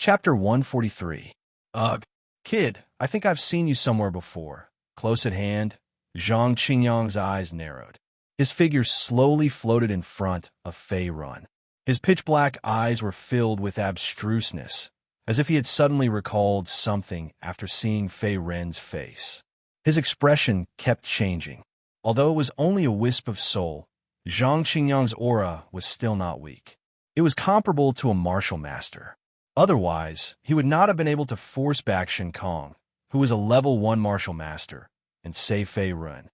Chapter 143. Ugh. Kid, I think I've seen you somewhere before. Close at hand, Zhang Qingyang's eyes narrowed. His figure slowly floated in front of Fei Run. His pitch-black eyes were filled with abstruseness, as if he had suddenly recalled something after seeing Fei Ren's face. His expression kept changing. Although it was only a wisp of soul, Zhang Qingyang's aura was still not weak. It was comparable to a martial master. Otherwise, he would not have been able to force back Shen Kong, who was a level 1 martial master, and save Fei Ren.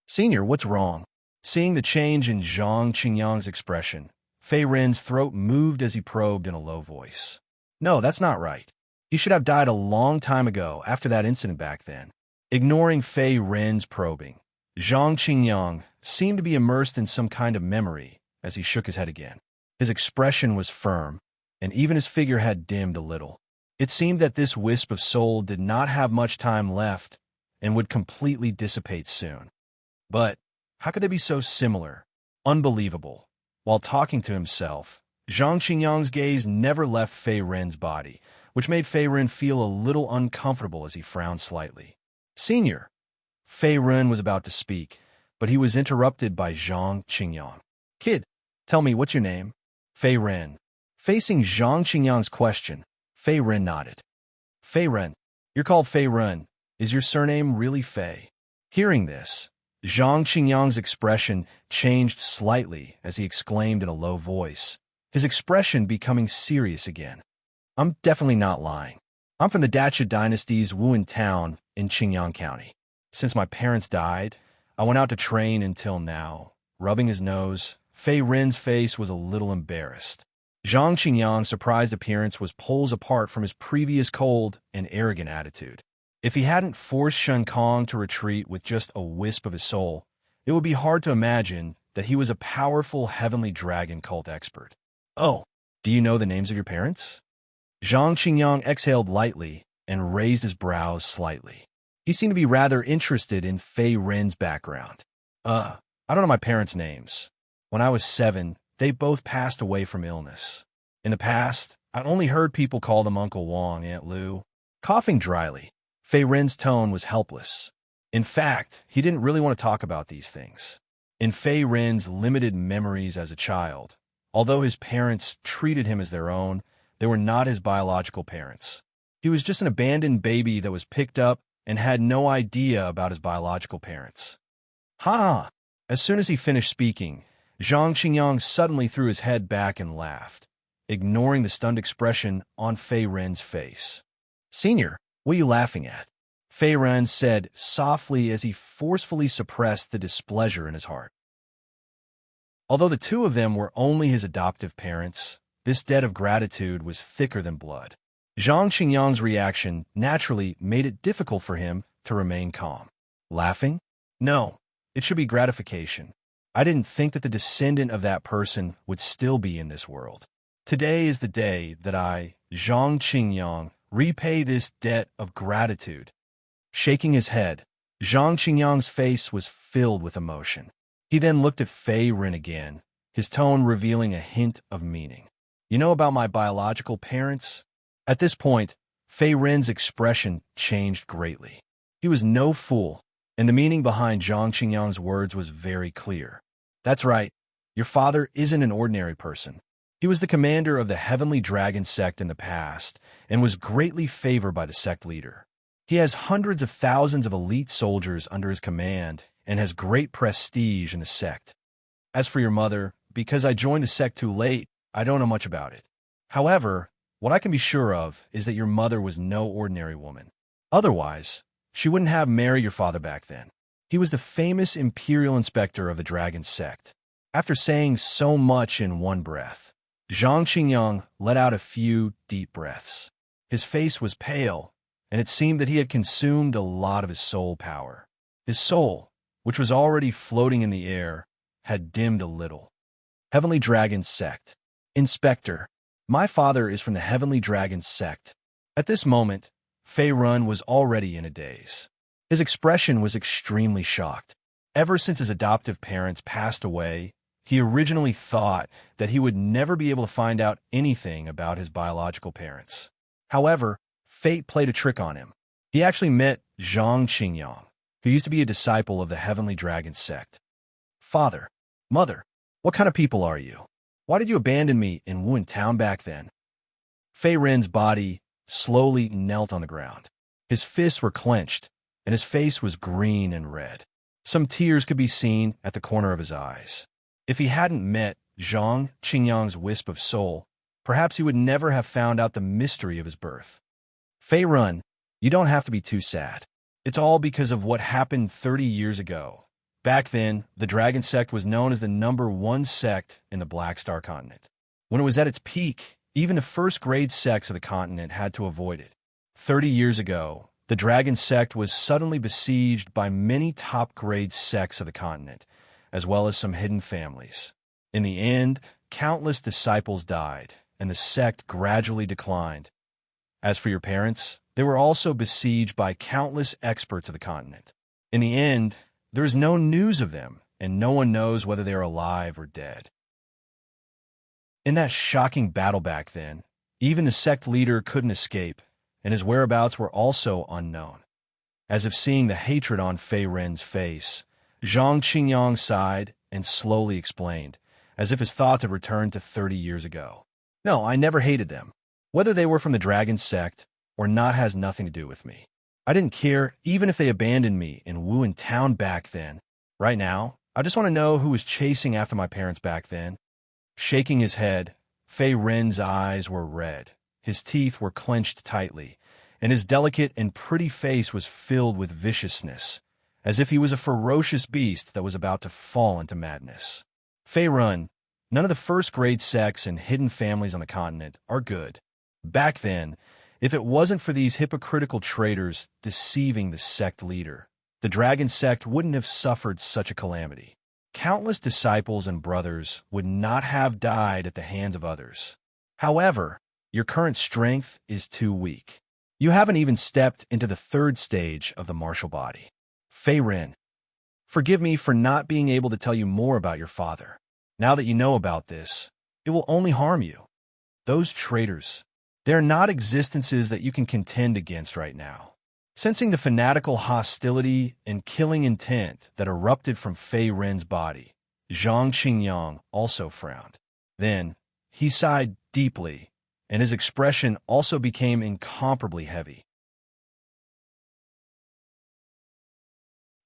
Senior, what's wrong? Seeing the change in Zhang Qingyang's expression, Fei Ren's throat moved as he probed in a low voice. No, that's not right. He should have died a long time ago after that incident back then. Ignoring Fei Ren's probing, Zhang Qingyang seemed to be immersed in some kind of memory as he shook his head again. His expression was firm, and even his figure had dimmed a little. It seemed that this wisp of soul did not have much time left and would completely dissipate soon. But how could they be so similar? Unbelievable. While talking to himself, Zhang Qingyang's gaze never left Fei Ren's body, which made Fei Ren feel a little uncomfortable as he frowned slightly. Senior. Fei Ren was about to speak, but he was interrupted by Zhang Qingyang. Kid, tell me, what's your name? Fei Ren. Facing Zhang Qingyang's question, Fei Ren nodded. Fei Ren, you're called Fei Ren. Is your surname really Fei? Hearing this, Zhang Qingyang's expression changed slightly as he exclaimed in a low voice, his expression becoming serious again. I'm definitely not lying. I'm from the Dacha dynasty's Wuhan town in Qingyang County. Since my parents died, I went out to train until now. Rubbing his nose, Fei Ren's face was a little embarrassed. Zhang Qingyang's surprised appearance was poles apart from his previous cold and arrogant attitude. If he hadn't forced Shen Kong to retreat with just a wisp of his soul, it would be hard to imagine that he was a powerful heavenly dragon cult expert. Oh, do you know the names of your parents? Zhang Qingyang exhaled lightly and raised his brows slightly. He seemed to be rather interested in Fei Ren's background. I don't know my parents' names. When I was 7, they both passed away from illness. In the past, I only heard people call them Uncle Wong, Aunt Lu. Coughing dryly, Fei Ren's tone was helpless. In fact, he didn't really want to talk about these things. In Fei Ren's limited memories as a child, although his parents treated him as their own, they were not his biological parents. He was just an abandoned baby that was picked up and had no idea about his biological parents. Ha! As soon as he finished speaking, Zhang Qingyang suddenly threw his head back and laughed, ignoring the stunned expression on Fei Ren's face. Senior, what are you laughing at? Fei Ren said softly as he forcefully suppressed the displeasure in his heart. Although the two of them were only his adoptive parents, this debt of gratitude was thicker than blood. Zhang Qingyang's reaction naturally made it difficult for him to remain calm. Laughing? No, it should be gratification. I didn't think that the descendant of that person would still be in this world. Today is the day that I, Zhang Qingyang, repay this debt of gratitude. Shaking his head, Zhang Qingyang's face was filled with emotion. He then looked at Fei Ren again, his tone revealing a hint of meaning. You know about my biological parents? At this point, Fei Ren's expression changed greatly. He was no fool, and the meaning behind Zhang Qingyang's words was very clear. That's right, your father isn't an ordinary person. He was the commander of the Heavenly Dragon sect in the past, and was greatly favored by the sect leader. He has hundreds of thousands of elite soldiers under his command, and has great prestige in the sect. As for your mother, because I joined the sect too late, I don't know much about it. However, what I can be sure of is that your mother was no ordinary woman. Otherwise, she wouldn't have married your father back then. He was the famous imperial inspector of the dragon sect. After saying so much in one breath, Zhang Qingyang let out a few deep breaths. His face was pale, and it seemed that he had consumed a lot of his soul power. His soul, which was already floating in the air, had dimmed a little. Heavenly Dragon Sect. Inspector, my father is from the Heavenly Dragon Sect. At this moment, Fei Ren was already in a daze. His expression was extremely shocked. Ever since his adoptive parents passed away, he originally thought that he would never be able to find out anything about his biological parents. However, fate played a trick on him. He actually met Zhang Qingyang, who used to be a disciple of the Heavenly Dragon sect. Father, Mother, what kind of people are you? Why did you abandon me in Wuhan town back then? Fei Ren's body slowly knelt on the ground. His fists were clenched, and his face was green and red. Some tears could be seen at the corner of his eyes. If he hadn't met Zhang Qingyang's wisp of soul, perhaps he would never have found out the mystery of his birth. Fei Ren, you don't have to be too sad. It's all because of what happened 30 years ago. Back then, the Dragon Sect was known as the #1 sect in the Black Star continent. When it was at its peak, even the first-grade sects of the continent had to avoid it. 30 years ago, the Dragon Sect was suddenly besieged by many top-grade sects of the continent, as well as some hidden families. In the end, countless disciples died, and the sect gradually declined. As for your parents, they were also besieged by countless experts of the continent. In the end, there is no news of them, and no one knows whether they are alive or dead. In that shocking battle back then, even the sect leader couldn't escape, and his whereabouts were also unknown. As if seeing the hatred on Fei Ren's face, Zhang Qingyang sighed and slowly explained, as if his thoughts had returned to 30 years ago. No, I never hated them. Whether they were from the Dragon Sect or not has nothing to do with me. I didn't care even if they abandoned me in Wuhan town back then. Right now, I just want to know who was chasing after my parents back then. Shaking his head, Fei Ren's eyes were red. His teeth were clenched tightly, and his delicate and pretty face was filled with viciousness, as if he was a ferocious beast that was about to fall into madness. Fei Ren, none of the first-grade sects and hidden families on the continent are good. Back then, if it wasn't for these hypocritical traitors deceiving the sect leader, the Dragon Sect wouldn't have suffered such a calamity. Countless disciples and brothers would not have died at the hands of others. However, your current strength is too weak. You haven't even stepped into the 3rd stage of the martial body. Fei Ren, forgive me for not being able to tell you more about your father. Now that you know about this, it will only harm you. Those traitors, they are not existences that you can contend against right now. Sensing the fanatical hostility and killing intent that erupted from Fei Ren's body, Zhang Qingyang also frowned. Then, he sighed deeply, and his expression also became incomparably heavy.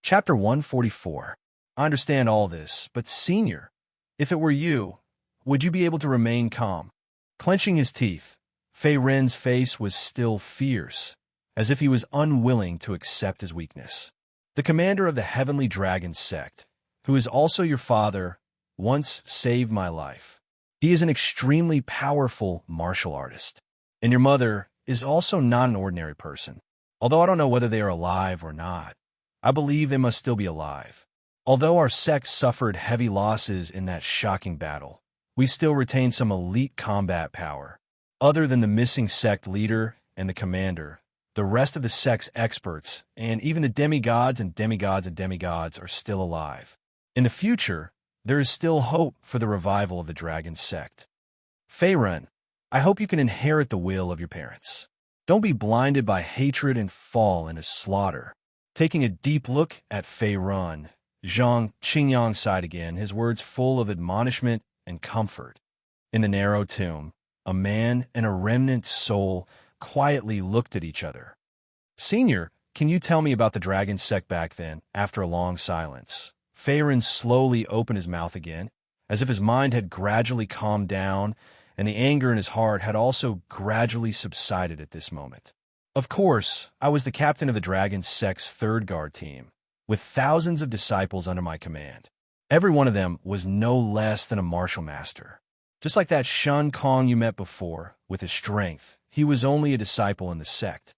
Chapter 144. I understand all this, but Senior, if it were you, would you be able to remain calm? Clenching his teeth, Fei Ren's face was still fierce, as if he was unwilling to accept his weakness. The commander of the Heavenly Dragon Sect, who is also your father, once saved my life. He is an extremely powerful martial artist. And your mother is also not an ordinary person. Although I don't know whether they are alive or not, I believe they must still be alive. Although our sect suffered heavy losses in that shocking battle, we still retain some elite combat power. Other than the missing sect leader and the commander, the rest of the sect's experts, and even the demigods and demigods and demigods are still alive. In the future, there is still hope for the revival of the Dragon Sect. Fei Ren, I hope you can inherit the will of your parents. Don't be blinded by hatred and fall into slaughter. Taking a deep look at Fei Ren, Zhang Qingyang sighed again, his words full of admonishment and comfort. In the narrow tomb, a man and a remnant soul quietly looked at each other. Senior, can you tell me about the Dragon Sect back then, after a long silence? Fei Ren slowly opened his mouth again, as if his mind had gradually calmed down, and the anger in his heart had also gradually subsided at this moment. Of course, I was the captain of the Dragon Sect's 3rd guard team, with thousands of disciples under my command. Every one of them was no less than a martial master. Just like that Shun Kong you met before, with his strength, he was only a disciple in the sect.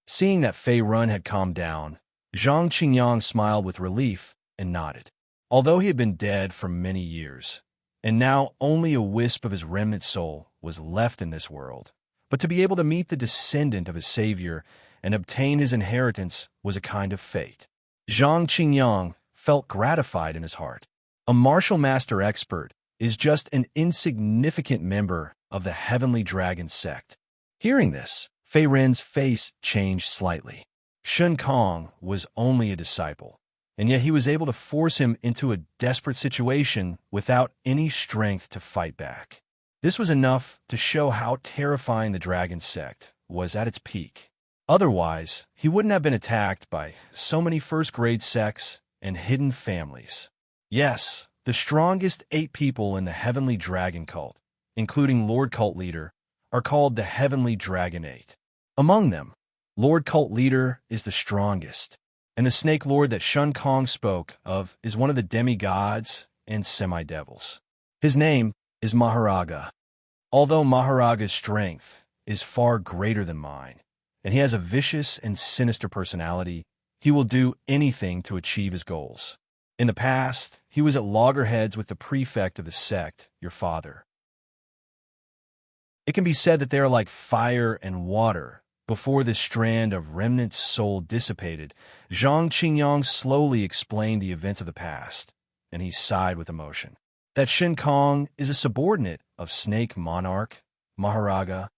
Seeing that Fei Ren had calmed down, Zhang Qingyang smiled with relief and nodded. Although he had been dead for many years, and now only a wisp of his remnant soul was left in this world, but to be able to meet the descendant of his savior and obtain his inheritance was a kind of fate. Zhang Qingyang felt gratified in his heart. A martial master expert is just an insignificant member of the Heavenly Dragon Sect. Hearing this, Fei Ren's face changed slightly. Shen Kong was only a disciple, and yet he was able to force him into a desperate situation without any strength to fight back. This was enough to show how terrifying the dragon sect was at its peak. Otherwise, he wouldn't have been attacked by so many first-grade sects and hidden families. Yes, the strongest 8 people in the Heavenly Dragon Cult, including Lord Cult Leader, are called the Heavenly Dragon 8. Among them, Lord Cult Leader is the strongest, and the Snake Lord that Shun Kong spoke of is one of the demigods and semi-devils. His name is Maharaga. Although Maharaga's strength is far greater than mine, and he has a vicious and sinister personality, he will do anything to achieve his goals. In the past, he was at loggerheads with the prefect of the sect, your father. It can be said that they are like fire and water. Before this strand of remnant soul dissipated, Zhang Qingyang slowly explained the events of the past, and he sighed with emotion. That Shen Kong is a subordinate of Snake Monarch, Maharaga.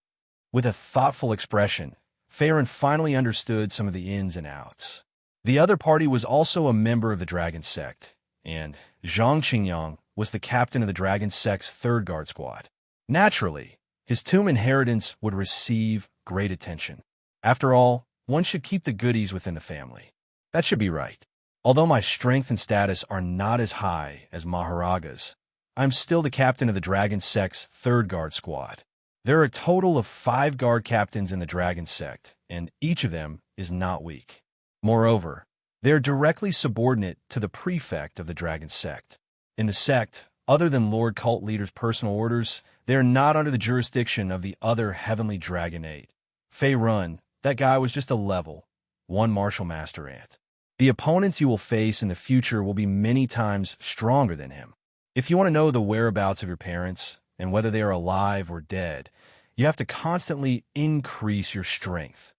With a thoughtful expression, Fei Ren finally understood some of the ins and outs. The other party was also a member of the Dragon Sect, and Zhang Qingyang was the captain of the Dragon Sect's 3rd Guard Squad. Naturally, his tomb inheritance would receive great attention. After all, one should keep the goodies within the family. That should be right. Although my strength and status are not as high as Maharaga's, I'm still the captain of the Dragon Sect's 3rd Guard Squad. There are a total of 5 guard captains in the Dragon Sect, and each of them is not weak. Moreover, they are directly subordinate to the prefect of the Dragon Sect. In the sect, other than Lord Cult Leader's personal orders, they are not under the jurisdiction of the other Heavenly Dragon 8. Fei Ren, that guy was just a level 1 martial master ant. The opponents you will face in the future will be many times stronger than him. If you want to know the whereabouts of your parents, and whether they are alive or dead, you have to constantly increase your strength.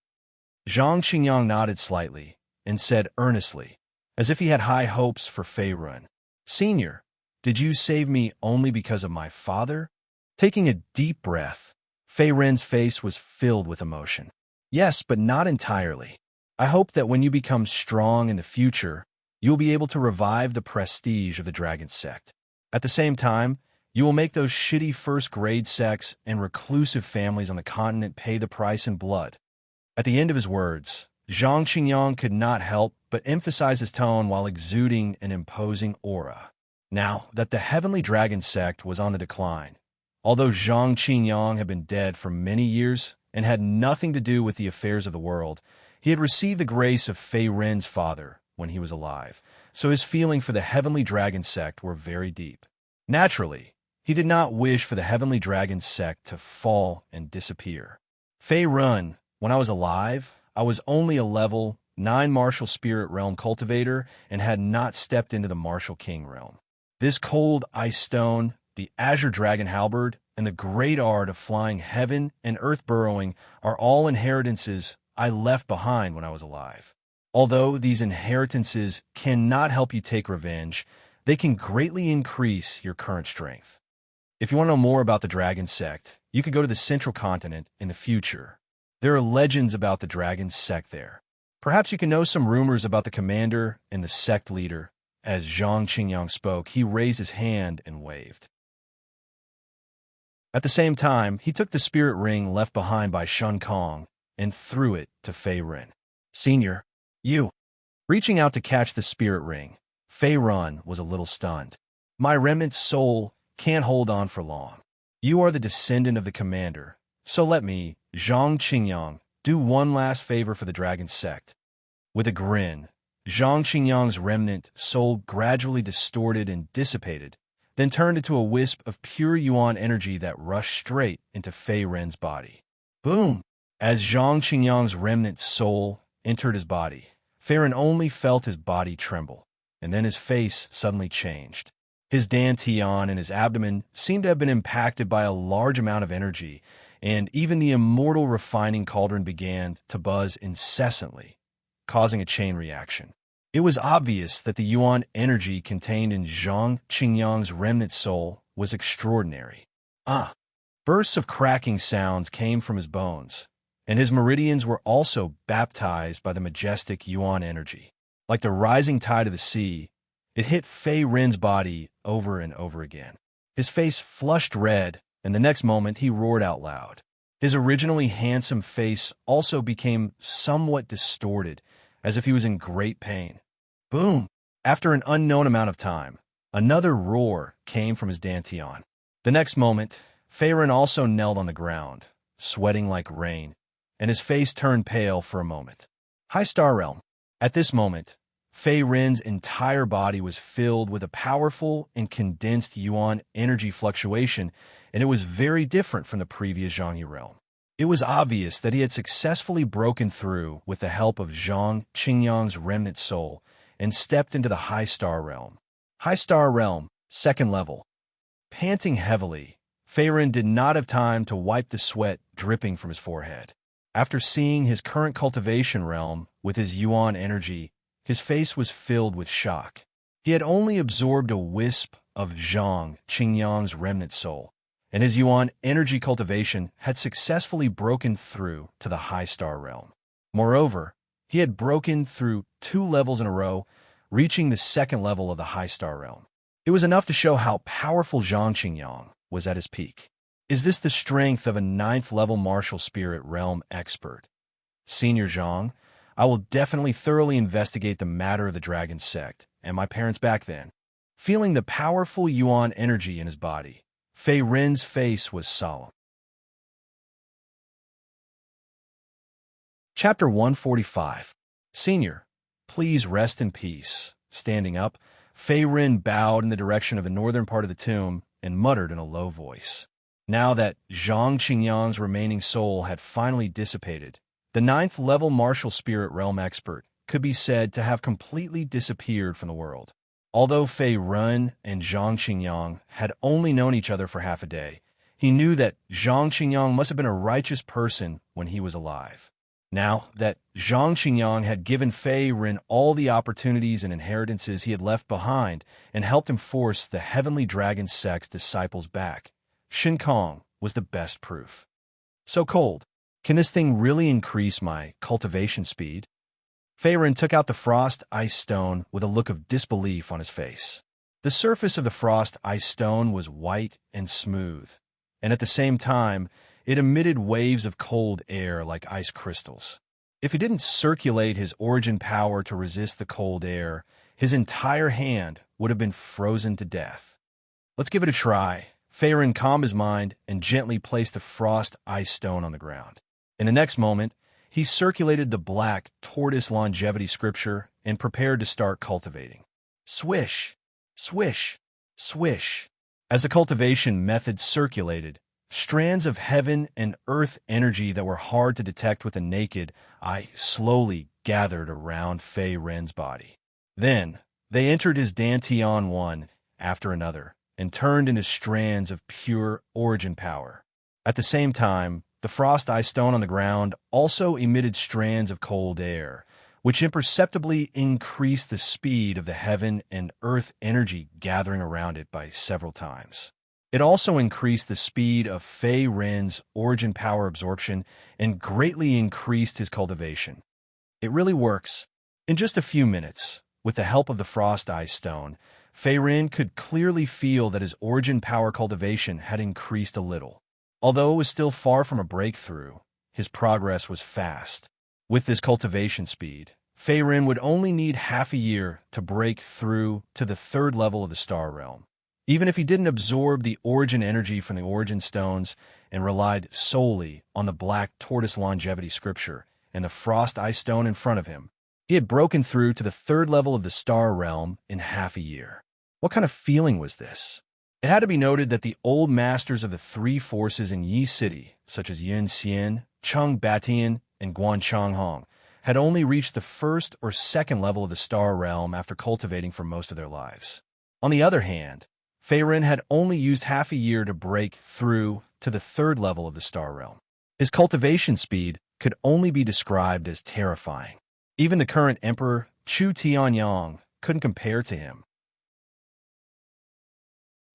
Zhang Qingyang nodded slightly and said earnestly, as if he had high hopes for Fei Ren, "Senior, did you save me only because of my father?" Taking a deep breath, Fei Ren's face was filled with emotion. "Yes, but not entirely. I hope that when you become strong in the future, you will be able to revive the prestige of the Dragon Sect. At the same time, you will make those shitty first-grade sects and reclusive families on the continent pay the price in blood." At the end of his words, Zhang Qingyang could not help but emphasize his tone while exuding an imposing aura. Now that the Heavenly Dragon Sect was on the decline, although Zhang Qingyang had been dead for many years and had nothing to do with the affairs of the world, he had received the grace of Fei Ren's father when he was alive, so his feeling for the Heavenly Dragon Sect were very deep. Naturally, he did not wish for the Heavenly Dragon Sect to fall and disappear. "Fei Ren, when I was alive, I was only a level 9 Martial Spirit Realm cultivator and had not stepped into the Martial King realm. This cold ice stone, the Azure Dragon Halberd, and the great art of flying heaven and earth burrowing are all inheritances I left behind when I was alive. Although these inheritances cannot help you take revenge, they can greatly increase your current strength. If you want to know more about the Dragon Sect, you could go to the Central Continent in the future. There are legends about the Dragon Sect there. Perhaps you can know some rumors about the commander and the sect leader." As Zhang Qingyang spoke, he raised his hand and waved. At the same time, he took the spirit ring left behind by Shun Kong and threw it to Fei Ren. "Senior, you." Reaching out to catch the spirit ring, Fei Ren was a little stunned. "My remnant soul can't hold on for long. You are the descendant of the commander, so let me, Zhang Qingyang, do one last favor for the Dragon Sect." With a grin, Zhang Qingyang's remnant soul gradually distorted and dissipated, then turned into a wisp of pure yuan energy that rushed straight into Fei Ren's body. Boom! As Zhang Qingyang's remnant soul entered his body, Fei Ren only felt his body tremble, and then his face suddenly changed. His dantian and his abdomen seemed to have been impacted by a large amount of energy, and even the Immortal refining cauldron began to buzz incessantly, causing a chain reaction. It was obvious that the yuan energy contained in Zhang Qingyang's remnant soul was extraordinary. Bursts of cracking sounds came from his bones, and his meridians were also baptized by the majestic yuan energy. Like the rising tide of the sea, it hit Fei Rin's body over and over again. His face flushed red, and the next moment he roared out loud. His originally handsome face also became somewhat distorted, as if he was in great pain. Boom! After an unknown amount of time, another roar came from his dantian. The next moment, Fei Rin also knelt on the ground, sweating like rain, and his face turned pale for a moment. High Star Realm. At this moment, Fei Rin's entire body was filled with a powerful and condensed yuan energy fluctuation, and it was very different from the previous Zhanghe realm. It was obvious that he had successfully broken through with the help of Zhang Qingyang's remnant soul and stepped into the High Star Realm. High Star Realm, second level. Panting heavily, Fei Rin did not have time to wipe the sweat dripping from his forehead. After seeing his current cultivation realm with his yuan energy, his face was filled with shock. He had only absorbed a wisp of Zhang Qingyang's remnant soul, and his yuan energy cultivation had successfully broken through to the High Star Realm. Moreover, he had broken through 2 levels in a row, reaching the second level of the High Star Realm. It was enough to show how powerful Zhang Qingyang was at his peak. Is this the strength of a 9th level martial spirit realm expert? Senior Zhang, I will definitely thoroughly investigate the matter of the dragon sect and my parents back then. Feeling the powerful yuan energy in his body, Fei Rin's face was solemn. Chapter 145. Senior, please rest in peace. Standing up, Fei Rin bowed in the direction of the northern part of the tomb and muttered in a low voice. Now that Zhang Qingyang's remaining soul had finally dissipated, the 9th level martial spirit realm expert could be said to have completely disappeared from the world. Although Fei Rin and Zhang Qingyang had only known each other for half a day, he knew that Zhang Qingyang must have been a righteous person when he was alive. Now that Zhang Qingyang had given Fei Rin all the opportunities and inheritances he had left behind and helped him force the Heavenly Dragon Sect's disciples back, Shin Kong was the best proof. So cold. Can this thing really increase my cultivation speed? Fei Rin took out the frost ice stone with a look of disbelief on his face. The surface of the frost ice stone was white and smooth, and at the same time, it emitted waves of cold air like ice crystals. If he didn't circulate his origin power to resist the cold air, his entire hand would have been frozen to death. Let's give it a try. Fei Rin calmed his mind and gently placed the frost ice stone on the ground. In the next moment, he circulated the black tortoise longevity scripture and prepared to start cultivating. Swish, swish, swish. As the cultivation method circulated, strands of heaven and earth energy that were hard to detect with the naked eye slowly gathered around Fei Rin's body. Then, they entered his dantian one after another and turned into strands of pure origin power. At the same time, the frost ice stone on the ground also emitted strands of cold air, which imperceptibly increased the speed of the heaven and earth energy gathering around it by several times. It also increased the speed of Fei Rin's origin power absorption and greatly increased his cultivation. It really works. In just a few minutes, with the help of the frost ice stone, Fei Rin could clearly feel that his origin power cultivation had increased a little. Although it was still far from a breakthrough, his progress was fast. With this cultivation speed, Fei Rin would only need half a year to break through to the 3rd level of the Star Realm. Even if he didn't absorb the origin energy from the origin stones and relied solely on the black tortoise longevity scripture and the frost ice stone in front of him, he had broken through to the 3rd level of the Star Realm in half a year. What kind of feeling was this? It had to be noted that the old masters of the 3 forces in Yi City, such as Yun Xian, Cheng Batian, and Guan Changhong, had only reached the 1st or 2nd level of the Star Realm after cultivating for most of their lives. On the other hand, Fei Rin had only used half a year to break through to the 3rd level of the Star Realm. His cultivation speed could only be described as terrifying. Even the current Emperor Chu Tianyang couldn't compare to him.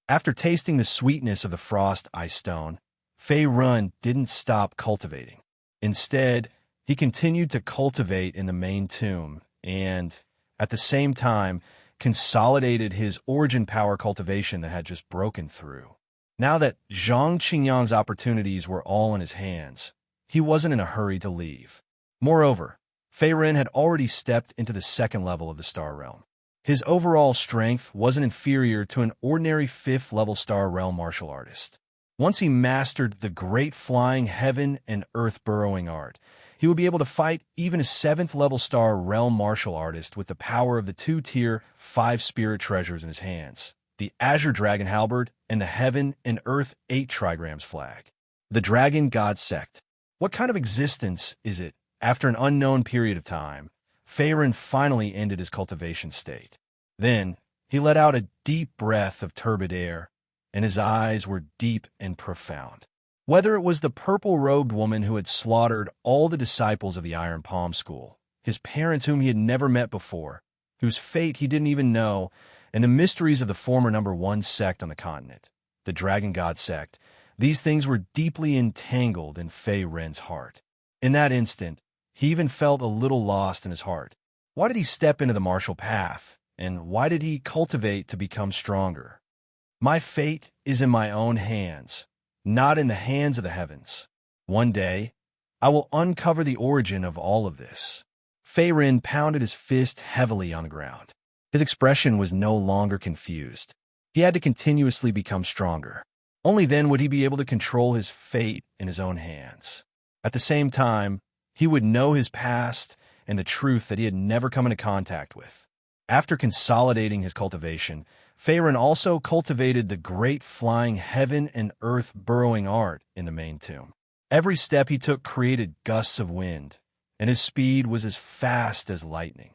After tasting the sweetness of the frost ice stone, Fei Rin didn't stop cultivating. Instead, he continued to cultivate in the main tomb and, at the same time, consolidated his origin power cultivation that had just broken through. Now that Zhang Qingyang's opportunities were all in his hands, he wasn't in a hurry to leave. Moreover, Fei Ren had already stepped into the second level of the Star Realm. His overall strength wasn't inferior to an ordinary 5th-level Star Realm martial artist. Once he mastered the great flying heaven and earth burrowing art, he would be able to fight even a 7th-level Star Realm martial artist with the power of the 2-tier 5 spirit treasures in his hands, the Azure Dragon Halberd and the Heaven and Earth 8 Trigrams flag. The Dragon God Sect. What kind of existence is it? After an unknown period of time, Fei Ren finally ended his cultivation state. Then, he let out a deep breath of turbid air, and his eyes were deep and profound. Whether it was the purple-robed woman who had slaughtered all the disciples of the Iron Palm School, his parents whom he had never met before, whose fate he didn't even know, and the mysteries of the former #1 sect on the continent, the Dragon God Sect, these things were deeply entangled in Fei Ren's heart. In that instant, he even felt a little lost in his heart. Why did he step into the martial path, and why did he cultivate to become stronger? My fate is in my own hands, not in the hands of the heavens. One day, I will uncover the origin of all of this. Fei Ren pounded his fist heavily on the ground. His expression was no longer confused. He had to continuously become stronger. Only then would he be able to control his fate in his own hands. At the same time, he would know his past and the truth that he had never come into contact with. After consolidating his cultivation, Fei Ren also cultivated the great flying heaven and earth burrowing art in the main tomb. Every step he took created gusts of wind, and his speed was as fast as lightning.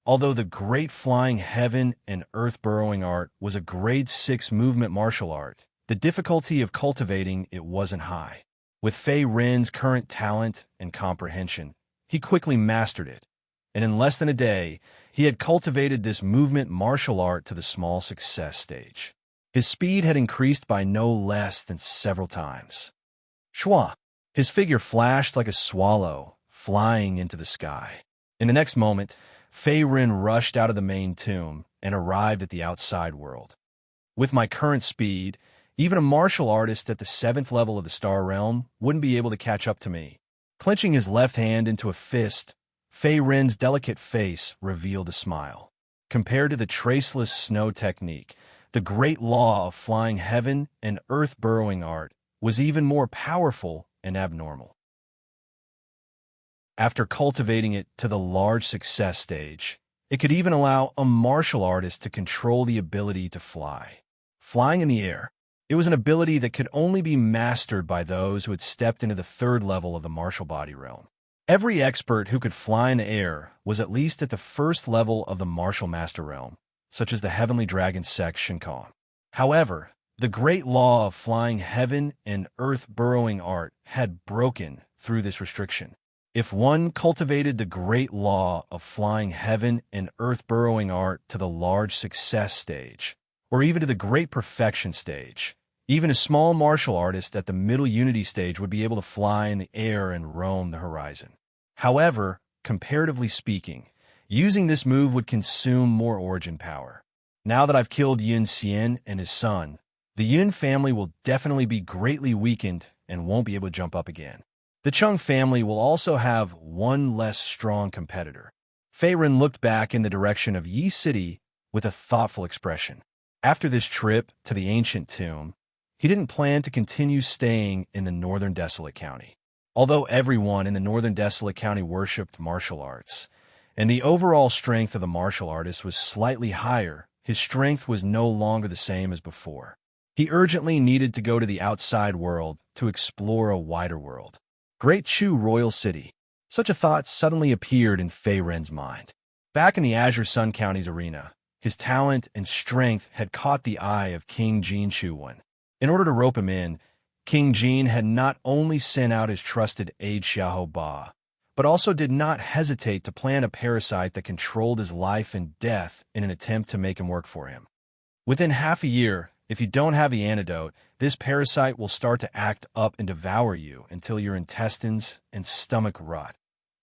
Although the great flying heaven and earth burrowing art was a grade 6 movement martial art, the difficulty of cultivating it wasn't high. With Fei Ren's current talent and comprehension, he quickly mastered it, and in less than a day, he had cultivated this movement martial art to the small success stage. His speed had increased by no less than several times. Shua! His figure flashed like a swallow, flying into the sky. In the next moment, Fei Ren rushed out of the main tomb and arrived at the outside world. With my current speed, even a martial artist at the 7th level of the Star Realm wouldn't be able to catch up to me. Clenching his left hand into a fist, Fei Ren's delicate face revealed a smile. Compared to the traceless snow technique, the great law of flying heaven and earth burrowing art was even more powerful and abnormal. After cultivating it to the large success stage, it could even allow a martial artist to control the ability to fly. Flying in the air, it was an ability that could only be mastered by those who had stepped into the 3rd level of the martial body realm. Every expert who could fly in the air was at least at the 1st level of the martial master realm, such as the heavenly dragon sect Shinkan. However, the great law of flying heaven and earth burrowing art had broken through this restriction. If one cultivated the great law of flying heaven and earth burrowing art to the large success stage, or even to the great perfection stage, even a small martial artist at the middle unity stage would be able to fly in the air and roam the horizon. However, comparatively speaking, using this move would consume more origin power. Now that I've killed Yun Xian and his son, the Yun family will definitely be greatly weakened and won't be able to jump up again. The Chung family will also have one less strong competitor. Fei Ren looked back in the direction of Yi City with a thoughtful expression. After this trip to the ancient tomb, he didn't plan to continue staying in the Northern Desolate County. Although everyone in the Northern Desolate County worshipped martial arts, and the overall strength of the martial artist was slightly higher, his strength was no longer the same as before. He urgently needed to go to the outside world to explore a wider world. Great Chu Royal City. Such a thought suddenly appeared in Fei Ren's mind. Back in the Azure Sun County's arena, his talent and strength had caught the eye of King Jin Chuwen. In order to rope him in, King Jin had not only sent out his trusted aide Xiahou Ba, but also did not hesitate to plant a parasite that controlled his life and death in an attempt to make him work for him. Within half a year, If you don't have the antidote, this parasite will start to act up and devour you until your intestines and stomach rot.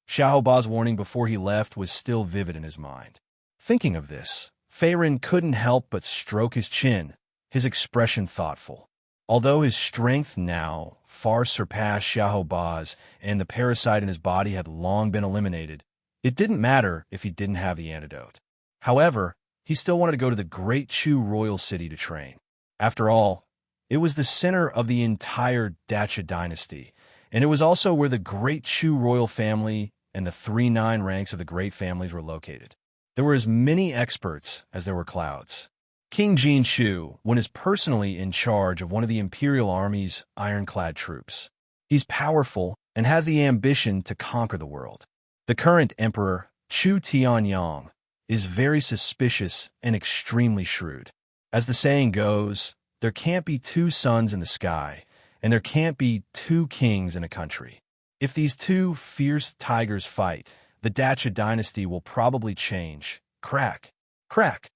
Xiaoba's warning before he left was still vivid in his mind. Thinking of this, Feiren couldn't help but stroke his chin, his expression thoughtful. Although his strength now far surpassed Xiaoba's and the parasite in his body had long been eliminated, it didn't matter if he didn't have the antidote. However, he still wanted to go to the Great Chu royal city to train. After all, it was the center of the entire Dacha dynasty, and it was also where the Great Chu royal family and the 3-9 ranks of the great families were located. There were as many experts as there were clouds. King Jin Chu is personally in charge of one of the imperial army's ironclad troops. He's powerful and has the ambition to conquer the world. The current emperor, Chu Tianyang, is very suspicious and extremely shrewd. As the saying goes, there can't be two suns in the sky, and there can't be two kings in a country. If these two fierce tigers fight, the Dacha dynasty will probably change. Crack, crack.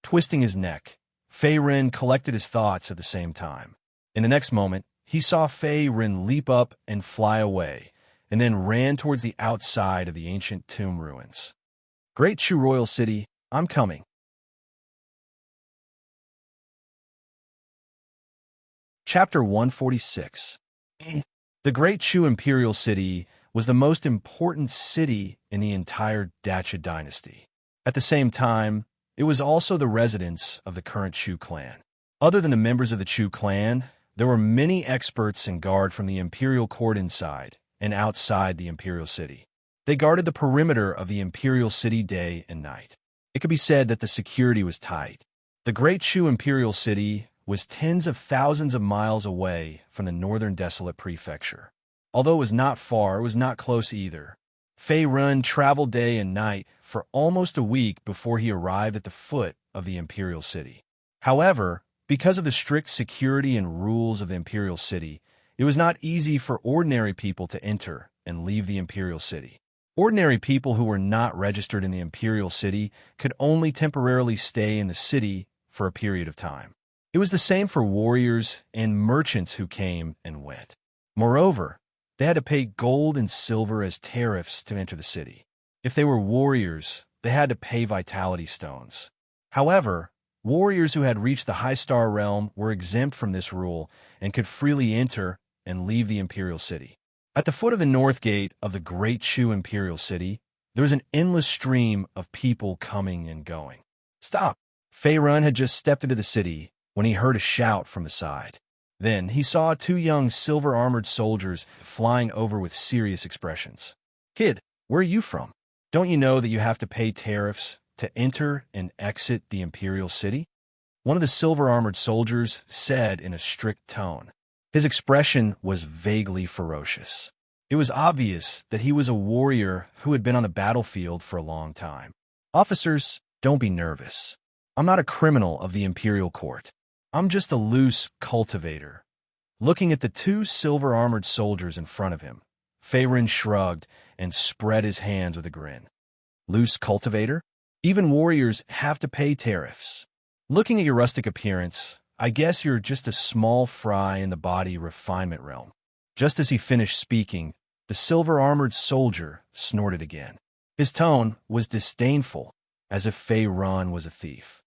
Twisting his neck, Fei Ren collected his thoughts at the same time. In the next moment, he saw Fei Ren leap up and fly away, and then ran towards the outside of the ancient tomb ruins. Great Chu Royal City, I'm coming. Chapter 146. The Great Chu Imperial City was the most important city in the entire Dacha dynasty. At the same time, it was also the residence of the current Chu clan. Other than the members of the Chu clan, there were many experts and guard from the imperial court inside and outside the imperial city. They guarded the perimeter of the imperial city day and night. It could be said that the security was tight. The Great Chu Imperial City was tens of thousands of miles away from the northern desolate prefecture. Although it was not far, it was not close either. Fei Ren traveled day and night for almost a week before he arrived at the foot of the imperial city. However, because of the strict security and rules of the imperial city, it was not easy for ordinary people to enter and leave the imperial city. Ordinary people who were not registered in the imperial city could only temporarily stay in the city for a period of time. It was the same for warriors and merchants who came and went. Moreover, they had to pay gold and silver as tariffs to enter the city. If they were warriors, they had to pay vitality stones. However, warriors who had reached the high star realm were exempt from this rule and could freely enter and leave the imperial city. At the foot of the north gate of the Great Chu Imperial City, there was an endless stream of people coming and going. Stop! Fei Ren had just stepped into the city when he heard a shout from the side. Then he saw two young silver-armored soldiers flying over with serious expressions. Kid, where are you from? Don't you know that you have to pay tariffs to enter and exit the imperial city? One of the silver-armored soldiers said in a strict tone. His expression was vaguely ferocious. It was obvious that he was a warrior who had been on the battlefield for a long time. Officers, don't be nervous. I'm not a criminal of the imperial court. I'm just a loose cultivator. Looking at the two silver-armored soldiers in front of him, Fei Ren shrugged and spread his hands with a grin. Loose cultivator? Even warriors have to pay tariffs. Looking at your rustic appearance, I guess you're just a small fry in the body refinement realm. Just as he finished speaking, the silver-armored soldier snorted again. His tone was disdainful, as if Fei Ren was a thief.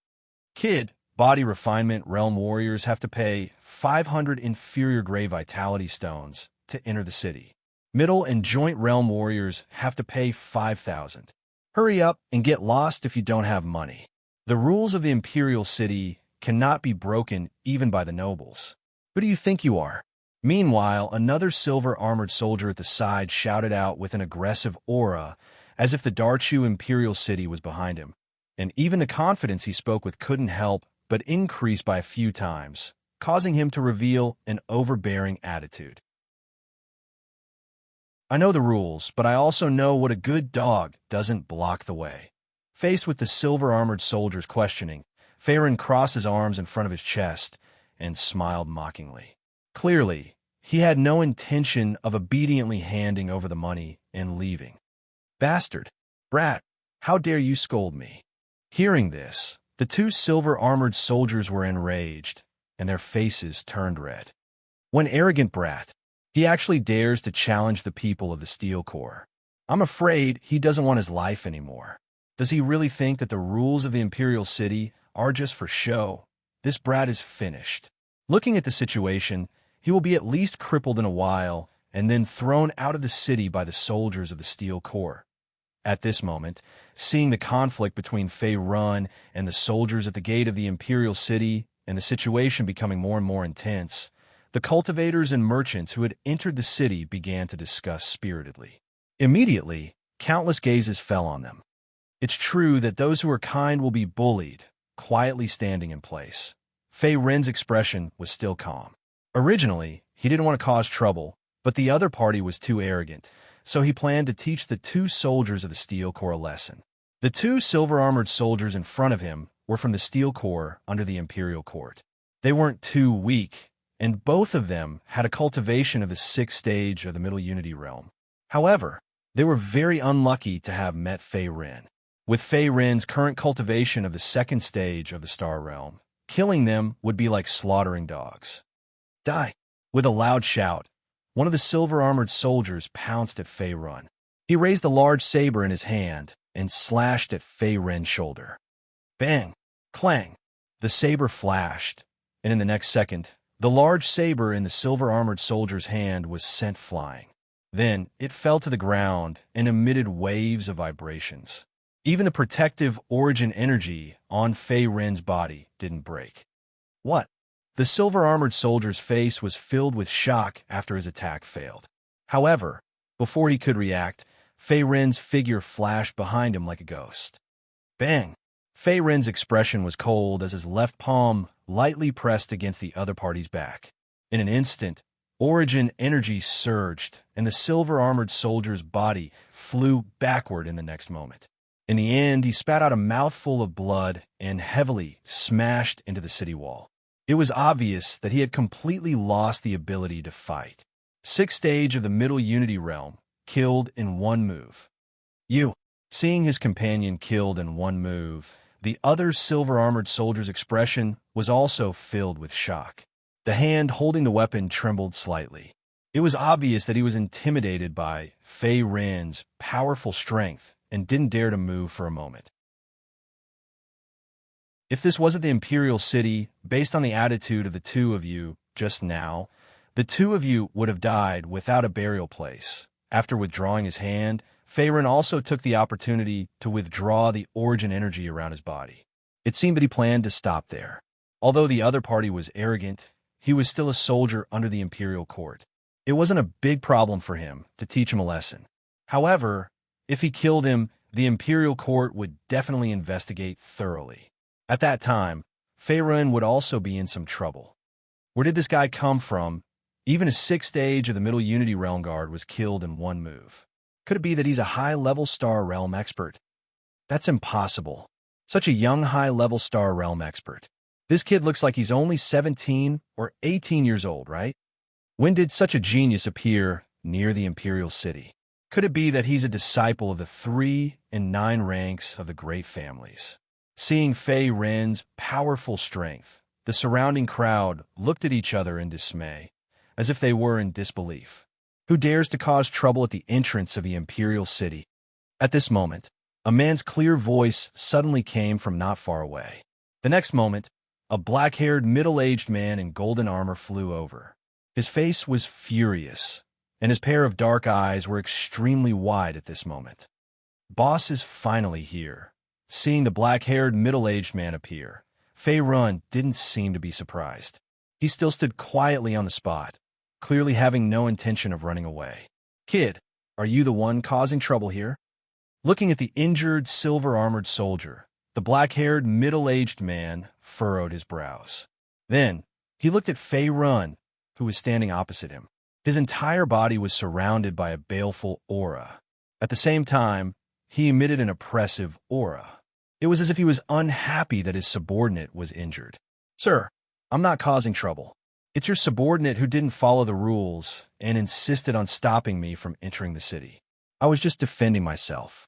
Kid, body refinement realm warriors have to pay 500 inferior grade vitality stones to enter the city. Middle and joint realm warriors have to pay 5,000. Hurry up and get lost if you don't have money. The rules of the imperial city cannot be broken even by the nobles. Who do you think you are? Meanwhile, another silver-armored soldier at the side shouted out with an aggressive aura, as if the Darchu imperial city was behind him. And even the confidence he spoke with couldn't help but increase by a few times, causing him to reveal an overbearing attitude. I know the rules, but I also know what a good dog doesn't block the way. Faced with the silver-armored soldier's questioning, Fei Ren crossed his arms in front of his chest and smiled mockingly. Clearly, he had no intention of obediently handing over the money and leaving. Bastard! Brat! How dare you scold me? Hearing this, The two silver-armored soldiers were enraged, and their faces turned red. What arrogant brat! He actually dares to challenge the people of the Steel Corps. I'm afraid he doesn't want his life anymore. Does he really think that the rules of the Imperial City are just for show? This brat is finished. Looking at the situation, he will be at least crippled in a while, and then thrown out of the city by the soldiers of the Steel Corps. At this moment, seeing the conflict between Fei Run and the soldiers at the gate of the Imperial City, and the situation becoming more and more intense, the cultivators and merchants who had entered the city began to discuss spiritedly. Immediately, countless gazes fell on them. It's true that those who are kind will be bullied, quietly standing in place. Fei Ren's expression was still calm. Originally, he didn't want to cause trouble, but the other party was too arrogant, so he planned to teach the two soldiers of the Steel Corps a lesson. The two silver-armored soldiers in front of him were from the Steel Corps under the Imperial Court. They weren't too weak, and both of them had a cultivation of the 6th stage of the Middle Unity Realm. However, they were very unlucky to have met Fei Ren. With Fei Ren's current cultivation of the 2nd stage of the Star Realm, killing them would be like slaughtering dogs. Die! With a loud shout, one of the silver-armored soldiers pounced at Fei Ren. He raised a large saber in his hand and slashed at Fei Ren's shoulder. Bang! Clang! The saber flashed, and in the next second, the large saber in the silver-armored soldier's hand was sent flying. Then it fell to the ground and emitted waves of vibrations. Even the protective origin energy on Fei Ren's body didn't break. What? The silver-armored soldier's face was filled with shock after his attack failed. However, before he could react, Fei Ren's figure flashed behind him like a ghost. Bang! Fei Ren's expression was cold as his left palm lightly pressed against the other party's back. In an instant, origin energy surged, and the silver-armored soldier's body flew backward in the next moment. In the end, he spat out a mouthful of blood and heavily smashed into the city wall. It was obvious that he had completely lost the ability to fight. 6th stage of the Middle Unity Realm, killed in one move. Seeing his companion killed in one move, the other silver-armored soldier's expression was also filled with shock. The hand holding the weapon trembled slightly. It was obvious that he was intimidated by Fei Ren's powerful strength and didn't dare to move for a moment. If this wasn't the Imperial City, based on the attitude of the two of you just now, the two of you would have died without a burial place. After withdrawing his hand, Fei Ren also took the opportunity to withdraw the origin energy around his body. It seemed that he planned to stop there. Although the other party was arrogant, he was still a soldier under the Imperial Court. It wasn't a big problem for him to teach him a lesson. However, if he killed him, the Imperial Court would definitely investigate thoroughly. At that time, Fei Ren would also be in some trouble. Where did this guy come from? Even a 6th stage of the Middle Unity Realm Guard was killed in one move. Could it be that he's a high-level Star Realm expert? That's impossible. Such a young high-level Star Realm expert. This kid looks like he's only 17 or 18 years old, right? When did such a genius appear near the Imperial City? Could it be that he's a disciple of the 3 and 9 ranks of the Great Families? Seeing Fei Ren's powerful strength, the surrounding crowd looked at each other in dismay, as if they were in disbelief. Who dares to cause trouble at the entrance of the Imperial City? At this moment, a man's clear voice suddenly came from not far away. The next moment, a black-haired, middle-aged man in golden armor flew over. His face was furious, and his pair of dark eyes were extremely wide at this moment. Boss is finally here. Seeing the black-haired, middle-aged man appear, Fei Ren didn't seem to be surprised. He still stood quietly on the spot, clearly having no intention of running away. Kid, are you the one causing trouble here? Looking at the injured, silver-armored soldier, the black-haired, middle-aged man furrowed his brows. Then, he looked at Fei Ren, who was standing opposite him. His entire body was surrounded by a baleful aura. At the same time, he emitted an oppressive aura. It was as if he was unhappy that his subordinate was injured. Sir, I'm not causing trouble. It's your subordinate who didn't follow the rules and insisted on stopping me from entering the city. I was just defending myself.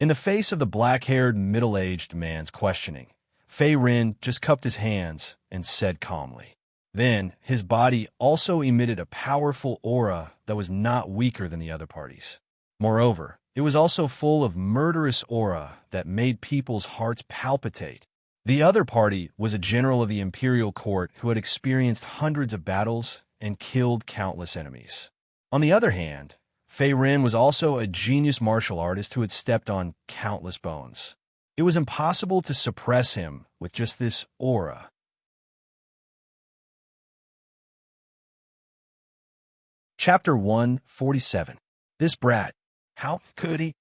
In the face of the black-haired, middle-aged man's questioning, Fei Ren just cupped his hands and said calmly. Then, his body also emitted a powerful aura that was not weaker than the other parties. Moreover, it was also full of murderous aura that made people's hearts palpitate. The other party was a general of the imperial court who had experienced hundreds of battles and killed countless enemies. On the other hand, Fei Ren was also a genius martial artist who had stepped on countless bones. It was impossible to suppress him with just this aura. Chapter 147. This brat. How could he?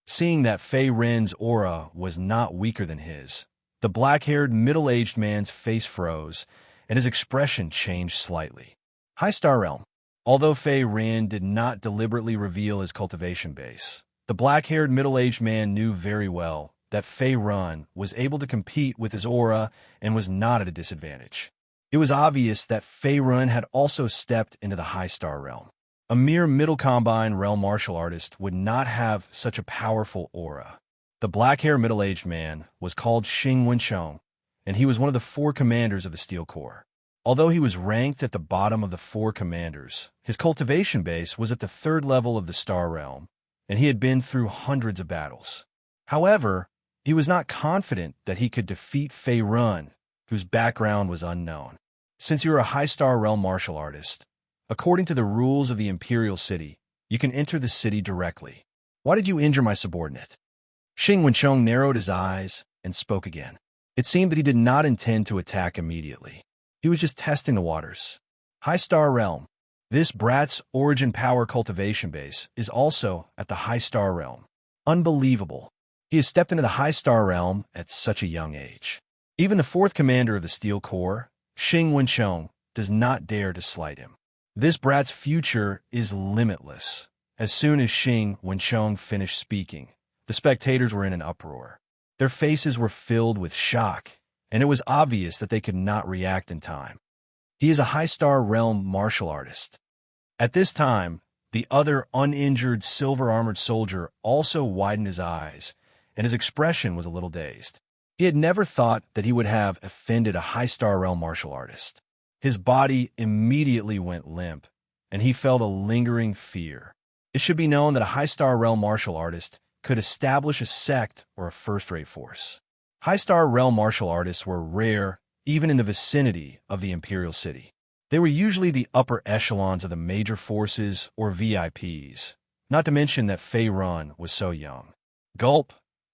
Seeing that Fei Ren's aura was not weaker than his, the black-haired, middle-aged man's face froze, and his expression changed slightly. High Star Realm. Although Fei Ren did not deliberately reveal his cultivation base, the black-haired, middle-aged man knew very well that Fei Ren was able to compete with his aura and was not at a disadvantage. It was obvious that Fei Ren had also stepped into the High Star Realm. A mere middle combine realm martial artist would not have such a powerful aura. The black-haired middle-aged man was called Xing Wenchong, and he was one of the 4 commanders of the Steel Corps. Although he was ranked at the bottom of the 4 commanders, his cultivation base was at the 3rd level of the Star Realm, and he had been through hundreds of battles. However, he was not confident that he could defeat Fei Ren, whose background was unknown. Since you are a High Star Realm martial artist, according to the rules of the Imperial City, you can enter the city directly. Why did you injure my subordinate? Xing Wenchong narrowed his eyes and spoke again. It seemed that he did not intend to attack immediately. He was just testing the waters. High Star Realm. This brat's origin power cultivation base is also at the High Star Realm. Unbelievable. He has stepped into the High Star Realm at such a young age. Even the 4th commander of the Steel Corps, Xing Wenchong, does not dare to slight him. This brat's future is limitless. As soon as Xing Wenchong finished speaking, the spectators were in an uproar. Their faces were filled with shock, and it was obvious that they could not react in time. He is a High Star Realm martial artist. At this time, the other uninjured silver-armored soldier also widened his eyes, and his expression was a little dazed. He had never thought that he would have offended a High Star Realm martial artist. His body immediately went limp, and he felt a lingering fear. It should be known that a High Star Realm martial artist could establish a sect or a first-rate force. High Star Realm martial artists were rare even in the vicinity of the Imperial City. They were usually the upper echelons of the major forces or VIPs, not to mention that Fei Ren was so young. Gulp.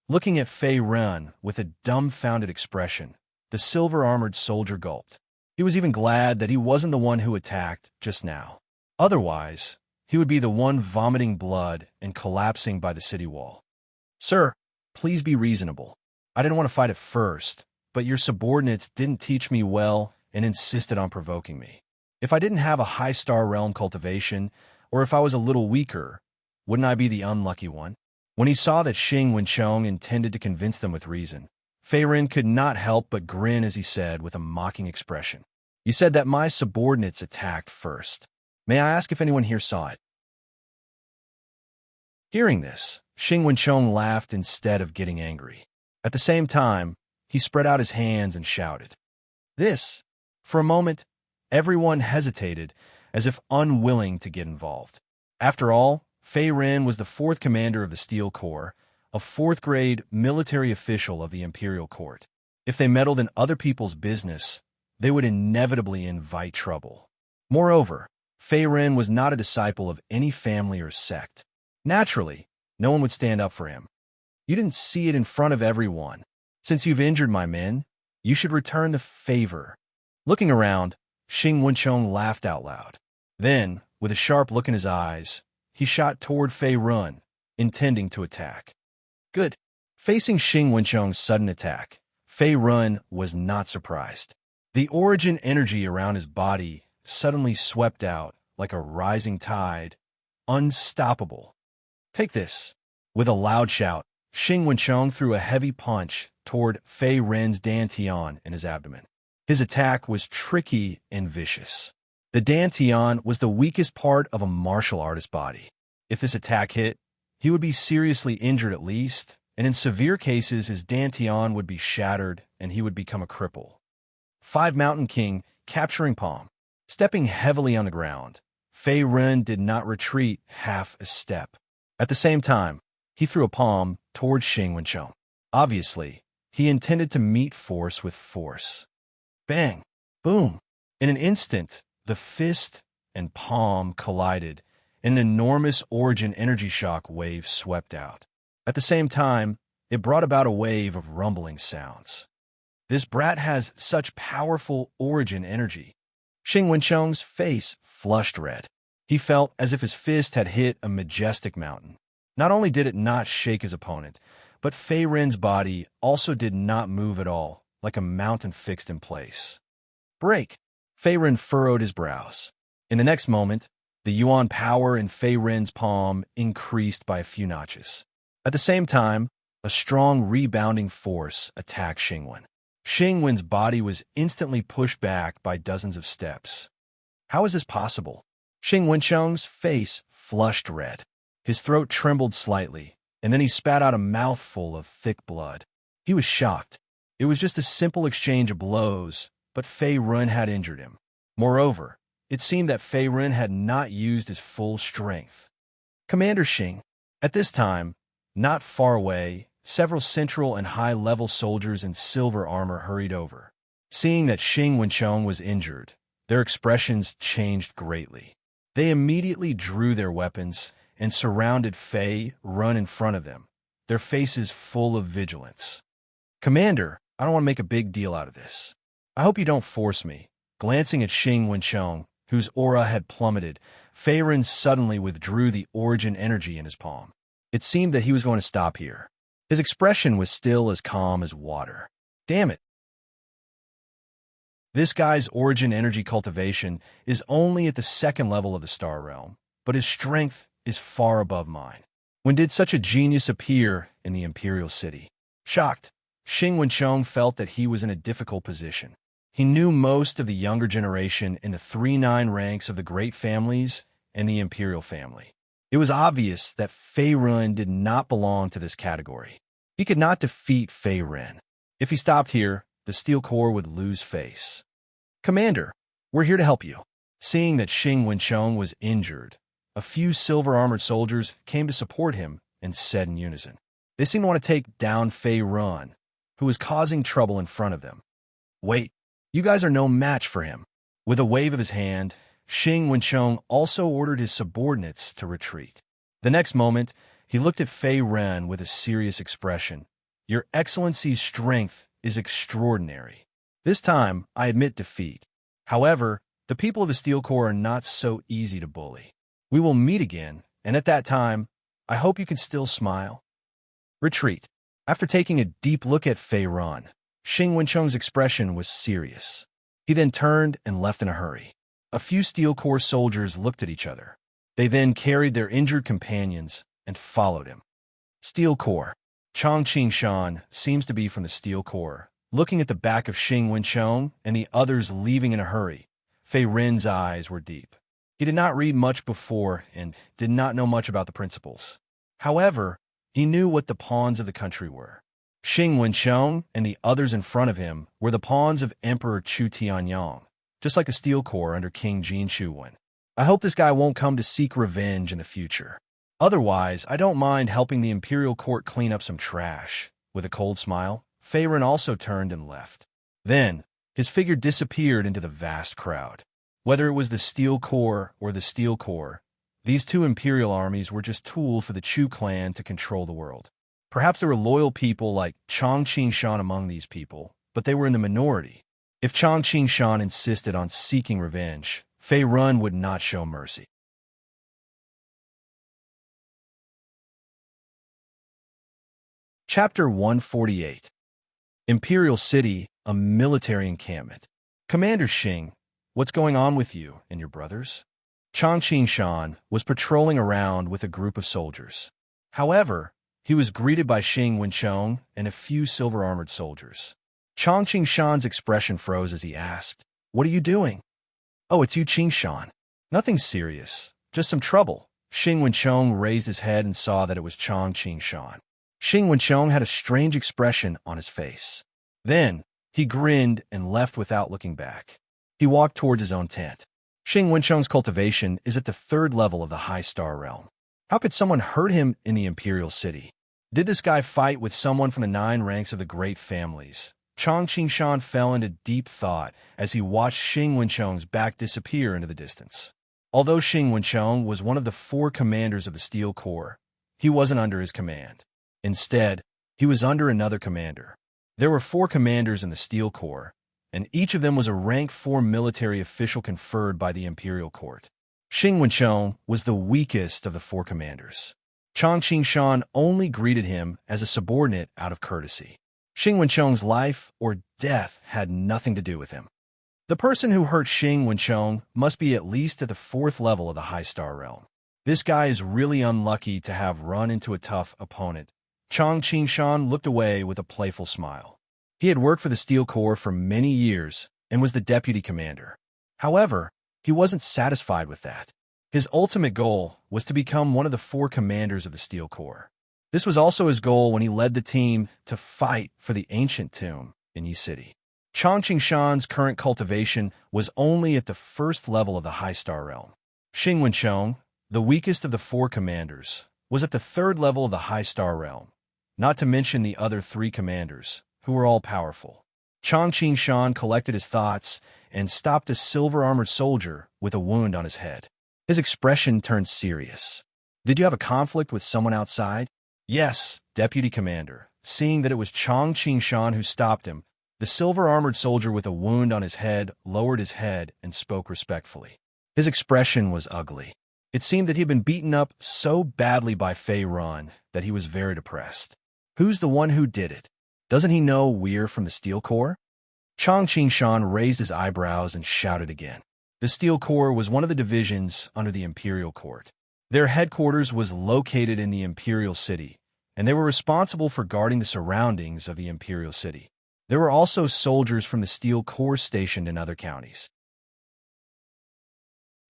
Looking at Fei Ren with a dumbfounded expression, the silver-armored soldier gulped. He was even glad that he wasn't the one who attacked just now. Otherwise, he would be the one vomiting blood and collapsing by the city wall. Sir, please be reasonable. I didn't want to fight at first, but your subordinates didn't teach me well and insisted on provoking me. If I didn't have a High Star Realm cultivation, or if I was a little weaker, wouldn't I be the unlucky one? When he saw that Xing Wenchong intended to convince them with reason, Fei Ren could not help but grin as he said with a mocking expression, "You said that my subordinates attacked first. May I ask if anyone here saw it?" Hearing this, Xing Wenchong laughed instead of getting angry. At the same time, he spread out his hands and shouted. This, for a moment, everyone hesitated as if unwilling to get involved. After all, Fei Ren was the 4th commander of the Steel Corps, a 4th-grade military official of the Imperial Court. If they meddled in other people's business, they would inevitably invite trouble. Moreover, Fei Ren was not a disciple of any family or sect. Naturally, no one would stand up for him. You didn't see it in front of everyone. Since you've injured my men, you should return the favor. Looking around, Xing Wenchong laughed out loud. Then, with a sharp look in his eyes, he shot toward Fei Ren, intending to attack. Good. Facing Xing Wenchong's sudden attack, Fei Ren was not surprised. The origin energy around his body suddenly swept out like a rising tide, unstoppable. Take this. With a loud shout, Xing Wenchong threw a heavy punch toward Fei Ren's dantian in his abdomen. His attack was tricky and vicious. The dantian was the weakest part of a martial artist's body. If this attack hit, he would be seriously injured at least, and in severe cases his dantian would be shattered and he would become a cripple. 5 Mountain King capturing palm. Stepping heavily on the ground, Fei Ren did not retreat half a step. At the same time, he threw a palm towards Xing Wencheng. Obviously, he intended to meet force with force. Bang! Boom! In an instant, the fist and palm collided, and an enormous origin energy shock wave swept out. At the same time, it brought about a wave of rumbling sounds. This brat has such powerful origin energy. Xing Wencheng's face flushed red. He felt as if his fist had hit a majestic mountain. Not only did it not shake his opponent, but Fei Ren's body also did not move at all, like a mountain fixed in place. Break! Fei Ren furrowed his brows. In the next moment, the yuan power in Fei Ren's palm increased by a few notches. At the same time, a strong rebounding force attacked Xing Wen. Xing Wen's body was instantly pushed back by dozens of steps. How is this possible? Xing Wencheng's face flushed red. His throat trembled slightly, and then he spat out a mouthful of thick blood. He was shocked. It was just a simple exchange of blows, but Fei Ren had injured him. Moreover, it seemed that Fei Ren had not used his full strength. Commander Xing. At this time, not far away, several central and high-level soldiers in silver armor hurried over. Seeing that Xing Wencheng was injured, their expressions changed greatly. They immediately drew their weapons and surrounded Fei Ren in front of them, their faces full of vigilance. Commander, I don't want to make a big deal out of this. I hope you don't force me. Glancing at Xing Wencheng, whose aura had plummeted, Fei Ren suddenly withdrew the origin energy in his palm. It seemed that he was going to stop here. His expression was still as calm as water. Damn it. This guy's origin energy cultivation is only at the 2nd level of the Star Realm, but his strength is far above mine. When did such a genius appear in the Imperial City? Shocked, Xing Wencheng felt that he was in a difficult position. He knew most of the younger generation in the 3-9 ranks of the great families and the Imperial family. It was obvious that Fei Ren did not belong to this category. He could not defeat Fei Ren. If he stopped here, the Steel Corps would lose face. Commander, we're here to help you. Seeing that Xing Wencheng was injured, a few silver-armored soldiers came to support him and said in unison. They seemed to want to take down Fei Ren, who was causing trouble in front of them. Wait, you guys are no match for him. With a wave of his hand, Xing Wencheng also ordered his subordinates to retreat. The next moment, he looked at Fei Ren with a serious expression. Your Excellency's strength is extraordinary. This time, I admit defeat. However, the people of the Steel Corps are not so easy to bully. We will meet again, and at that time, I hope you can still smile. Retreat. After taking a deep look at Fei Ren, Xing Wencheng's expression was serious. He then turned and left in a hurry. A few Steel Corps soldiers looked at each other. They then carried their injured companions and followed him. Steel Corps. Chang Qingshan seems to be from the Steel Corps. Looking at the back of Xing Wencheng and the others leaving in a hurry, Fei Ren's eyes were deep. He did not read much before and did not know much about the principles. However, he knew what the pawns of the country were. Xing Wencheng and the others in front of him were the pawns of Emperor Chu Tianyang, just like the Steel Corps under King Jin Shuwen. I hope this guy won't come to seek revenge in the future. Otherwise, I don't mind helping the Imperial Court clean up some trash. With a cold smile, Fei Ren also turned and left. Then, his figure disappeared into the vast crowd. Whether it was the Steel Corps or the Steel Corps, these two Imperial armies were just tools for the Chu clan to control the world. Perhaps there were loyal people like Chang Qingshan among these people, but they were in the minority. If Chang Qingshan insisted on seeking revenge, Fei Ren would not show mercy. Chapter 148. Imperial City, a military encampment. Commander Xing, what's going on with you and your brothers? Chang Qingshan was patrolling around with a group of soldiers. However, he was greeted by Xing Wencheng and a few silver-armored soldiers. Chang Qingshan's expression froze as he asked, "What are you doing?" "Oh, it's you, Qingshan. Nothing serious, just some trouble." Xing Wencheng raised his head and saw that it was Chang Qingshan. Xing Wencheng had a strange expression on his face. Then, He grinned and left without looking back. He walked towards his own tent. Xing Wencheng's cultivation is at the 3rd level of the High Star Realm. How could someone hurt him in the Imperial City? Did this guy fight with someone from the 9 ranks of the great families? Chang Qingshan fell into deep thought as he watched Xing Wencheng's back disappear into the distance. Although Xing Wencheng was one of the 4 commanders of the Steel Corps, he wasn't under his command. Instead, he was under another commander. There were 4 commanders in the Steel Corps, and each of them was a rank 4 military official conferred by the Imperial Court. Xing Wencheng was the weakest of the 4 commanders. Chang Qingshan only greeted him as a subordinate out of courtesy. Xing Wencheng's life or death had nothing to do with him. The person who hurt Xing Wencheng must be at least at the 4th level of the High Star Realm. This guy is really unlucky to have run into a tough opponent. Chang Qingshan looked away with a playful smile. He had worked for the Steel Corps for many years and was the deputy commander. However, he wasn't satisfied with that. His ultimate goal was to become one of the 4 commanders of the Steel Corps. This was also his goal when he led the team to fight for the ancient tomb in Yi City. Chang Qingshan's current cultivation was only at the 1st level of the High Star Realm. Xing Wencheng, the weakest of the 4 commanders, was at the 3rd level of the High Star Realm, not to mention the other 3 commanders, who were all powerful. Chang Qingshan collected his thoughts and stopped a silver-armored soldier with a wound on his head. His expression turned serious. "Did you have a conflict with someone outside?" "Yes, Deputy Commander." Seeing that it was Chang Qingshan who stopped him, the silver-armored soldier with a wound on his head lowered his head and spoke respectfully. His expression was ugly. It seemed that he had been beaten up so badly by Fei Run that he was very depressed. Who's the one who did it? Doesn't he know we're from the Steel Corps? Chang Qingshan raised his eyebrows and shouted again. The Steel Corps was one of the divisions under the Imperial Court. Their headquarters was located in the Imperial City, and they were responsible for guarding the surroundings of the Imperial City. There were also soldiers from the Steel Corps stationed in other counties.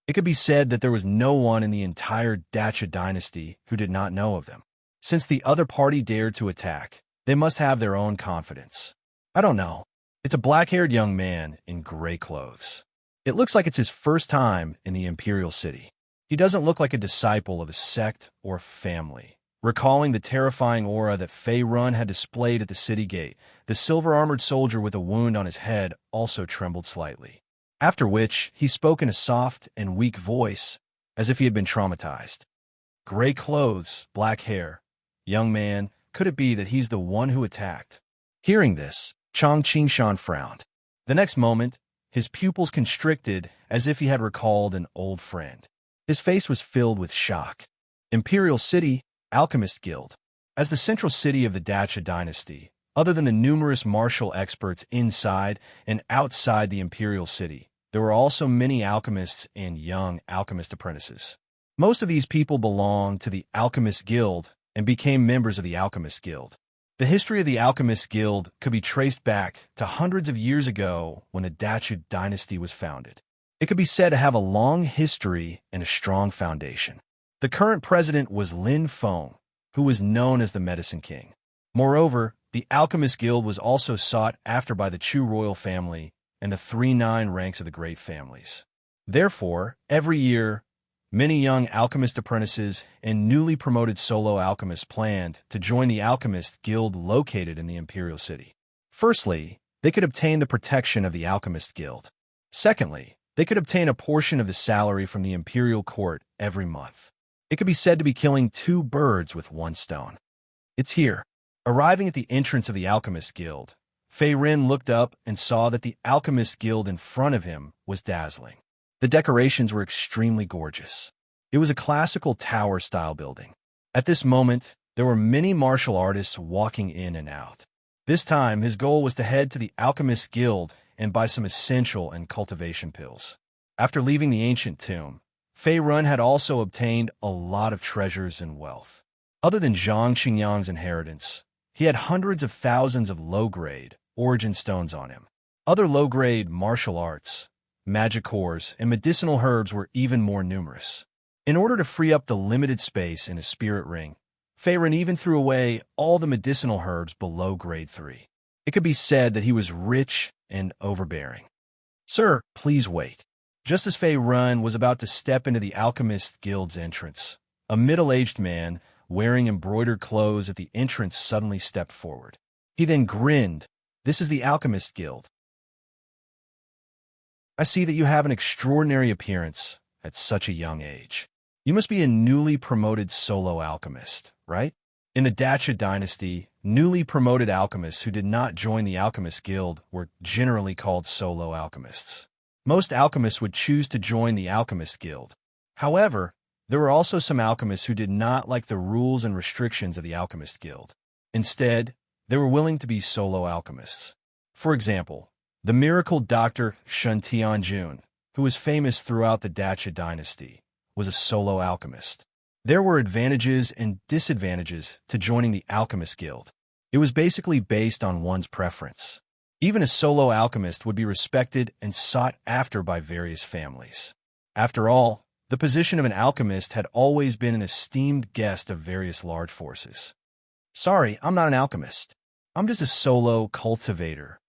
It could be said that there was no one in the entire Dacha dynasty who did not know of them. Since the other party dared to attack, they must have their own confidence. I don't know. It's a black-haired young man in gray clothes. It looks like it's his first time in the Imperial City. He doesn't look like a disciple of a sect or family. Recalling the terrifying aura that Fei Run had displayed at the city gate, the silver-armored soldier with a wound on his head also trembled slightly. After which, he spoke in a soft and weak voice, as if he had been traumatized. "Gray clothes, black hair. Young man, could it be that he's the one who attacked?" Hearing this, Chang Qingshan frowned. The next moment, his pupils constricted as if he had recalled an old friend. His face was filled with shock. Imperial City, Alchemist Guild. As the central city of the Dacha dynasty, other than the numerous martial experts inside and outside the Imperial City, there were also many alchemists and young alchemist apprentices. Most of these people belonged to the Alchemist Guild and became members of the Alchemist Guild. The history of the Alchemist Guild could be traced back to hundreds of years ago when the Dacha dynasty was founded. It could be said to have a long history and a strong foundation. The current president was Lin Feng, who was known as the Medicine King. Moreover, the Alchemist Guild was also sought after by the Chu royal family and the 3-9 ranks of the great families. Therefore, every year, many young alchemist apprentices and newly promoted solo alchemists planned to join the Alchemist Guild located in the Imperial City. Firstly, they could obtain the protection of the Alchemist Guild. Secondly, they could obtain a portion of the salary from the Imperial Court every month. It could be said to be killing 2 birds with 1 stone. It's here. Arriving at the entrance of the Alchemist Guild, Fei Ren looked up and saw that the Alchemist Guild in front of him was dazzling. The decorations were extremely gorgeous. It was a classical tower-style building. At this moment, there were many martial artists walking in and out. This time, his goal was to head to the Alchemist Guild and buy some essential and cultivation pills. After leaving the ancient tomb, Fei Run had also obtained a lot of treasures and wealth. Other than Zhang Qingyang's inheritance, he had hundreds of thousands of low-grade origin stones on him. Other low-grade martial arts, magic cores, and medicinal herbs were even more numerous. In order to free up the limited space in his spirit ring, Fei Ren even threw away all the medicinal herbs below grade 3. It could be said that he was rich and overbearing. "Sir, please wait." Just as Fei Run was about to step into the Alchemist Guild's entrance, a middle-aged man wearing embroidered clothes at the entrance suddenly stepped forward. He then grinned. "This is the Alchemist Guild. I see that you have an extraordinary appearance at such a young age. You must be a newly promoted solo alchemist, right?" In the Dacha dynasty, newly promoted alchemists who did not join the Alchemist Guild were generally called solo alchemists. Most alchemists would choose to join the Alchemist Guild. However, there were also some alchemists who did not like the rules and restrictions of the Alchemist Guild. Instead, they were willing to be solo alchemists. For example, the miracle doctor Shun Tianjun, who was famous throughout the Dacha dynasty, was a solo alchemist. There were advantages and disadvantages to joining the Alchemist Guild. It was basically based on one's preference. Even a solo alchemist would be respected and sought after by various families. After all, the position of an alchemist had always been an esteemed guest of various large forces. "Sorry, I'm not an alchemist. I'm just a solo cultivator."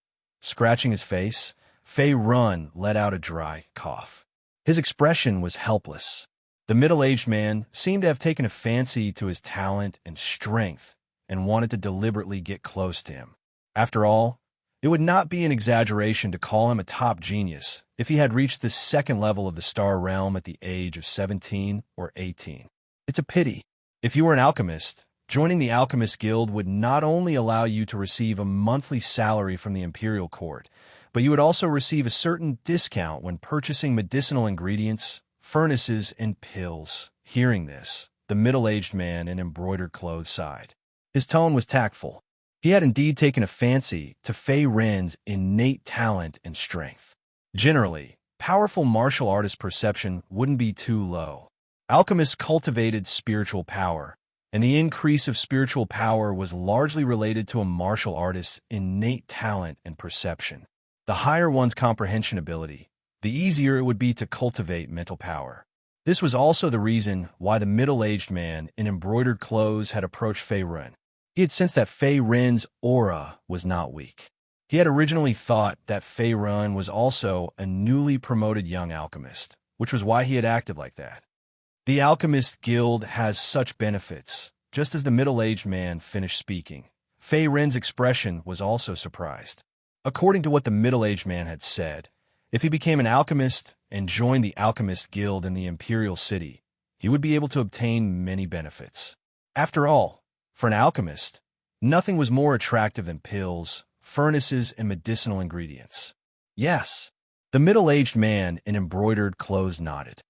Scratching his face, Fei Run let out a dry cough. His expression was helpless. The middle-aged man seemed to have taken a fancy to his talent and strength and wanted to deliberately get close to him. After all, it would not be an exaggeration to call him a top genius if he had reached the second level of the star realm at the age of 17 or 18. It's a pity. If you were an alchemist, joining the Alchemist Guild would not only allow you to receive a monthly salary from the Imperial Court, but you would also receive a certain discount when purchasing medicinal ingredients, furnaces, and pills. Hearing this, the middle-aged man in embroidered clothes sighed. His tone was tactful. He had indeed taken a fancy to Fei Ren's innate talent and strength. Generally, powerful martial artist perception wouldn't be too low. Alchemists cultivated spiritual power, and the increase of spiritual power was largely related to a martial artist's innate talent and perception. The higher one's comprehension ability, the easier it would be to cultivate mental power. This was also the reason why the middle-aged man in embroidered clothes had approached Fei Ren. He had sensed that Fei Ren's aura was not weak. He had originally thought that Fei Ren was also a newly promoted young alchemist, which was why he had acted like that. The Alchemist Guild has such benefits. Just as the middle-aged man finished speaking, Fei Ren's expression was also surprised. According to what the middle-aged man had said, if he became an alchemist and joined the Alchemist Guild in the Imperial City, he would be able to obtain many benefits. After all, for an alchemist, nothing was more attractive than pills, furnaces, and medicinal ingredients. Yes, the middle-aged man in embroidered clothes nodded.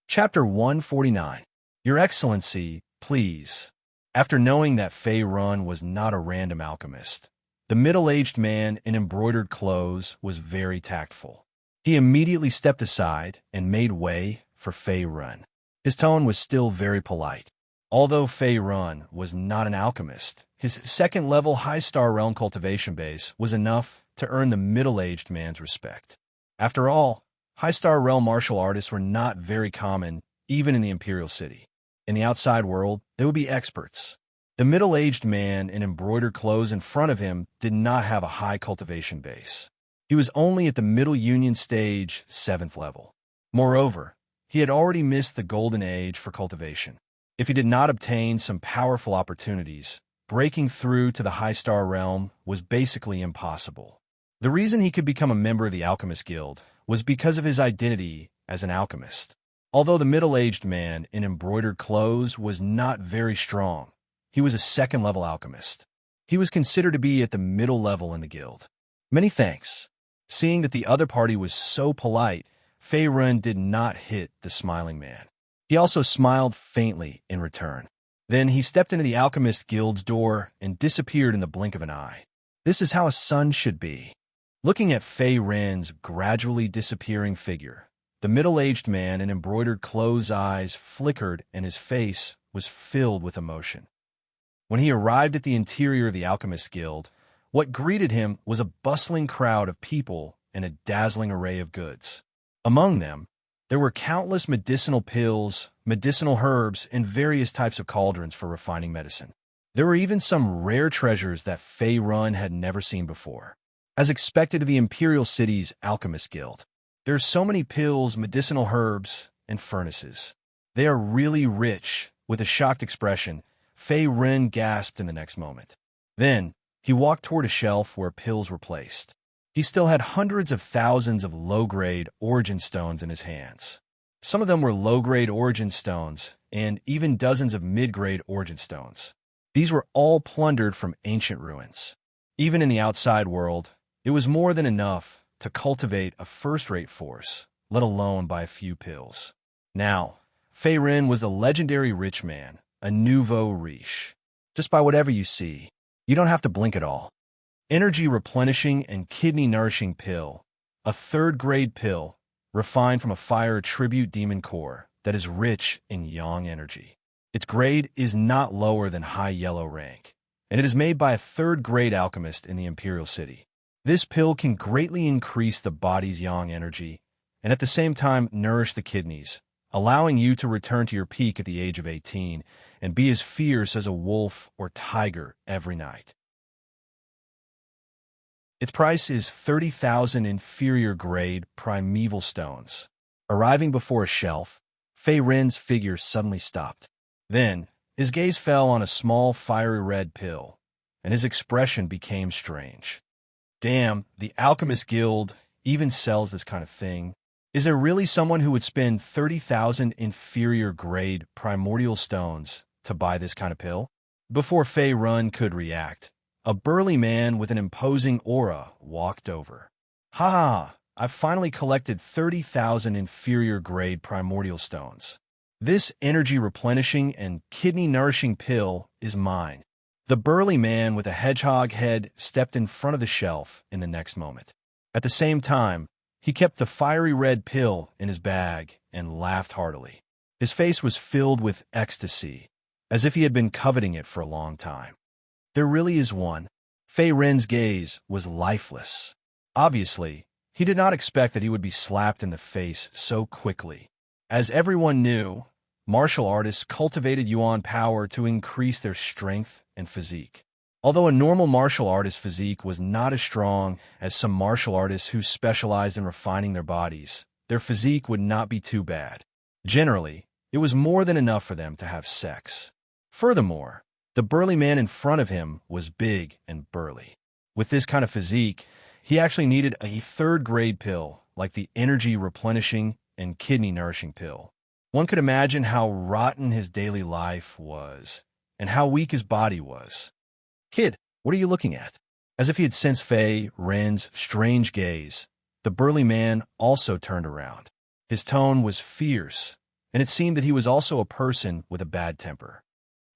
Chapter 149. Your Excellency, please. After knowing that Fei Ren was not a random alchemist, the middle-aged man in embroidered clothes was very tactful. He immediately stepped aside and made way for Fei Ren. His tone was still very polite. Although Fei Ren was not an alchemist, his second-level high-star realm cultivation base was enough to earn the middle-aged man's respect. After all, high-star realm martial artists were not very common even in the Imperial City. In the outside world, they would be experts. The middle-aged man in embroidered clothes in front of him did not have a high cultivation base. He was only at the Middle Union Stage 7th level. Moreover, he had already missed the golden age for cultivation. If he did not obtain some powerful opportunities, breaking through to the high-star realm was basically impossible. The reason he could become a member of the Alchemist Guild was because of his identity as an alchemist. Although the middle-aged man in embroidered clothes was not very strong, he was a second-level alchemist. He was considered to be at the middle level in the guild. Many thanks. Seeing that the other party was so polite, Fei Ren did not hit the smiling man. He also smiled faintly in return. Then he stepped into the Alchemist Guild's door and disappeared in the blink of an eye. This is how a son should be. Looking at Fei Ren's gradually disappearing figure, the middle-aged man in embroidered clothes' eyes flickered and his face was filled with emotion. When he arrived at the interior of the Alchemist Guild, what greeted him was a bustling crowd of people and a dazzling array of goods. Among them, there were countless medicinal pills, medicinal herbs, and various types of cauldrons for refining medicine. There were even some rare treasures that Fei Run had never seen before. As expected of the Imperial City's Alchemist Guild, there are so many pills, medicinal herbs, and furnaces. They are really rich. With a shocked expression, Fei Ren gasped in the next moment. Then, he walked toward a shelf where pills were placed. He still had hundreds of thousands of low-grade origin stones in his hands. Some of them were low-grade origin stones, and even dozens of mid-grade origin stones. These were all plundered from ancient ruins. Even in the outside world, it was more than enough to cultivate a first-rate force, let alone buy a few pills. Now, Fei Ren was a legendary rich man, a nouveau riche. Just by whatever you see, you don't have to blink at all. Energy replenishing and kidney nourishing pill, a third-grade pill, refined from a fire tribute demon core that is rich in yang energy. Its grade is not lower than high yellow rank, and it is made by a third-grade alchemist in the Imperial City. This pill can greatly increase the body's yang energy and at the same time nourish the kidneys, allowing you to return to your peak at the age of 18 and be as fierce as a wolf or tiger every night. Its price is 30,000 inferior-grade primeval stones. Arriving before a shelf, Fei Ren's figure suddenly stopped. Then, his gaze fell on a small fiery red pill, and his expression became strange. Damn, the Alchemist Guild even sells this kind of thing. Is there really someone who would spend 30,000 inferior-grade primordial stones to buy this kind of pill? Before Fei Run could react, a burly man with an imposing aura walked over. Ha ha! I've finally collected 30,000 inferior-grade primordial stones. This energy-replenishing and kidney-nourishing pill is mine. The burly man with a hedgehog head stepped in front of the shelf in the next moment. At the same time, he kept the fiery red pill in his bag and laughed heartily. His face was filled with ecstasy, as if he had been coveting it for a long time. There really is one. Fei Ren's gaze was lifeless. Obviously, he did not expect that he would be slapped in the face so quickly. As everyone knew, martial artists cultivated yuan power to increase their strength and physique. Although a normal martial artist's physique was not as strong as some martial artists who specialized in refining their bodies, their physique would not be too bad. Generally, it was more than enough for them to have sex. Furthermore, the burly man in front of him was big and burly. With this kind of physique, he actually needed a third-grade pill, like the energy-replenishing and kidney-nourishing pill. One could imagine how rotten his daily life was, and how weak his body was. Kid, what are you looking at? As if he had sensed Fei Ren's strange gaze, the burly man also turned around. His tone was fierce, and it seemed that he was also a person with a bad temper.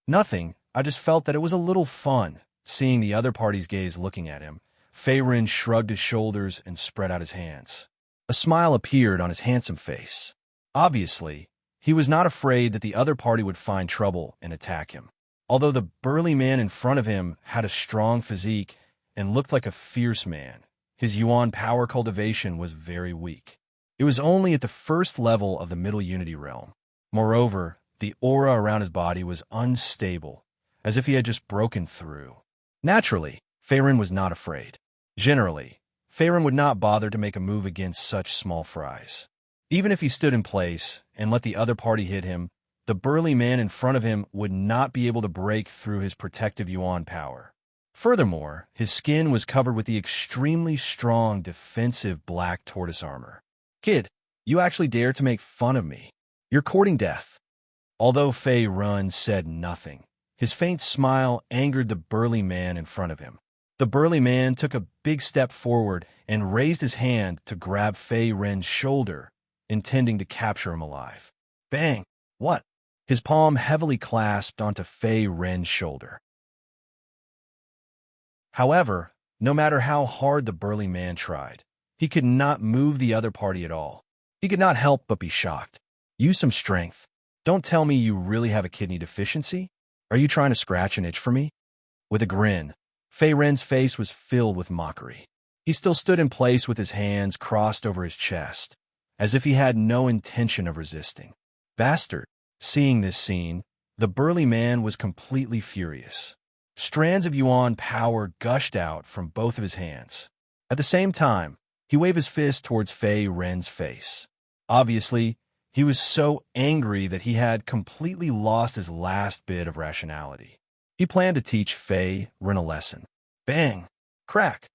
Nothing. I just felt that it was a little fun, seeing the other party's gaze looking at him. Fei Ren shrugged his shoulders and spread out his hands. A smile appeared on his handsome face. Obviously, he was not afraid that the other party would find trouble and attack him. Although the burly man in front of him had a strong physique and looked like a fierce man, his yuan power cultivation was very weak. It was only at the first level of the Middle Unity realm. Moreover, the aura around his body was unstable, as if he had just broken through. Naturally, Fei Ren was not afraid. Generally, Fei Ren would not bother to make a move against such small fries. Even if he stood in place and let the other party hit him, the burly man in front of him would not be able to break through his protective yuan power. Furthermore, his skin was covered with the extremely strong defensive black tortoise armor. Kid, you actually dare to make fun of me. You're courting death. Although Fei Run said nothing, his faint smile angered the burly man in front of him. The burly man took a big step forward and raised his hand to grab Fei Ren's shoulder, intending to capture him alive. Bang! What? His palm heavily clasped onto Fei Ren's shoulder. However, no matter how hard the burly man tried, he could not move the other party at all. He could not help but be shocked. Use some strength. Don't tell me you really have a kidney deficiency? Are you trying to scratch an itch for me? With a grin, Fei Ren's face was filled with mockery. He still stood in place with his hands crossed over his chest, as if he had no intention of resisting. Bastard, Seeing this scene, the burly man was completely furious. Strands of yuan power gushed out from both of his hands. At the same time, he waved his fist towards Fei Ren's face. Obviously, he was so angry that he had completely lost his last bit of rationality. He planned to teach Fei Ren a lesson. Bang! Crack!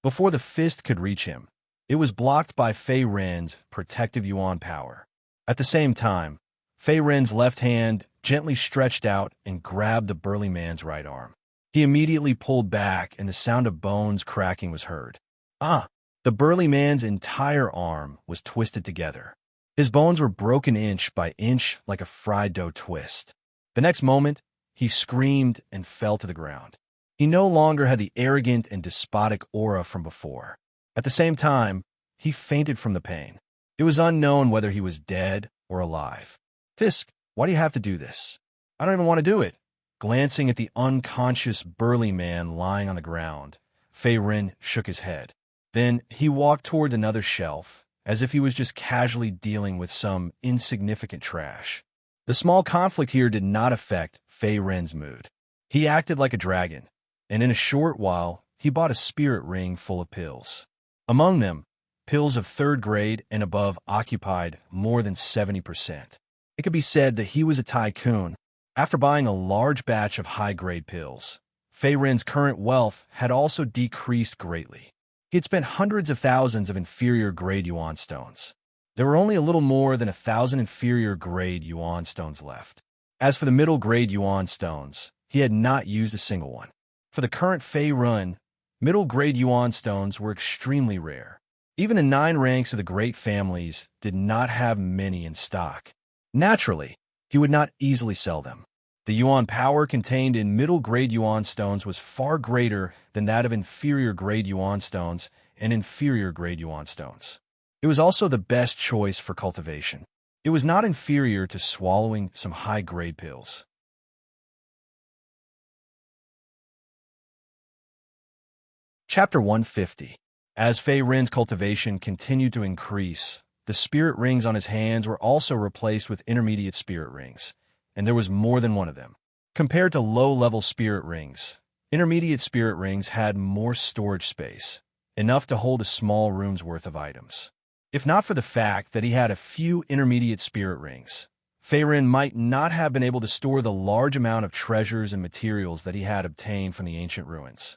Before the fist could reach him, it was blocked by Fei Ren's protective yuan power. At the same time, Fei Ren's left hand gently stretched out and grabbed the burly man's right arm. He immediately pulled back and the sound of bones cracking was heard. Ah! The burly man's entire arm was twisted together. His bones were broken inch by inch like a fried dough twist. The next moment, he screamed and fell to the ground. He no longer had the arrogant and despotic aura from before. At the same time, he fainted from the pain. It was unknown whether he was dead or alive. Fisk, why do you have to do this? I don't even want to do it. Glancing at the unconscious burly man lying on the ground, Fei Ren shook his head. Then he walked toward another shelf, as if he was just casually dealing with some insignificant trash. The small conflict here did not affect Fei Ren's mood. He acted like a dragon, and in a short while, he bought a spirit ring full of pills. Among them, pills of 3rd grade and above occupied more than 70%. It could be said that he was a tycoon. After buying a large batch of high-grade pills, Fei Ren's current wealth had also decreased greatly. He had spent hundreds of thousands of inferior-grade yuan stones. There were only a little more than 1,000 inferior-grade yuan stones left. As for the middle-grade yuan stones, he had not used a single one. For the current Fei Ren, middle-grade yuan stones were extremely rare. Even the 9 ranks of the great families did not have many in stock. Naturally, he would not easily sell them. The yuan power contained in middle-grade yuan stones was far greater than that of inferior-grade yuan stones and inferior-grade yuan stones. It was also the best choice for cultivation. It was not inferior to swallowing some high-grade pills. Chapter 150. As Fei Ren's cultivation continued to increase, the spirit rings on his hands were also replaced with intermediate spirit rings, and there was more than one of them. Compared to low-level spirit rings, intermediate spirit rings had more storage space, enough to hold a small room's worth of items. If not for the fact that he had a few intermediate spirit rings, Fei Ren might not have been able to store the large amount of treasures and materials that he had obtained from the ancient ruins.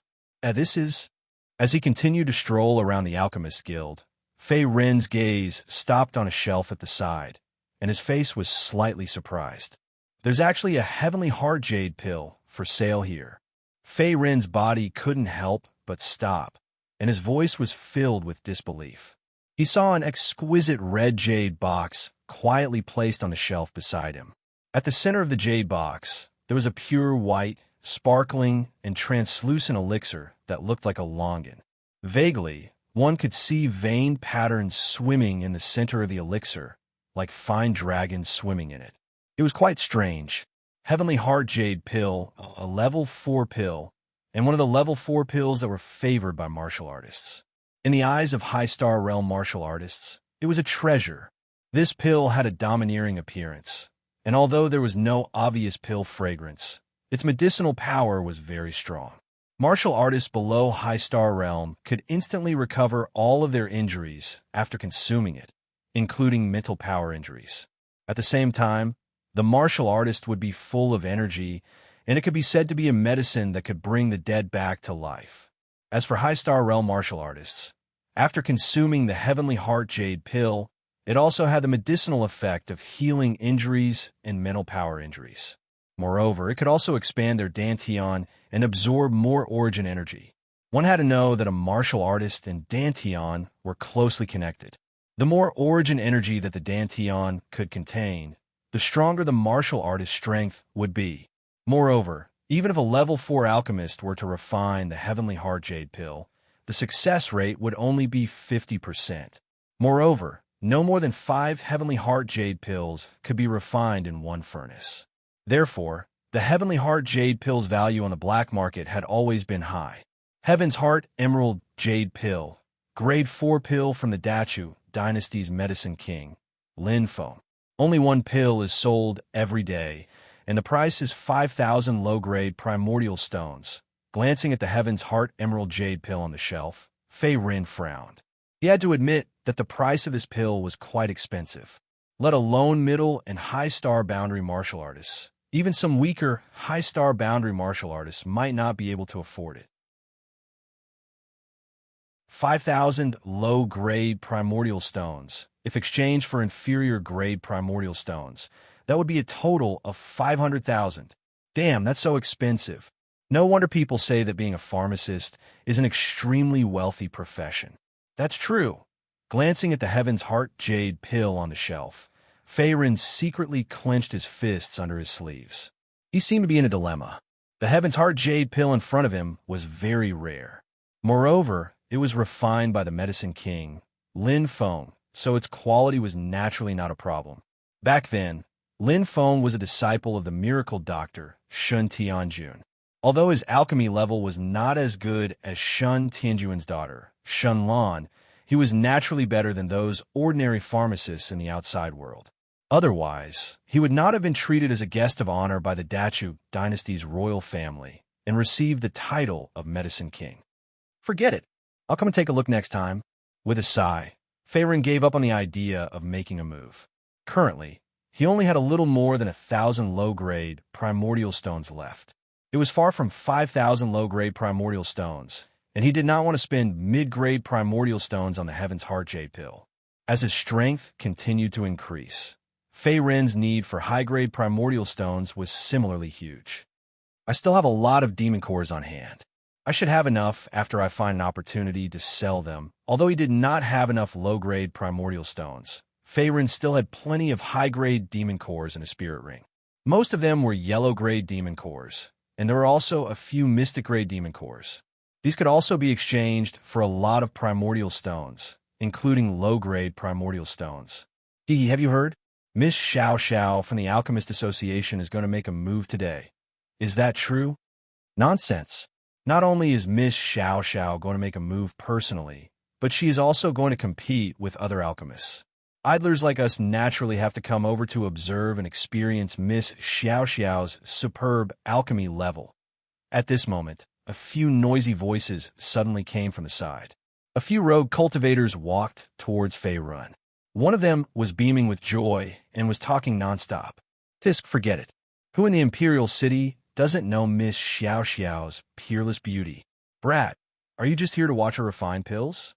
As he continued to stroll around the Alchemist Guild, Fei Ren's gaze stopped on a shelf at the side, and his face was slightly surprised. There's actually a Heavenly Heart Jade pill for sale here. Fei Ren's body couldn't help but stop, and his voice was filled with disbelief. He saw an exquisite red jade box quietly placed on the shelf beside him. At the center of the jade box, there was a pure white, sparkling, and translucent elixir that looked like a longan. Vaguely, one could see veined patterns swimming in the center of the elixir, like fine dragons swimming in it. It was quite strange. Heavenly Heart Jade pill, a level 4 pill, and one of the level 4 pills that were favored by martial artists. In the eyes of high-star realm martial artists, it was a treasure. This pill had a domineering appearance, and although there was no obvious pill fragrance, its medicinal power was very strong. Martial artists below high-star realm could instantly recover all of their injuries after consuming it, including mental power injuries. At the same time, the martial artist would be full of energy, and it could be said to be a medicine that could bring the dead back to life. As for high-star realm martial artists, after consuming the Heavenly Heart Jade pill, it also had the medicinal effect of healing injuries and mental power injuries. Moreover, it could also expand their dantian and absorb more origin energy. One had to know that a martial artist and dantian were closely connected. The more origin energy that the dantian could contain, the stronger the martial artist's strength would be. Moreover, even if a level 4 alchemist were to refine the Heavenly Heart Jade pill, the success rate would only be 50%. Moreover, no more than 5 Heavenly Heart Jade pills could be refined in one furnace. Therefore, the Heavenly Heart Jade pill's value on the black market had always been high. Heaven's Heart Emerald Jade pill, grade 4 pill from the Dachu Dynasty's Medicine King, Lin Feng. Only one pill is sold every day, and the price is 5,000 low-grade primordial stones. Glancing at the Heaven's Heart Emerald Jade pill on the shelf, Fei Rin frowned. He had to admit that the price of his pill was quite expensive. Let alone middle and high-star boundary martial artists. Even some weaker, high-star boundary martial artists might not be able to afford it. 5,000 low-grade primordial stones. If exchanged for inferior-grade primordial stones, that would be a total of 500,000. Damn, that's so expensive. No wonder people say that being a pharmacist is an extremely wealthy profession. That's true. Glancing at the Heaven's Heart Jade pill on the shelf, Fei Rin secretly clenched his fists under his sleeves. He seemed to be in a dilemma. The Heaven's Heart Jade pill in front of him was very rare. Moreover, it was refined by the medicine king, Lin Feng, so its quality was naturally not a problem. Back then, Lin Feng was a disciple of the miracle doctor, Shun Tianjun. Although his alchemy level was not as good as Shun Tianjun's daughter, Shun Lan, he was naturally better than those ordinary pharmacists in the outside world. Otherwise, he would not have been treated as a guest of honor by the Dachu dynasty's royal family and received the title of Medicine King. Forget it. I'll come and take a look next time. With a sigh, Fei Rin gave up on the idea of making a move. Currently, he only had a little more than 1,000 low-grade primordial stones left. It was far from 5,000 low-grade primordial stones, and he did not want to spend mid-grade primordial stones on the Heaven's Heart Jade pill. As his strength continued to increase, Fei Rin's need for high-grade primordial stones was similarly huge. I still have a lot of demon cores on hand. I should have enough after I find an opportunity to sell them. Although he did not have enough low-grade primordial stones, Fei Rin still had plenty of high-grade demon cores in his spirit ring. Most of them were yellow-grade demon cores, and there were also a few mystic-grade demon cores. These could also be exchanged for a lot of primordial stones, including low-grade primordial stones. Have you heard? Miss Xiao Xiao from the Alchemist Association is going to make a move today. Is that true? Nonsense. Not only is Miss Xiao Xiao going to make a move personally, but she is also going to compete with other alchemists. Idlers like us naturally have to come over to observe and experience Miss Xiao Xiao's superb alchemy level. At this moment, a few noisy voices suddenly came from the side. A few rogue cultivators walked towards Fei Rin. One of them was beaming with joy and was talking nonstop. Tisk, forget it. Who in the Imperial City doesn't know Miss Xiao Xiao's peerless beauty? Brat, are you just here to watch her refine pills?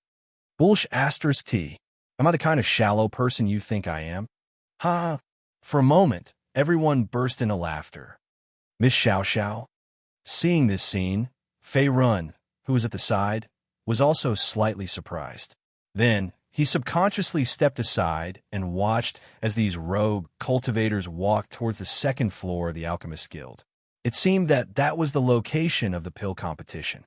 Bullsh asterisk T. Am I the kind of shallow person you think I am? Ha! For a moment, everyone burst into laughter. Miss Xiao Xiao? Seeing this scene, Fei Rin, who was at the side, was also slightly surprised. Then, he subconsciously stepped aside and watched as these rogue cultivators walked towards the second floor of the Alchemist Guild. It seemed that that was the location of the pill competition.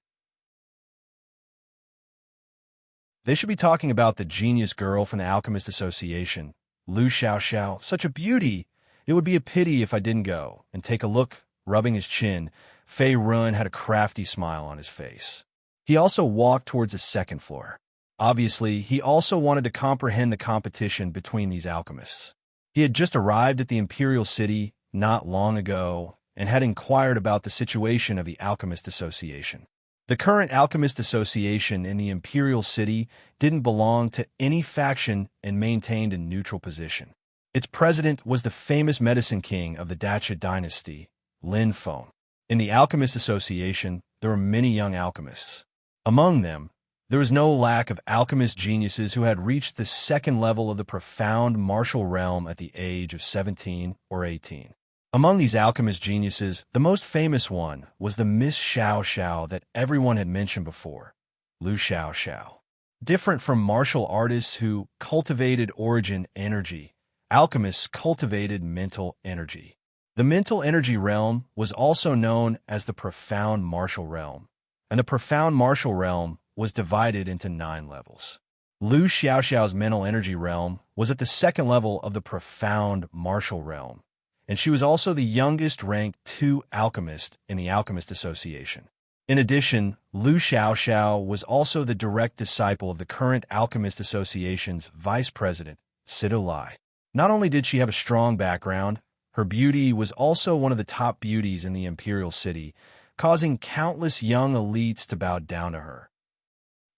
They should be talking about the genius girl from the Alchemist Association, Lu Xiao Xiao. Such a beauty! It would be a pity if I didn't go and take a look. Rubbing his chin, Fei Rin had a crafty smile on his face. He also walked towards the second floor. Obviously, he also wanted to comprehend the competition between these alchemists. He had just arrived at the Imperial City not long ago and had inquired about the situation of the Alchemist Association. The current Alchemist Association in the Imperial City didn't belong to any faction and maintained a neutral position. Its president was the famous medicine king of the Dacha dynasty, Lin Feng. In the Alchemist Association, there were many young alchemists. Among them, there was no lack of alchemist geniuses who had reached the second level of the profound martial realm at the age of 17 or 18. Among these alchemist geniuses, the most famous one was the Miss Xiao Xiao that everyone had mentioned before, Lu Xiao Xiao. Different from martial artists who cultivated origin energy, alchemists cultivated mental energy. The mental energy realm was also known as the profound martial realm, and the profound martial realm was divided into 9 levels. Lu Xiao Xiao's mental energy realm was at the second level of the profound martial realm, and she was also the youngest ranked 2 alchemist in the Alchemist Association. In addition, Lu Xiao Xiao was also the direct disciple of the current Alchemist Association's vice president, Sido Lai. Not only did she have a strong background, her beauty was also one of the top beauties in the imperial city, causing countless young elites to bow down to her.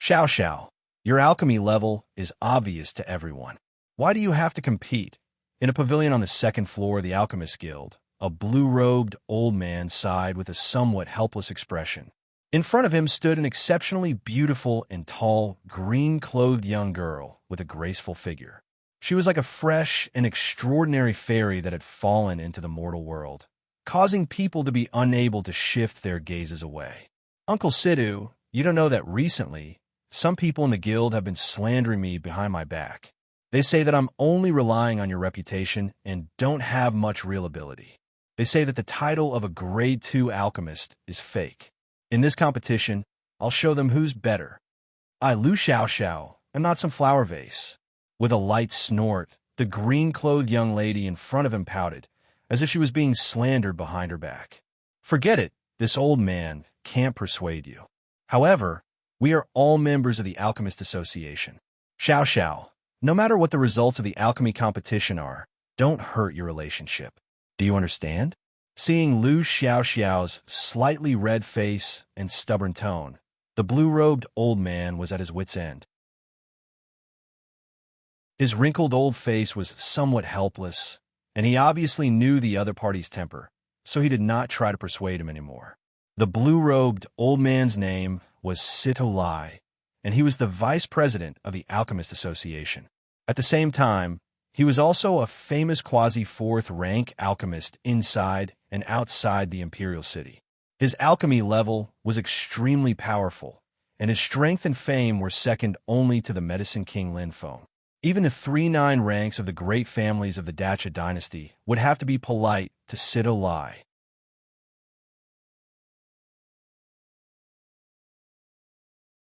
Xiao Xiao, your alchemy level is obvious to everyone. Why do you have to compete? In a pavilion on the second floor of the Alchemist Guild, a blue-robed old man sighed with a somewhat helpless expression. In front of him stood an exceptionally beautiful and tall, green-clothed young girl with a graceful figure. She was like a fresh and extraordinary fairy that had fallen into the mortal world, causing people to be unable to shift their gazes away. Uncle Sidhu, you don't know that recently, some people in the guild have been slandering me behind my back. They say that I'm only relying on your reputation and don't have much real ability. They say that the title of a grade 2 alchemist is fake. In this competition, I'll show them who's better. I, Lu Xiao Xiao, am not some flower vase. With a light snort, the green-clothed young lady in front of him pouted, as if she was being slandered behind her back. Forget it, this old man can't persuade you. However, we are all members of the Alchemist Association. Xiao Xiao, no matter what the results of the alchemy competition are, don't hurt your relationship. Do you understand? Seeing Lu Xiao Xiao's slightly red face and stubborn tone, the blue-robed old man was at his wit's end. His wrinkled old face was somewhat helpless, and he obviously knew the other party's temper, so he did not try to persuade him anymore. The blue-robed old man's name was Sito Lai, and he was the vice president of the Alchemist Association. At the same time, he was also a famous quasi-fourth rank alchemist inside and outside the imperial city. His alchemy level was extremely powerful, and his strength and fame were second only to the Medicine King Lin Feng. Even the 3-9 ranks of the great families of the Dacha dynasty would have to be polite to Sito Lai.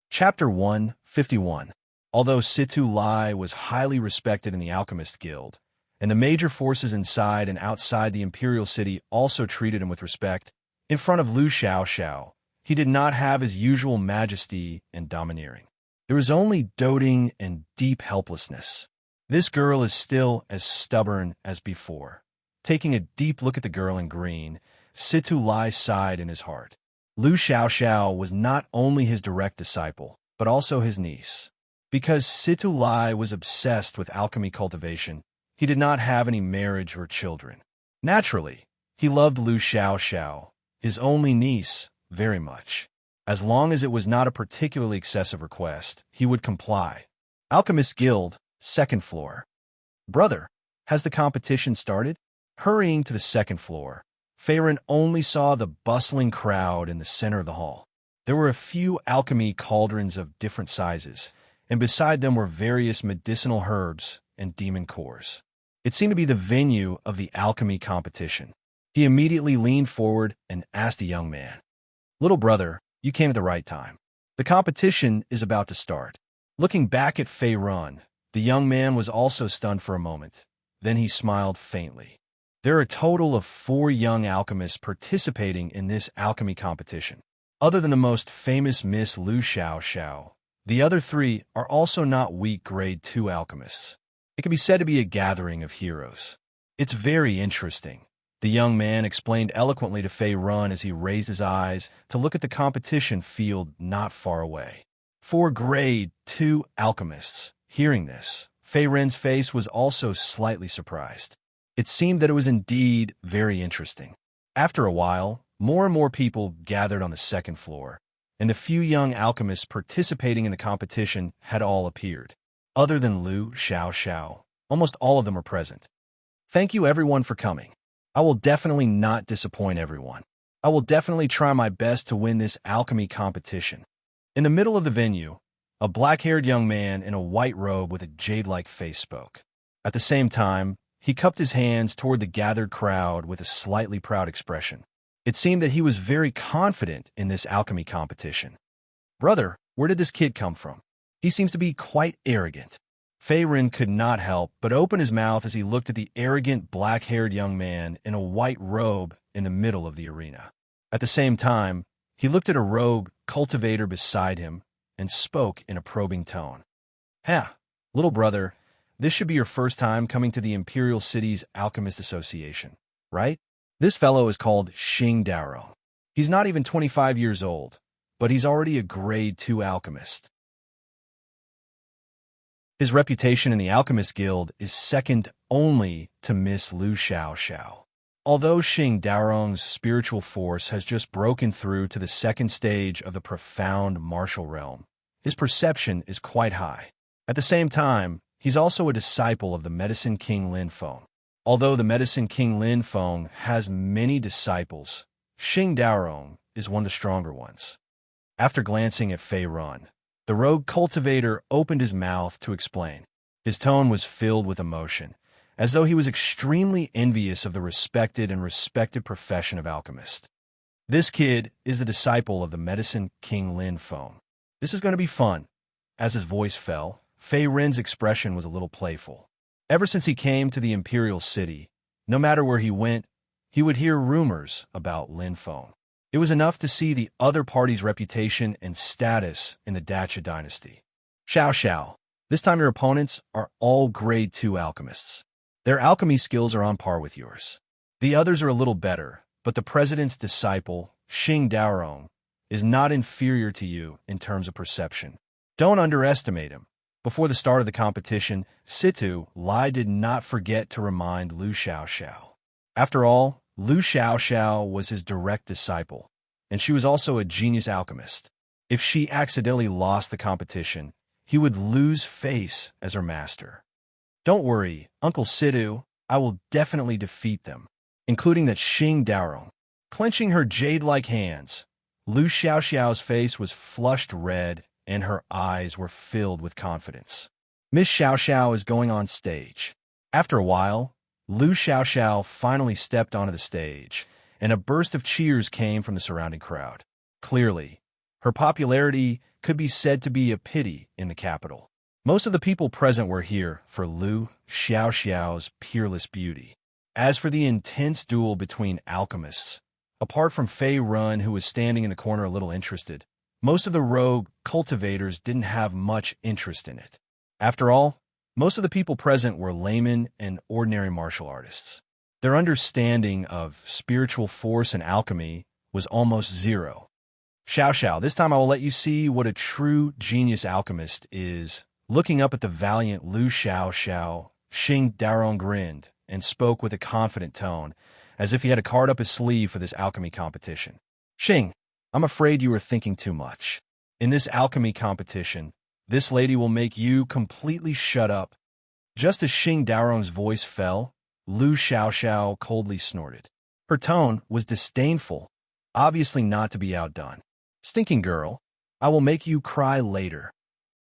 Chapter 151. Although Situ Lai was highly respected in the Alchemist Guild, and the major forces inside and outside the Imperial City also treated him with respect, in front of Lu Xiao Xiao, he did not have his usual majesty and domineering. There was only doting and deep helplessness. This girl is still as stubborn as before. Taking a deep look at the girl in green, Situ Lai sighed in his heart. Lu Xiao Xiao was not only his direct disciple, but also his niece. Because Situ Lai was obsessed with alchemy cultivation, he did not have any marriage or children. Naturally, he loved Lu Xiao Xiao, his only niece, very much. As long as it was not a particularly excessive request, he would comply. Alchemist Guild, second floor. Brother, has the competition started? Hurrying to the second floor, Feiren only saw the bustling crowd in the center of the hall. There were a few alchemy cauldrons of different sizes, and beside them were various medicinal herbs and demon cores. It seemed to be the venue of the alchemy competition. He immediately leaned forward and asked the young man, "Little brother, you came at the right time. The competition is about to start." Looking back at Fei Run, the young man was also stunned for a moment. Then he smiled faintly. There are a total of 4 young alchemists participating in this alchemy competition. Other than the most famous Miss Lu Xiao Xiao, the other 3 are also not weak grade 2 alchemists. It can be said to be a gathering of heroes. It's very interesting, the young man explained eloquently to Fei Run as he raised his eyes to look at the competition field not far away. 4 grade 2 alchemists. Hearing this, Fei Ren's face was also slightly surprised. It seemed that it was indeed very interesting. After a while, more and more people gathered on the second floor, and the few young alchemists participating in the competition had all appeared. Other than Lu Xiao Xiao, almost all of them were present. Thank you everyone for coming. I will definitely not disappoint everyone. I will definitely try my best to win this alchemy competition. In the middle of the venue, a black-haired young man in a white robe with a jade-like face spoke. At the same time, he cupped his hands toward the gathered crowd with a slightly proud expression. It seemed that he was very confident in this alchemy competition. "Brother, where did this kid come from? He seems to be quite arrogant." Fei Ren could not help but open his mouth as he looked at the arrogant black-haired young man in a white robe in the middle of the arena. At the same time, he looked at a rogue cultivator beside him and spoke in a probing tone. "Ha, little brother, This should be your first time coming to the Imperial City's Alchemist Association, right? This fellow is called Xing Daro. He's not even 25 years old, but he's already a grade 2 alchemist. His reputation in the Alchemist Guild is second only to Miss Lu Xiaoxiao. Although Xing Daorong's spiritual force has just broken through to the second stage of the profound martial realm, his perception is quite high. At the same time, he's also a disciple of the Medicine King Lin Feng. Although the Medicine King Lin Feng has many disciples, Xing Daorong is one of the stronger ones. After glancing at Fei Run, the rogue cultivator opened his mouth to explain. His tone was filled with emotion, as though he was extremely envious of the respected profession of alchemist. This kid is the disciple of the Medicine King Lin Feng. This is going to be fun. As his voice fell, Fei Rin's expression was a little playful. Ever since he came to the Imperial City, no matter where he went, he would hear rumors about Lin Feng. It was enough to see the other party's reputation and status in the Dacha dynasty. Xiao Xiao, this time your opponents are all grade 2 alchemists. Their alchemy skills are on par with yours. The others are a little better, but the president's disciple, Xing Daorong, is not inferior to you in terms of perception. Don't underestimate him. Before the start of the competition, Situ Lai did not forget to remind Lu Xiaoxiao. After all, Lu Xiaoxiao was his direct disciple, and she was also a genius alchemist. If she accidentally lost the competition, he would lose face as her master. Don't worry, Uncle Situ, I will definitely defeat them, including that Xing Daorong. Clenching her jade-like hands, Lu Xiaoxiao's face was flushed red and her eyes were filled with confidence. Miss Xiaoxiao is going on stage. After a while, Lu Xiaoxiao finally stepped onto the stage, and a burst of cheers came from the surrounding crowd. Clearly, her popularity could be said to be a pity in the capital. Most of the people present were here for Lu Xiaoxiao's peerless beauty. As for the intense duel between alchemists, apart from Fei Run, who was standing in the corner a little interested, most of the rogue cultivators didn't have much interest in it. After all, most of the people present were laymen and ordinary martial artists. Their understanding of spiritual force and alchemy was almost zero. Xiao Xiao, this time I will let you see what a true genius alchemist is. Looking up at the valiant Lu Xiaoxiao, Xing Daorong grinned and spoke with a confident tone, as if he had a card up his sleeve for this alchemy competition. Xing, I'm afraid you are thinking too much. In this alchemy competition, this lady will make you completely shut up. Just as Xing Daorong's voice fell, Lu Xiaoxiao coldly snorted. Her tone was disdainful, obviously not to be outdone. Stinking girl, I will make you cry later.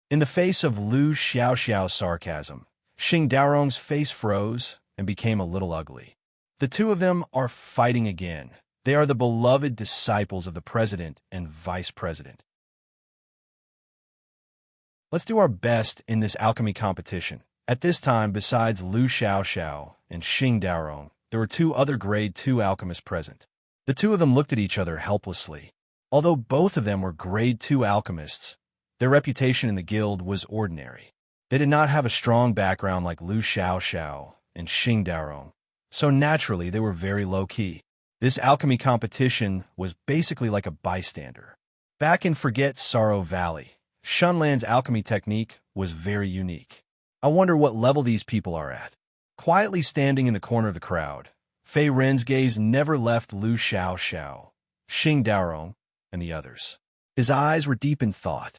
In the face of Lu Xiaoxiao's sarcasm, Xing Daorong's face froze and became a little ugly. The two of them are fighting again. They are the beloved disciples of the president and vice president. Let's do our best in this alchemy competition. At this time, besides Lu Xiaoxiao and Xing Daorong, there were two other grade 2 alchemists present. The two of them looked at each other helplessly. Although both of them were grade 2 alchemists, their reputation in the guild was ordinary. They did not have a strong background like Lu Xiaoxiao and Xing Daorong, so naturally they were very low-key. This alchemy competition was basically like a bystander. Back in Forget Sorrow Valley, Shunlan's alchemy technique was very unique. I wonder what level these people are at. Quietly standing in the corner of the crowd, Fei Ren's gaze never left Lu Xiaoxiao, Xing Daorong, and the others. His eyes were deep in thought.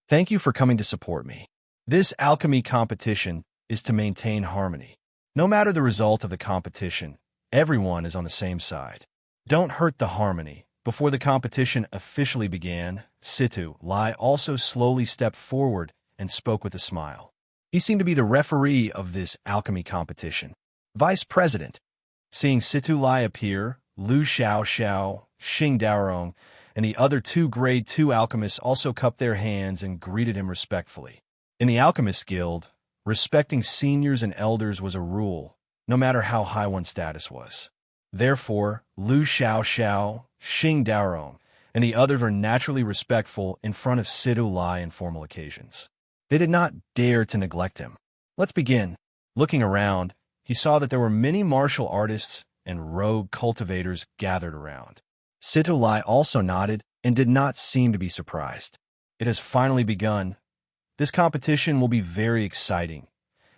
Thank you for coming to support me. This alchemy competition is to maintain harmony. No matter the result of the competition, everyone is on the same side. Don't hurt the harmony. Before the competition officially began, Situ Lai also slowly stepped forward and spoke with a smile. He seemed to be the referee of this alchemy competition. Vice President. Seeing Situ Lai appear, Lu Xiaoxiao, Xing Daorong, and the other two grade 2 alchemists also cupped their hands and greeted him respectfully. In the Alchemist Guild, respecting seniors and elders was a rule, no matter how high one's status was. Therefore, Lu Xiaoxiao, Xing Daorong, and the others were naturally respectful in front of Situ Lai in formal occasions. They did not dare to neglect him. Let's begin. Looking around, he saw that there were many martial artists and rogue cultivators gathered around. Sitolai also nodded and did not seem to be surprised. It has finally begun. This competition will be very exciting.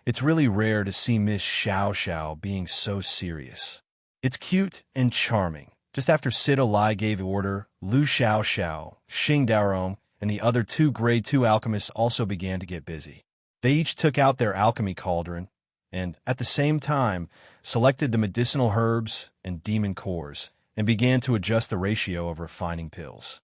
It's really rare to see Miss Xiao Xiao being so serious. It's cute and charming. Just after Sitolai gave the order, Lu Xiao Xiao, Xing Daorong, and the other 2 Grade 2 alchemists also began to get busy. They each took out their alchemy cauldron and, at the same time, selected the medicinal herbs and demon cores and began to adjust the ratio of refining pills.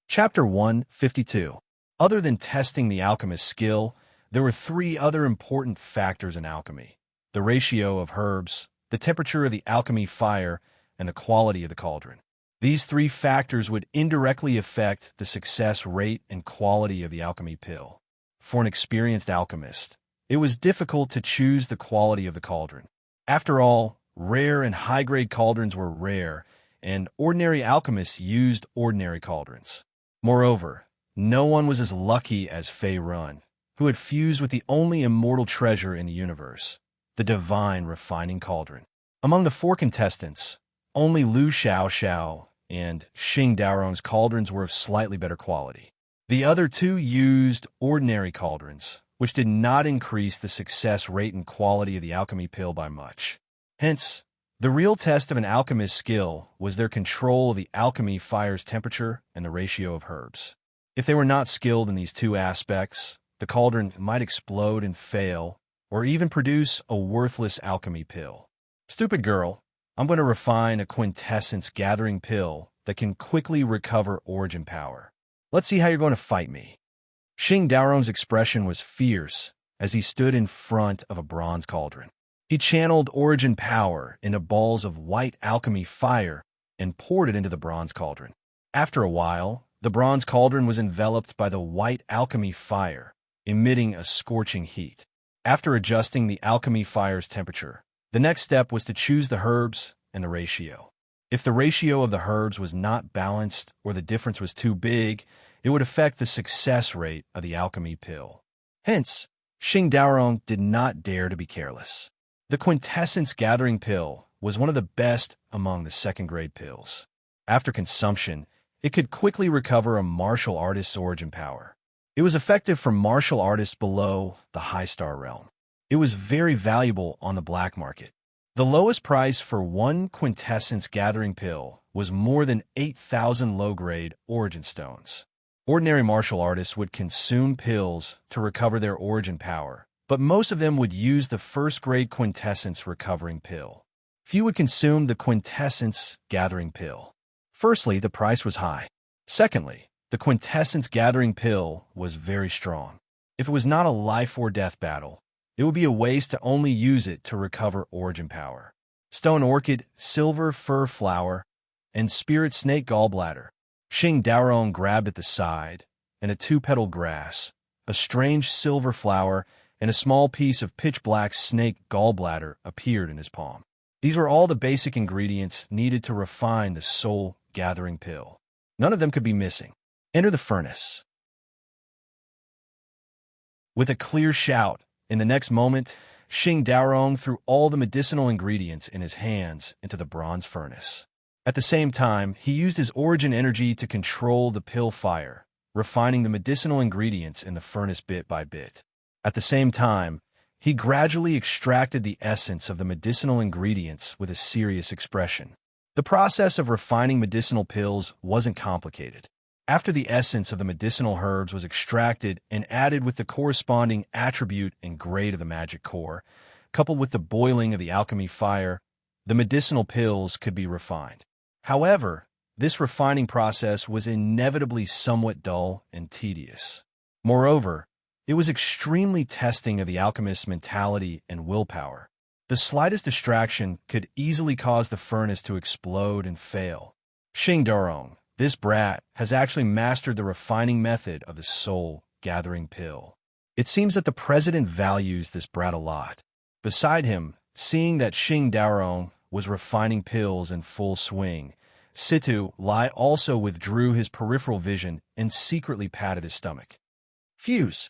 Chapter 152. Other than testing the alchemist's skill, there were 3 other important factors in alchemy: the ratio of herbs, the temperature of the alchemy fire, and the quality of the cauldron. These 3 factors would indirectly affect the success rate and quality of the alchemy pill. For an experienced alchemist, it was difficult to choose the quality of the cauldron. After all, rare and high-grade cauldrons were rare, and ordinary alchemists used ordinary cauldrons. Moreover, no one was as lucky as Fei Run, who had fused with the only immortal treasure in the universe, the divine refining cauldron. Among the 4 contestants, only Lu Xiao Xiao and Xing Daorong's cauldrons were of slightly better quality. The other 2 used ordinary cauldrons, which did not increase the success rate and quality of the alchemy pill by much. Hence, the real test of an alchemist's skill was their control of the alchemy fire's temperature and the ratio of herbs. If they were not skilled in these 2 aspects, the cauldron might explode and fail, or even produce a worthless alchemy pill. Stupid girl, I'm going to refine a quintessence gathering pill that can quickly recover origin power. Let's see how you're going to fight me. Xing Daorong's expression was fierce as he stood in front of a bronze cauldron. He channeled origin power into balls of white alchemy fire and poured it into the bronze cauldron. After a while, the bronze cauldron was enveloped by the white alchemy fire, emitting a scorching heat. After adjusting the alchemy fire's temperature, the next step was to choose the herbs and the ratio. If the ratio of the herbs was not balanced or the difference was too big, it would affect the success rate of the alchemy pill. Hence, Xing Daorong did not dare to be careless. The quintessence gathering pill was one of the best among the 2nd-grade pills. After consumption, it could quickly recover a martial artist's origin power. It was effective for martial artists below the high-star realm. It was very valuable on the black market. The lowest price for 1 quintessence gathering pill was more than 8,000 low-grade origin stones. Ordinary martial artists would consume pills to recover their origin power, but most of them would use the 1st-grade quintessence recovering pill. Few would consume the quintessence gathering pill. Firstly, the price was high. Secondly, the quintessence gathering pill was very strong. If it was not a life-or-death battle, it would be a waste to only use it to recover origin power. Stone orchid, silver fir flower, and spirit snake gallbladder. Xing Daorong grabbed at the side, and a 2-petal grass, a strange silver flower, and a small piece of pitch-black snake gallbladder appeared in his palm. These were all the basic ingredients needed to refine the soul-gathering pill. None of them could be missing. Enter the furnace. With a clear shout, in the next moment, Xing Daorong threw all the medicinal ingredients in his hands into the bronze furnace. At the same time, he used his origin energy to control the pill fire, refining the medicinal ingredients in the furnace bit by bit. At the same time, he gradually extracted the essence of the medicinal ingredients with a serious expression. The process of refining medicinal pills wasn't complicated. After the essence of the medicinal herbs was extracted and added with the corresponding attribute and grade of the magic core, coupled with the boiling of the alchemy fire, the medicinal pills could be refined. However, this refining process was inevitably somewhat dull and tedious. Moreover, it was extremely testing of the alchemist's mentality and willpower. The slightest distraction could easily cause the furnace to explode and fail. Xing Daorong, this brat, has actually mastered the refining method of the soul-gathering pill. It seems that the president values this brat a lot. Beside him, seeing that Xing Daorong was refining pills in full swing, Situ, Lai also withdrew his peripheral vision and secretly patted his stomach. Fuse.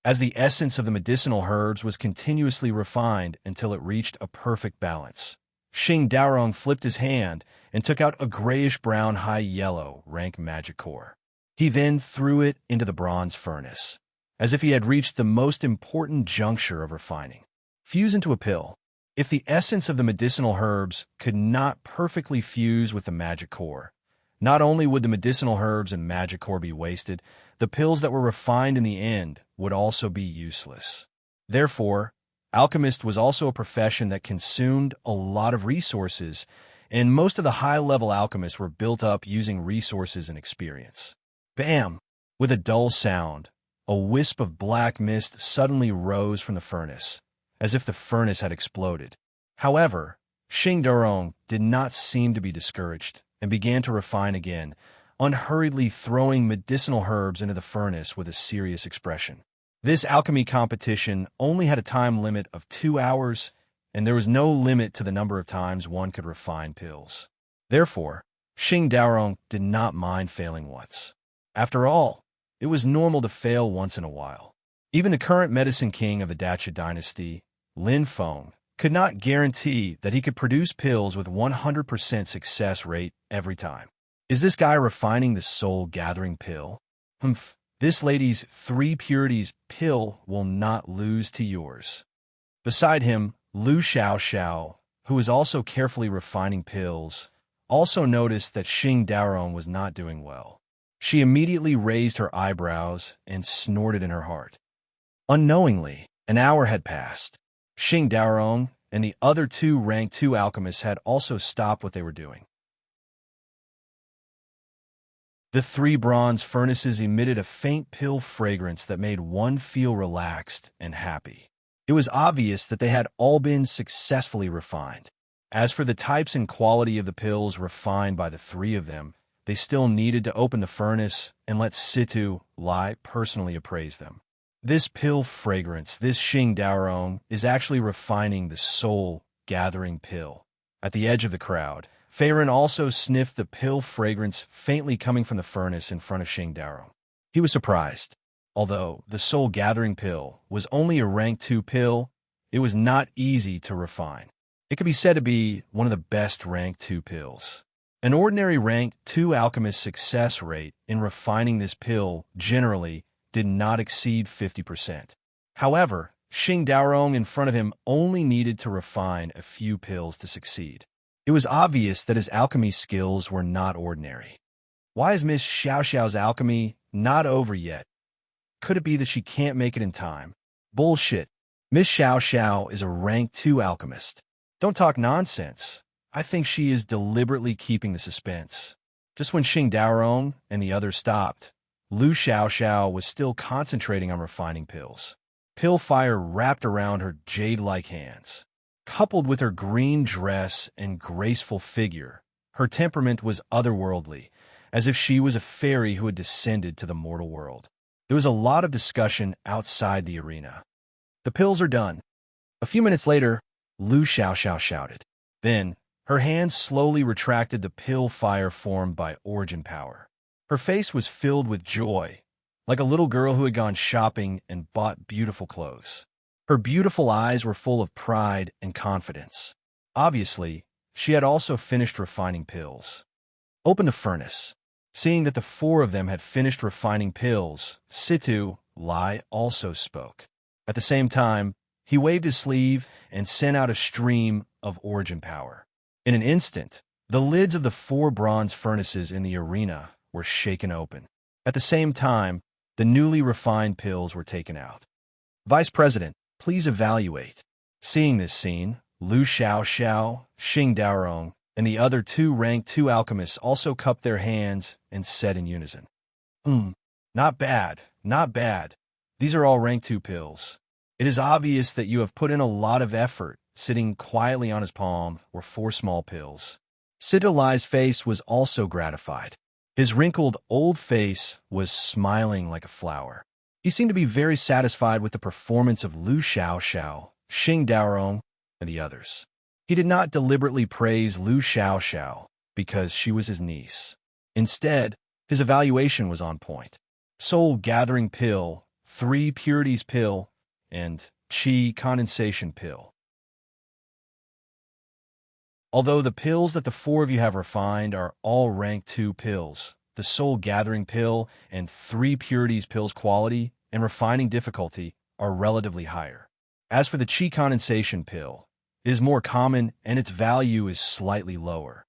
As the essence of the medicinal herbs was continuously refined until it reached a perfect balance. Xing Daorong flipped his hand and took out a grayish-brown high-yellow rank magic core. He then threw it into the bronze furnace, as if he had reached the most important juncture of refining. Fuse into a pill. If the essence of the medicinal herbs could not perfectly fuse with the magic core, not only would the medicinal herbs and magic core be wasted, the pills that were refined in the end would also be useless. Therefore, alchemist was also a profession that consumed a lot of resources, and most of the high-level alchemists were built up using resources and experience. Bam! With a dull sound, a wisp of black mist suddenly rose from the furnace, as if the furnace had exploded. However, Xing Daorong did not seem to be discouraged and began to refine again, unhurriedly throwing medicinal herbs into the furnace with a serious expression. This alchemy competition only had a time limit of 2 hours, and there was no limit to the number of times one could refine pills. Therefore, Xing Daorong did not mind failing once. After all, it was normal to fail once in a while. Even the current medicine king of the Dacha dynasty, Lin Feng, could not guarantee that he could produce pills with 100% success rate every time. Is this guy refining the soul-gathering pill? Humph, this lady's 3 purities pill will not lose to yours. Beside him, Lu Xiaoxiao, who was also carefully refining pills, also noticed that Xing Daorong was not doing well. She immediately raised her eyebrows and snorted in her heart. Unknowingly, an hour had passed. Xing Daorong and the other 2 rank 2 alchemists had also stopped what they were doing. The 3 bronze furnaces emitted a faint pill fragrance that made one feel relaxed and happy. It was obvious that they had all been successfully refined. As for the types and quality of the pills refined by the 3 of them, they still needed to open the furnace and let Situ Lai personally appraise them. This pill fragrance, this Xing Daorong, is actually refining the soul-gathering pill. At the edge of the crowd, Feiren also sniffed the pill fragrance faintly coming from the furnace in front of Xing Daorong. He was surprised. Although the soul-gathering pill was only a rank 2 pill, it was not easy to refine. It could be said to be one of the best rank 2 pills. An ordinary rank 2 alchemist's success rate in refining this pill generally did not exceed 50%. However, Xing Daorong in front of him only needed to refine a few pills to succeed. It was obvious that his alchemy skills were not ordinary. Why is Miss Xiaoxiao's alchemy not over yet? Could it be that she can't make it in time? Bullshit. Miss Xiaoxiao is a rank 2 alchemist. Don't talk nonsense. I think she is deliberately keeping the suspense. Just when Xing Daorong and the others stopped, Lu Xiaoxiao was still concentrating on refining pills. Pill fire wrapped around her jade-like hands. Coupled with her green dress and graceful figure, her temperament was otherworldly, as if she was a fairy who had descended to the mortal world. There was a lot of discussion outside the arena. The pills are done. A few minutes later, Lu Xiaoxiao shouted. Then, her hands slowly retracted the pill fire formed by origin power. Her face was filled with joy, like a little girl who had gone shopping and bought beautiful clothes. Her beautiful eyes were full of pride and confidence. Obviously, she had also finished refining pills. Open the furnace. Seeing that the 4 of them had finished refining pills, Situ Lai also spoke. At the same time, he waved his sleeve and sent out a stream of origin power. In an instant, the lids of the 4 bronze furnaces in the arena were shaken open. At the same time, the newly refined pills were taken out. Vice President, please evaluate. Seeing this scene, Lu Xiaoxiao, Xing Daorong, and the other 2 rank 2 alchemists also cupped their hands and said in unison, Not bad, not bad. These are all rank 2 pills. It is obvious that you have put in a lot of effort. Sitting quietly on his palm were 4 small pills. Situ Lai's face was also gratified. His wrinkled old face was smiling like a flower. He seemed to be very satisfied with the performance of Lu Xiaoxiao, Xing Daorong, and the others. He did not deliberately praise Lu Xiaoxiao, because she was his niece. Instead, his evaluation was on point. Soul Gathering Pill, 3 Purities Pill, and Chi Condensation Pill. Although the pills that the 4 of you have refined are all rank 2 pills, the Soul Gathering Pill and 3 Purities Pill's quality and refining difficulty are relatively higher. As for the Chi Condensation Pill, it is more common and its value is slightly lower.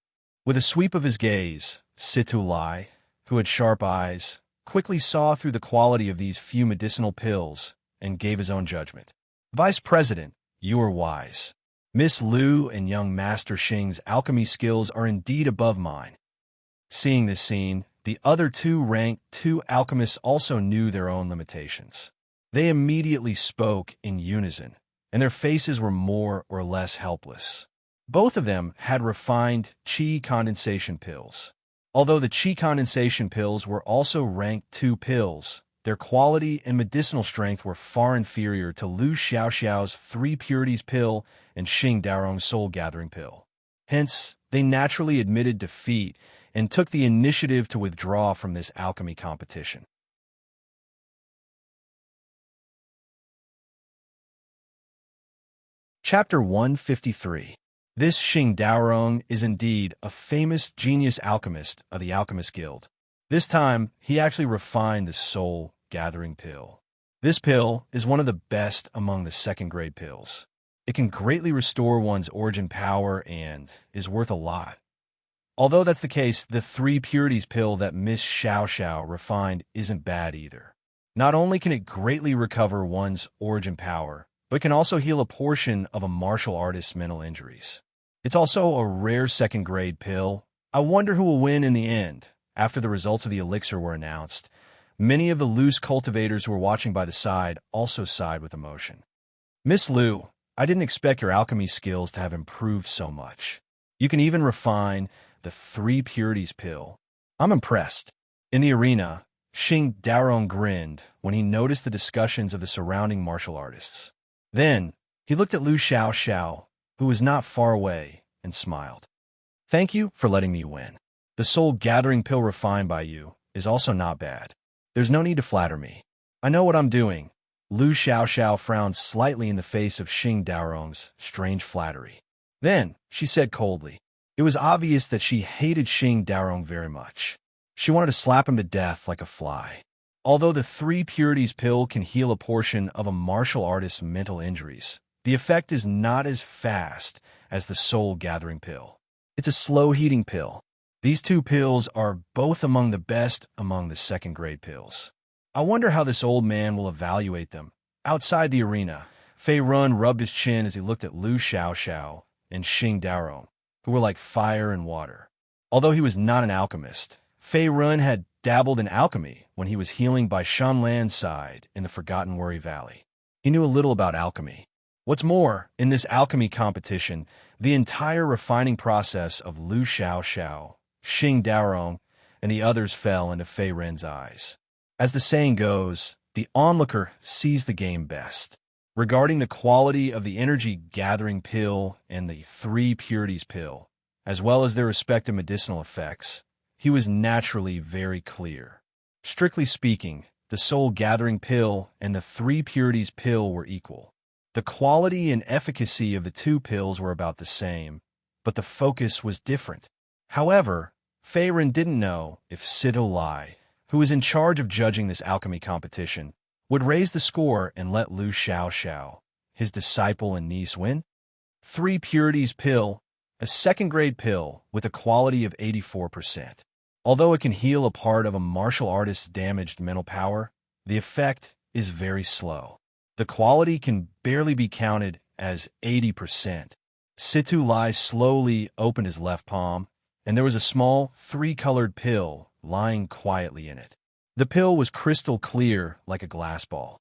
With a sweep of his gaze, Situlai, who had sharp eyes, quickly saw through the quality of these few medicinal pills and gave his own judgment. Vice President, you are wise. Miss Liu and young Master Xing's alchemy skills are indeed above mine. Seeing this scene, the other 2 rank 2 alchemists also knew their own limitations. They immediately spoke in unison, and their faces were more or less helpless. Both of them had refined Chi Condensation Pills. Although the Chi Condensation Pills were also ranked 2 pills, their quality and medicinal strength were far inferior to Lu Xiaoxiao's 3 Purities Pill and Xing Daorong's Soul Gathering Pill. Hence, they naturally admitted defeat and took the initiative to withdraw from this alchemy competition. Chapter 153. This Xing Daorong is indeed a famous genius alchemist of the Alchemist Guild. This time, he actually refined the Soul Gathering Pill. This pill is one of the best among the second-grade pills. It can greatly restore one's origin power and is worth a lot. Although that's the case, the 3 Purities Pill that Miss Xiao refined isn't bad either. Not only can it greatly recover one's origin power, but can also heal a portion of a martial artist's mental injuries. It's also a rare second-grade pill. I wonder who will win in the end. After the results of the elixir were announced, many of the loose cultivators who were watching by the side also sighed with emotion. Miss Liu, I didn't expect your alchemy skills to have improved so much. You can even refine the 3 Purities Pill. I'm impressed. In the arena, Xing Daorong grinned when he noticed the discussions of the surrounding martial artists. Then, he looked at Lu Xiaoxiao, who was not far away, and smiled. Thank you for letting me win. The Soul Gathering Pill refined by you is also not bad. There's no need to flatter me. I know what I'm doing. Lu Xiaoxiao frowned slightly in the face of Xing Daorong's strange flattery. Then, she said coldly. It was obvious that she hated Xing Daorong very much. She wanted to slap him to death like a fly. Although the 3 Purities Pill can heal a portion of a martial artist's mental injuries, the effect is not as fast as the Soul Gathering Pill. It's a slow-heating pill. These 2 pills are both among the best among the second-grade pills. I wonder how this old man will evaluate them. Outside the arena, Fei Run rubbed his chin as he looked at Lu Xiaoxiao and Xing Daorong, who were like fire and water. Although he was not an alchemist, Fei Run had dabbled in alchemy when he was healing by Shanlan's side in the Forgotten Worry Valley. He knew a little about alchemy. What's more, in this alchemy competition, the entire refining process of Lu Xiaoxiao, Xing Daorong, and the others fell into Fei Ren's eyes. As the saying goes, the onlooker sees the game best. Regarding the quality of the Energy Gathering Pill and the 3 Purities Pill, as well as their respective medicinal effects, he was naturally very clear. Strictly speaking, the Soul Gathering Pill and the 3 Purities Pill were equal. The quality and efficacy of the 2 pills were about the same, but the focus was different. However, Fei Ren didn't know if Sido Lai, who was in charge of judging this alchemy competition, would raise the score and let Lu Xiaoxiao, his disciple and niece, win. 3 Purities Pill, a second-grade pill with a quality of 84%. Although it can heal a part of a martial artist's damaged mental power, the effect is very slow. The quality can barely be counted as 80%. Situ Lai slowly opened his left palm, and there was a small 3-colored pill lying quietly in it. The pill was crystal clear like a glass ball.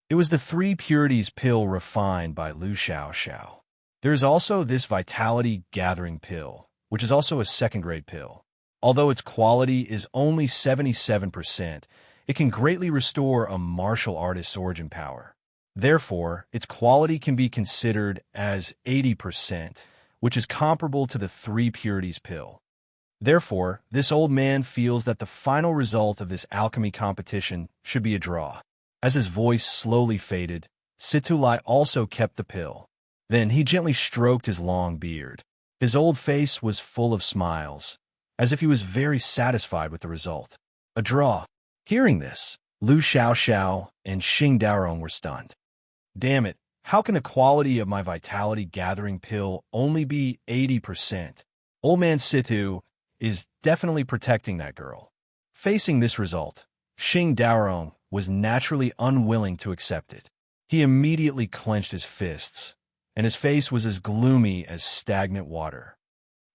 It was the 3 Purities Pill refined by Lu Xiaoxiao. There is also this Vitality Gathering Pill, which is also a second-grade pill. Although its quality is only 77%, it can greatly restore a martial artist's origin power. Therefore, its quality can be considered as 80%, which is comparable to the 3 purities pill. Therefore, this old man feels that the final result of this alchemy competition should be a draw. As his voice slowly faded, Situlai also kept the pill. Then he gently stroked his long beard. His old face was full of smiles, as if he was very satisfied with the result. A draw. Hearing this, Lu Xiaoxiao and Xing Daorong were stunned. Damn it, how can the quality of my vitality gathering pill only be 80%? Old man Situ is definitely protecting that girl. Facing this result, Xing Daorong was naturally unwilling to accept it. He immediately clenched his fists, and his face was as gloomy as stagnant water.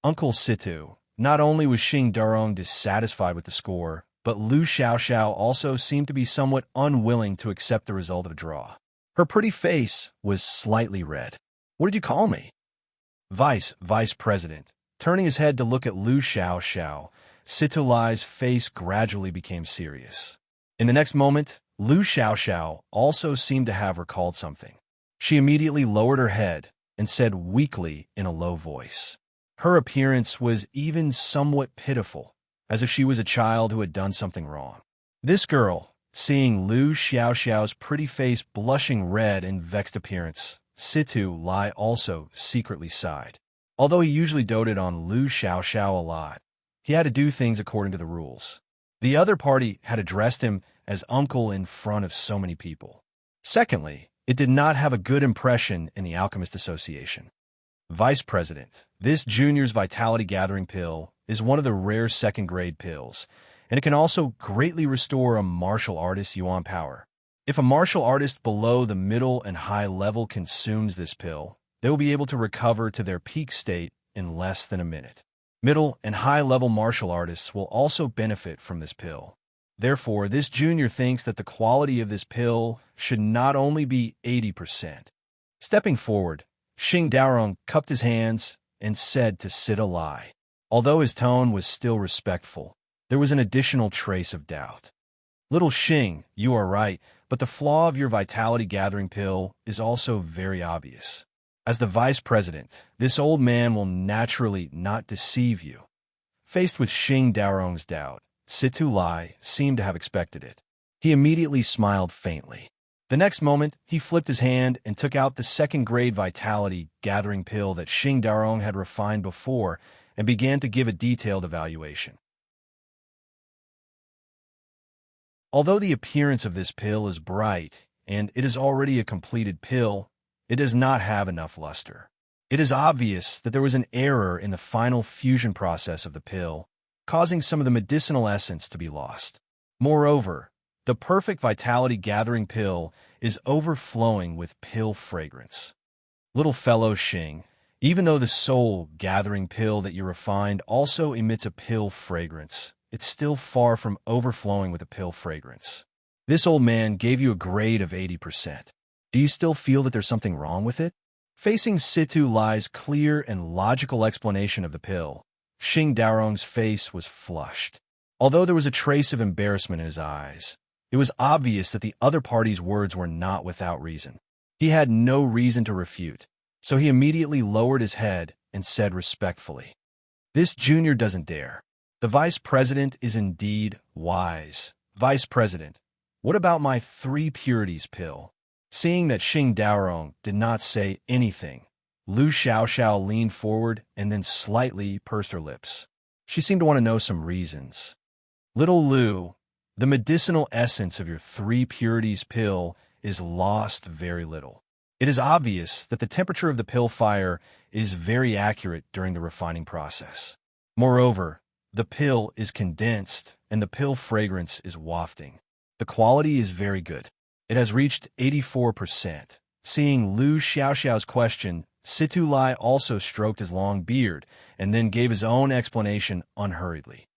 Uncle Situ, not only was Xing Daorong dissatisfied with the score, but Lu Xiaoxiao also seemed to be somewhat unwilling to accept the result of a draw. Her pretty face was slightly red. What did you call me? Vice President. Turning his head to look at Lu Xiaoxiao, Situlai's face gradually became serious. In the next moment, Lu Xiaoxiao also seemed to have recalled something. She immediately lowered her head and said weakly in a low voice. Her appearance was even somewhat pitiful, as if she was a child who had done something wrong. This girl, seeing Lu Xiaoxiao's pretty face blushing red and vexed appearance, Situlai also secretly sighed. Although he usually doted on Lu Xiaoxiao a lot, he had to do things according to the rules. The other party had addressed him as uncle in front of so many people. Secondly, it did not have a good impression in the Alchemist Association. Vice President, this junior's vitality gathering pill is one of the rare second-grade pills, and it can also greatly restore a martial artist's yuan power. If a martial artist below the middle and high level consumes this pill, they will be able to recover to their peak state in less than a minute. Middle and high-level martial artists will also benefit from this pill. Therefore, this junior thinks that the quality of this pill should not only be 80%. Stepping forward, Xing Daorong cupped his hands and said to Situlai. Although his tone was still respectful, there was an additional trace of doubt. Little Xing, you are right, but the flaw of your vitality gathering pill is also very obvious. As the vice president, this old man will naturally not deceive you. Faced with Xing Daorong's doubt, Situlai seemed to have expected it. He immediately smiled faintly. The next moment, he flipped his hand and took out the second-grade vitality gathering pill that Xing Daorong had refined before and began to give a detailed evaluation. Although the appearance of this pill is bright and it is already a completed pill, it does not have enough luster. It is obvious that there was an error in the final fusion process of the pill, causing some of the medicinal essence to be lost. Moreover, the perfect vitality gathering pill is overflowing with pill fragrance. Little fellow Xing, even though the soul gathering pill that you refined also emits a pill fragrance, it's still far from overflowing with a pill fragrance. This old man gave you a grade of 80%. Do you still feel that there's something wrong with it? Facing Situlai's clear and logical explanation of the pill, Xing Daorong's face was flushed. Although there was a trace of embarrassment in his eyes, it was obvious that the other party's words were not without reason. He had no reason to refute, so he immediately lowered his head and said respectfully, "This junior doesn't dare. The vice president is indeed wise. Vice president, what about my 3 purities pill?" Seeing that Xing Daorong did not say anything, Lu Xiaoxiao leaned forward and then slightly pursed her lips. She seemed to want to know some reasons. Little Lu, the medicinal essence of your 3 purities pill is lost very little. It is obvious that the temperature of the pill fire is very accurate during the refining process. Moreover, the pill is condensed and the pill fragrance is wafting. The quality is very good. It has reached 84%. Seeing Lu Xiaoxiao's question, Situlai also stroked his long beard and then gave his own explanation unhurriedly.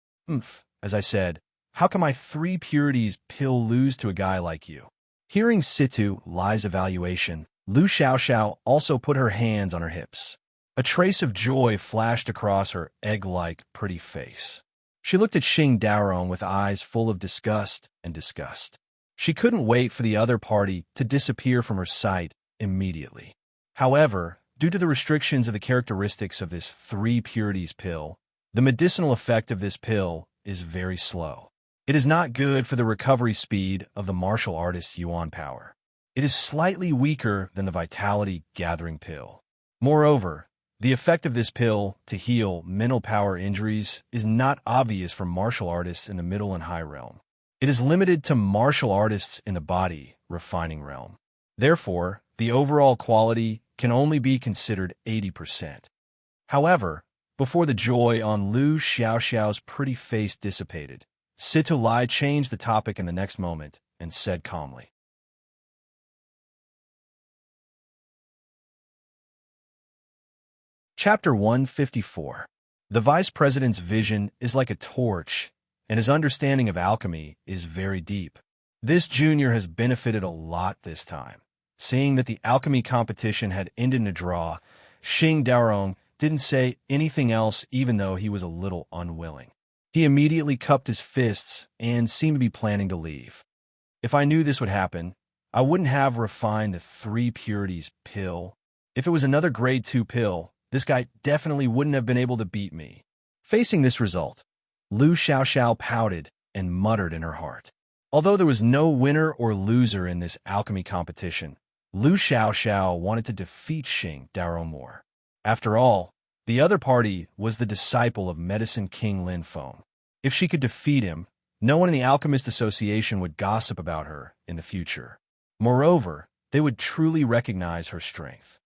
As I said, how can my 3 purities pill lose to a guy like you? Hearing Situlai's evaluation, Lu Xiaoxiao also put her hands on her hips. A trace of joy flashed across her egg-like pretty face. She looked at Xing Daorong with eyes full of disgust and disgust. She couldn't wait for the other party to disappear from her sight immediately. However, due Due to the restrictions of the characteristics of this 3 purities pill, the medicinal effect of this pill is very slow. It is not good for the recovery speed of the martial artist's yuan power. It is slightly weaker than the vitality gathering pill. Moreover, the effect of this pill to heal mental power injuries is not obvious for martial artists in the middle and high realm. It is limited to martial artists in the body refining realm. Therefore, the overall quality can only be considered 80%. However, before the joy on Lu Xiaoxiao's pretty face dissipated, Situ Lai changed the topic in the next moment and said calmly, Chapter 154. The Vice President's vision is like a torch, and his understanding of alchemy is very deep. This junior has benefited a lot this time. Seeing that the alchemy competition had ended in a draw, Xing Daorong didn't say anything else even though he was a little unwilling. He immediately cupped his fists and seemed to be planning to leave. If I knew this would happen, I wouldn't have refined the 3 purities pill. If it was another grade 2 pill, this guy definitely wouldn't have been able to beat me. Facing this result, Lu Xiaoxiao pouted and muttered in her heart. Although there was no winner or loser in this alchemy competition, Lu Xiaoxiao wanted to defeat Xing Daorong more. After all, the other party was the disciple of Medicine King Lin Feng. If she could defeat him, no one in the Alchemist Association would gossip about her in the future. Moreover, they would truly recognize her strength.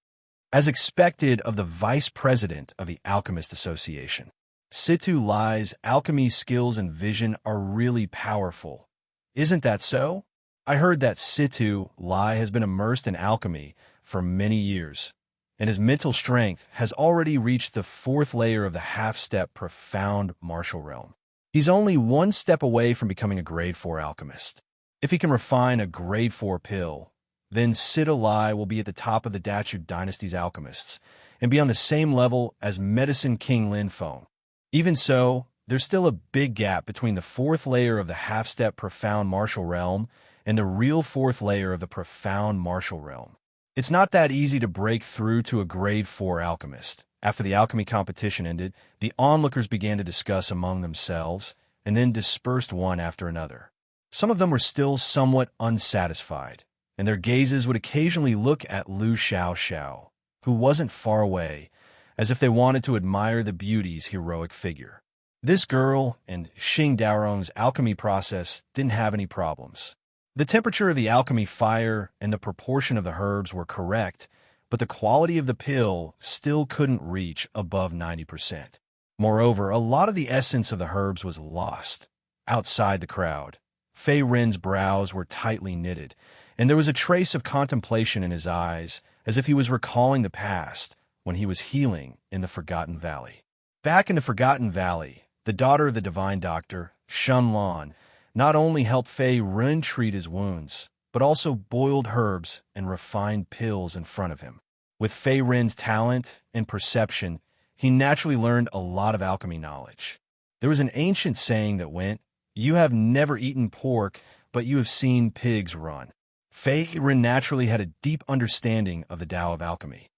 As expected of the vice president of the Alchemist Association, Situ Lai's alchemy skills and vision are really powerful. Isn't that so? I heard that Situ Lai has been immersed in alchemy for many years, and his mental strength has already reached the 4th layer of the half-step profound martial realm. He's only 1 step away from becoming a grade 4 alchemist. If he can refine a grade 4 pill, then Situ Lai will be at the top of the Dachu dynasty's alchemists and be on the same level as Medicine King Lin Feng. Even so, there's still a big gap between the 4th layer of the half-step profound martial realm and the real 4th layer of the profound martial realm. It's not that easy to break through to a grade 4 alchemist. After the alchemy competition ended, the onlookers began to discuss among themselves and then dispersed one after another. Some of them were still somewhat unsatisfied, and their gazes would occasionally look at Lu Xiaoxiao, who wasn't far away, as if they wanted to admire the beauty's heroic figure. This girl and Xing Daorong's alchemy process didn't have any problems. The temperature of the alchemy fire and the proportion of the herbs were correct, but the quality of the pill still couldn't reach above 90%. Moreover, a lot of the essence of the herbs was lost. Outside the crowd, Fei Rin's brows were tightly knitted, and there was a trace of contemplation in his eyes, as if he was recalling the past when he was healing in the Forgotten Valley. Back in the Forgotten Valley, the daughter of the divine doctor, Shun Lan, not only helped Fei Rin treat his wounds, but also boiled herbs and refined pills in front of him. With Fei Rin's talent and perception, he naturally learned a lot of alchemy knowledge. There was an ancient saying that went, "You have never eaten pork, but you have seen pigs run." Fei Rin naturally had a deep understanding of the Tao of alchemy.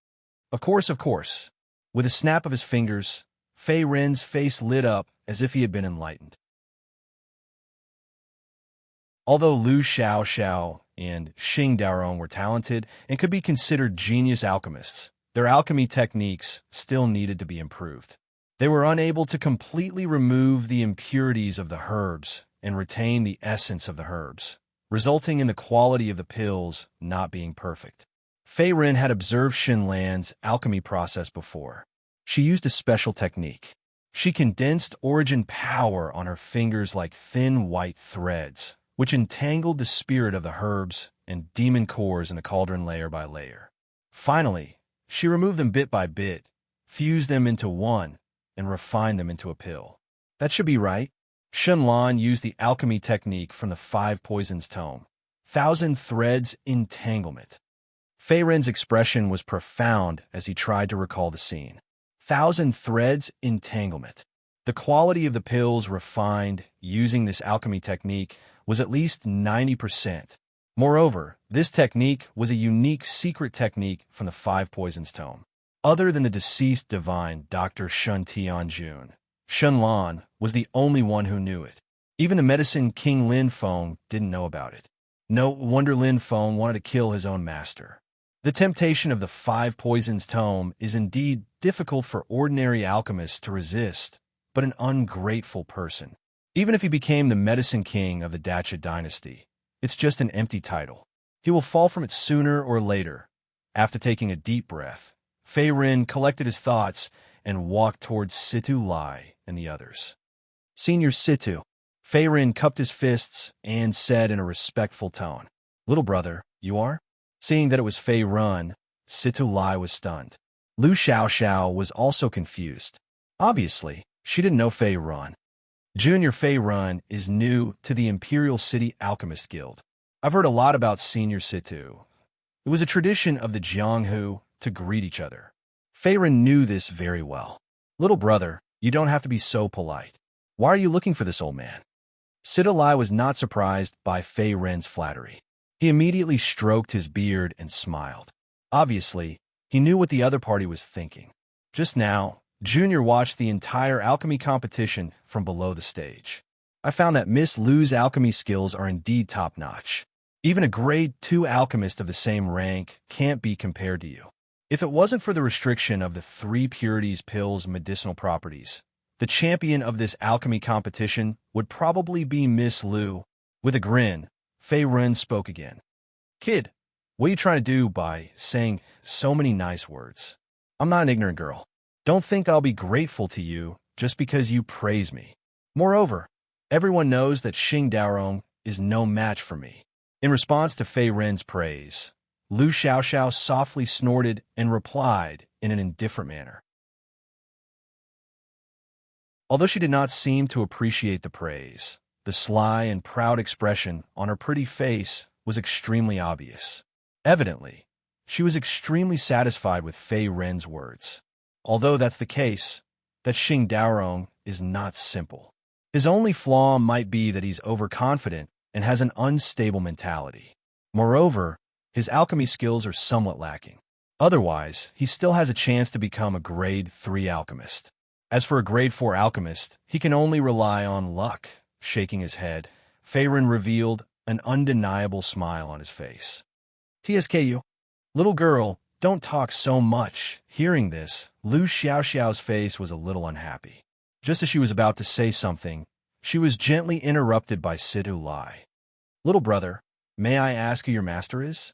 Of course. With a snap of his fingers, Fei Rin's face lit up as if he had been enlightened. Although Lu Xiaoxiao and Xing Daorong were talented and could be considered genius alchemists, their alchemy techniques still needed to be improved. They were unable to completely remove the impurities of the herbs and retain the essence of the herbs, resulting in the quality of the pills not being perfect. Fei Rin had observed Xin Lan's alchemy process before. She used a special technique. She condensed origin power on her fingers like thin white threads, which entangled the spirit of the herbs and demon cores in the cauldron layer by layer. Finally, she removed them bit by bit, fused them into one, and refined them into a pill. That should be right. Shun Lan used the alchemy technique from the 5 Poisons tome, 1,000 Threads Entanglement. Fei Rin's expression was profound as he tried to recall the scene. 1,000 Threads Entanglement. The quality of the pills refined using this alchemy technique was at least 90%. Moreover, this technique was a unique secret technique from the 5 Poisons tome. Other than the deceased divine Dr. Shun Tianjun, Shun Lan was the only one who knew it. Even the medicine King Lin Feng didn't know about it. No wonder Lin Feng wanted to kill his own master. The temptation of the five poisons tome is indeed difficult for ordinary alchemists to resist, but an ungrateful person. Even if he became the medicine king of the Dacha dynasty, it's just an empty title. He will fall from it sooner or later. After taking a deep breath, Fei Ren collected his thoughts and walked towards Situ Lai and the others. Senior Situ. Fei Ren cupped his fists and said in a respectful tone, "Little brother, you are?" Seeing that it was Fei Ren, Situ Lai was stunned. Lu Xiaoxiao was also confused. Obviously, she didn't know Fei Ren. Junior Fei Ren is new to the Imperial City Alchemist Guild. I've heard a lot about Senior Situ. It was a tradition of the Jianghu to greet each other. Fei Ren knew this very well. "Little brother, you don't have to be so polite. Why are you looking for this old man?" Situ Lai was not surprised by Fei Ren's flattery. He immediately stroked his beard and smiled. Obviously, he knew what the other party was thinking. Just now, Junior watched the entire alchemy competition from below the stage. I found that Miss Lu's alchemy skills are indeed top-notch. Even a grade 2 alchemist of the same rank can't be compared to you. If it wasn't for the restriction of the 3 purities pill's medicinal properties, the champion of this alchemy competition would probably be Miss Lu. With a grin, Fei Ren spoke again. "Kid, what are you trying to do by saying so many nice words? I'm not an ignorant girl. Don't think I'll be grateful to you just because you praise me. Moreover, everyone knows that Xing Daorong is no match for me." In response to Fei Ren's praise, Lu Xiaoxiao softly snorted and replied in an indifferent manner. Although she did not seem to appreciate the praise, the sly and proud expression on her pretty face was extremely obvious. Evidently, she was extremely satisfied with Fei Ren's words. Although that's the case, that Xing Daorong is not simple. His only flaw might be that he's overconfident and has an unstable mentality. Moreover, his alchemy skills are somewhat lacking. Otherwise, he still has a chance to become a grade 3 alchemist. As for a grade 4 alchemist, he can only rely on luck. Shaking his head, Fei Ren revealed an undeniable smile on his face. "TSKU. Little girl, don't talk so much." Hearing this, Lu Xiaoxiao's face was a little unhappy. Just as she was about to say something, she was gently interrupted by Situ Lai. "Little brother, may I ask who your master is?"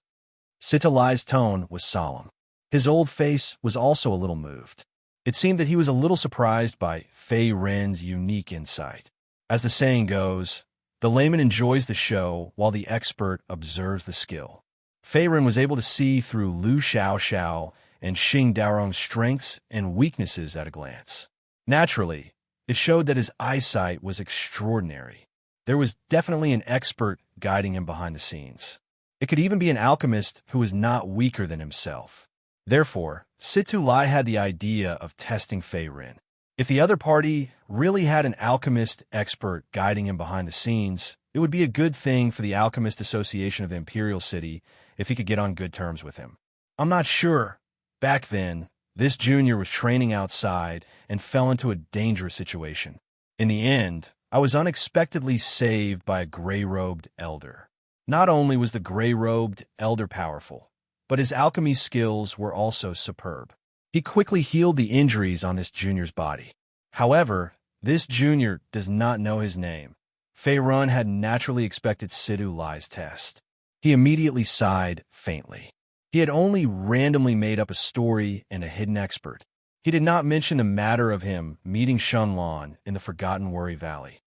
Situ Lai's tone was solemn. His old face was also a little moved. It seemed that he was a little surprised by Fei Ren's unique insight. As the saying goes, the layman enjoys the show while the expert observes the skill. Fei Ren was able to see through Lu Xiaoxiao and Xing Daorong's strengths and weaknesses at a glance. Naturally, it showed that his eyesight was extraordinary. There was definitely an expert guiding him behind the scenes. It could even be an alchemist who was not weaker than himself. Therefore, Situ Lai had the idea of testing Fei Ren. If the other party really had an alchemist expert guiding him behind the scenes, it would be a good thing for the Alchemist Association of the Imperial City if he could get on good terms with him. I'm not sure. Back then, this junior was training outside and fell into a dangerous situation. In the end, I was unexpectedly saved by a gray-robed elder. Not only was the gray-robed elder powerful, but his alchemy skills were also superb. He quickly healed the injuries on this junior's body. However, this junior does not know his name. Fei Ren had naturally expected Situ Lai's test. He immediately sighed faintly. He had only randomly made up a story and a hidden expert. He did not mention the matter of him meeting Shun Lan in the Forgotten Worry Valley.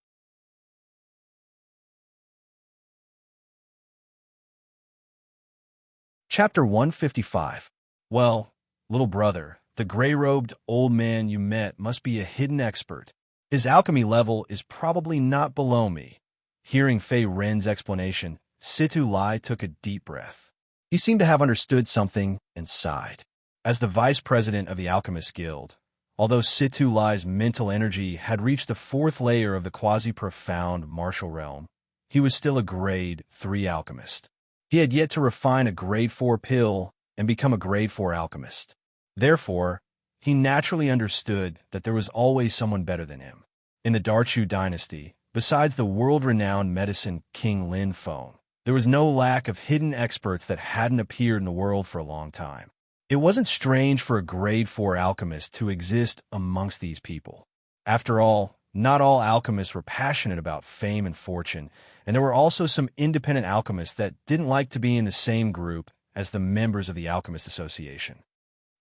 Chapter 155. Well, little brother, the gray-robed old man you met must be a hidden expert. His alchemy level is probably not below me. Hearing Fei Ren's explanation, Situ Lai took a deep breath. He seemed to have understood something and sighed. As the vice president of the Alchemist Guild, although Situ Lai's mental energy had reached the 4th layer of the quasi-profound martial realm, he was still a grade 3 alchemist. He had yet to refine a grade 4 pill and become a grade 4 alchemist. Therefore, he naturally understood that there was always someone better than him. In the Darchu dynasty, besides the world-renowned medicine King Lin Feng, there was no lack of hidden experts that hadn't appeared in the world for a long time. It wasn't strange for a grade 4 alchemist to exist amongst these people. After all, not all alchemists were passionate about fame and fortune, and there were also some independent alchemists that didn't like to be in the same group as the members of the Alchemist Association.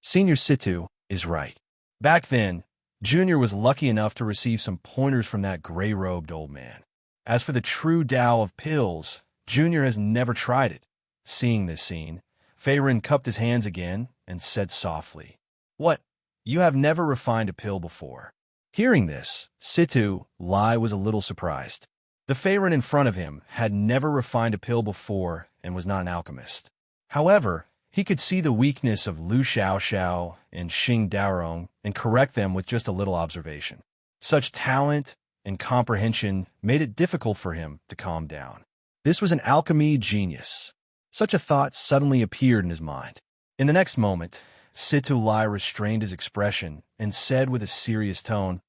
Senior Situ is right. Back then, Junior was lucky enough to receive some pointers from that gray-robed old man. As for the true Tao of pills, Junior has never tried it. Seeing this scene, Fei Ren cupped his hands again and said softly, "What? You have never refined a pill before?" Hearing this, Situ Lai was a little surprised. The Fei Ren in front of him had never refined a pill before and was not an alchemist. However, he could see the weakness of Lu Xiaoxiao and Xing Daorong and correct them with just a little observation. Such talent and comprehension made it difficult for him to calm down. This was an alchemy genius. Such a thought suddenly appeared in his mind. In the next moment, Situ Lai restrained his expression and said with a serious tone,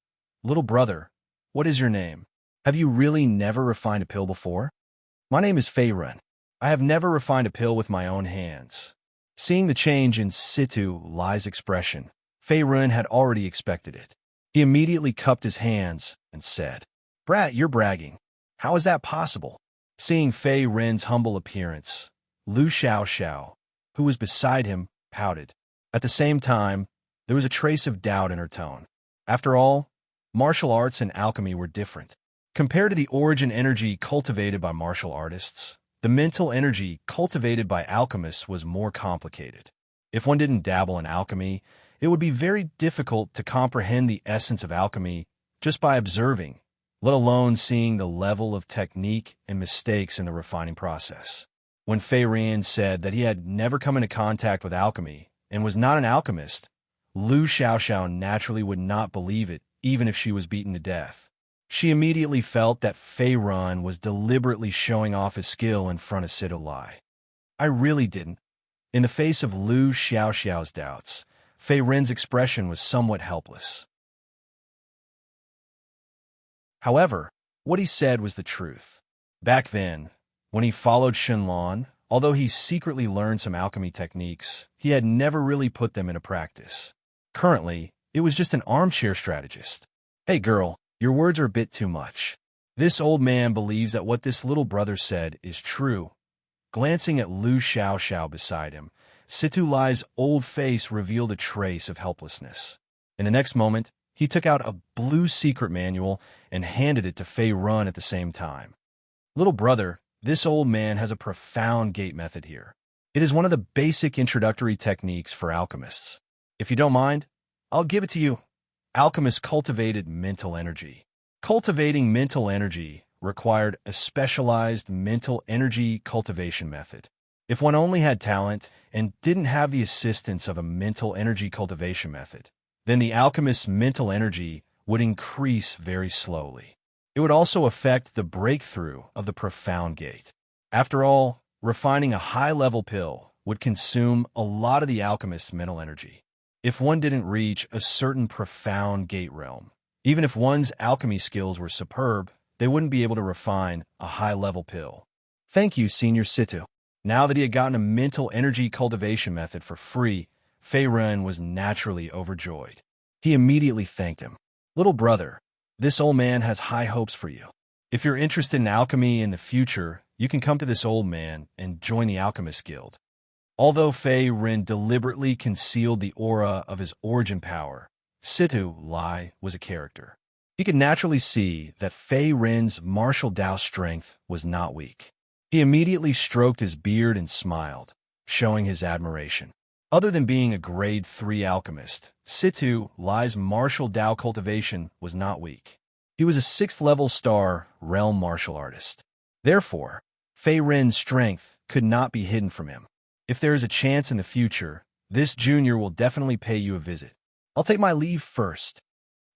"Little brother, what is your name? Have you really never refined a pill before?" "My name is Fei Ren. I have never refined a pill with my own hands." Seeing the change in Situ Lai's expression, Fei Ren had already expected it. He immediately cupped his hands and said, "Brat, you're bragging. How is that possible?" Seeing Fei Ren's humble appearance, Lu Xiaoxiao, who was beside him, pouted. At the same time, there was a trace of doubt in her tone. After all, martial arts and alchemy were different. Compared to the origin energy cultivated by martial artists, the mental energy cultivated by alchemists was more complicated. If one didn't dabble in alchemy, it would be very difficult to comprehend the essence of alchemy just by observing, let alone seeing the level of technique and mistakes in the refining process. When Fei Ren said that he had never come into contact with alchemy and was not an alchemist, Lu Xiaoxiao naturally would not believe it, even if she was beaten to death. She immediately felt that Fei Ren was deliberately showing off his skill in front of Situ Lai. "I really didn't." In the face of Lu Xiaoxiao's doubts, Fei Ren's expression was somewhat helpless. However, what he said was the truth. Back then, when he followed Shenlong, although he secretly learned some alchemy techniques, he had never really put them into practice. Currently, it was just an armchair strategist. "Hey girl, your words are a bit too much." This old man believes that what this little brother said is true. Glancing at Lu Xiaoxiao beside him, Situ Lai's old face revealed a trace of helplessness. In the next moment, he took out a blue secret manual and handed it to Fei Ren at the same time. "Little brother, this old man has a profound gate method here. It is one of the basic introductory techniques for alchemists. If you don't mind, I'll give it to you." Alchemists cultivated mental energy. Cultivating mental energy required a specialized mental energy cultivation method. If one only had talent and didn't have the assistance of a mental energy cultivation method, then the alchemist's mental energy would increase very slowly. It would also affect the breakthrough of the profound gate. After all, refining a high-level pill would consume a lot of the alchemist's mental energy. If one didn't reach a certain profound gate realm, even if one's alchemy skills were superb, they wouldn't be able to refine a high-level pill. "Thank you, Senior Situ." Now that he had gotten a mental energy cultivation method for free, Fei Ren was naturally overjoyed. He immediately thanked him. "Little brother, this old man has high hopes for you. If you're interested in alchemy in the future, you can come to this old man and join the Alchemist Guild." Although Fei Ren deliberately concealed the aura of his origin power, Situ Lai was a character. He could naturally see that Fei Ren's martial Tao strength was not weak. He immediately stroked his beard and smiled, showing his admiration. Other than being a grade 3 alchemist, Situ Lai's martial Tao cultivation was not weak. He was a 6th-level star realm martial artist. Therefore, Fei Ren's strength could not be hidden from him. If there is a chance in the future, this junior will definitely pay you a visit. I'll take my leave first.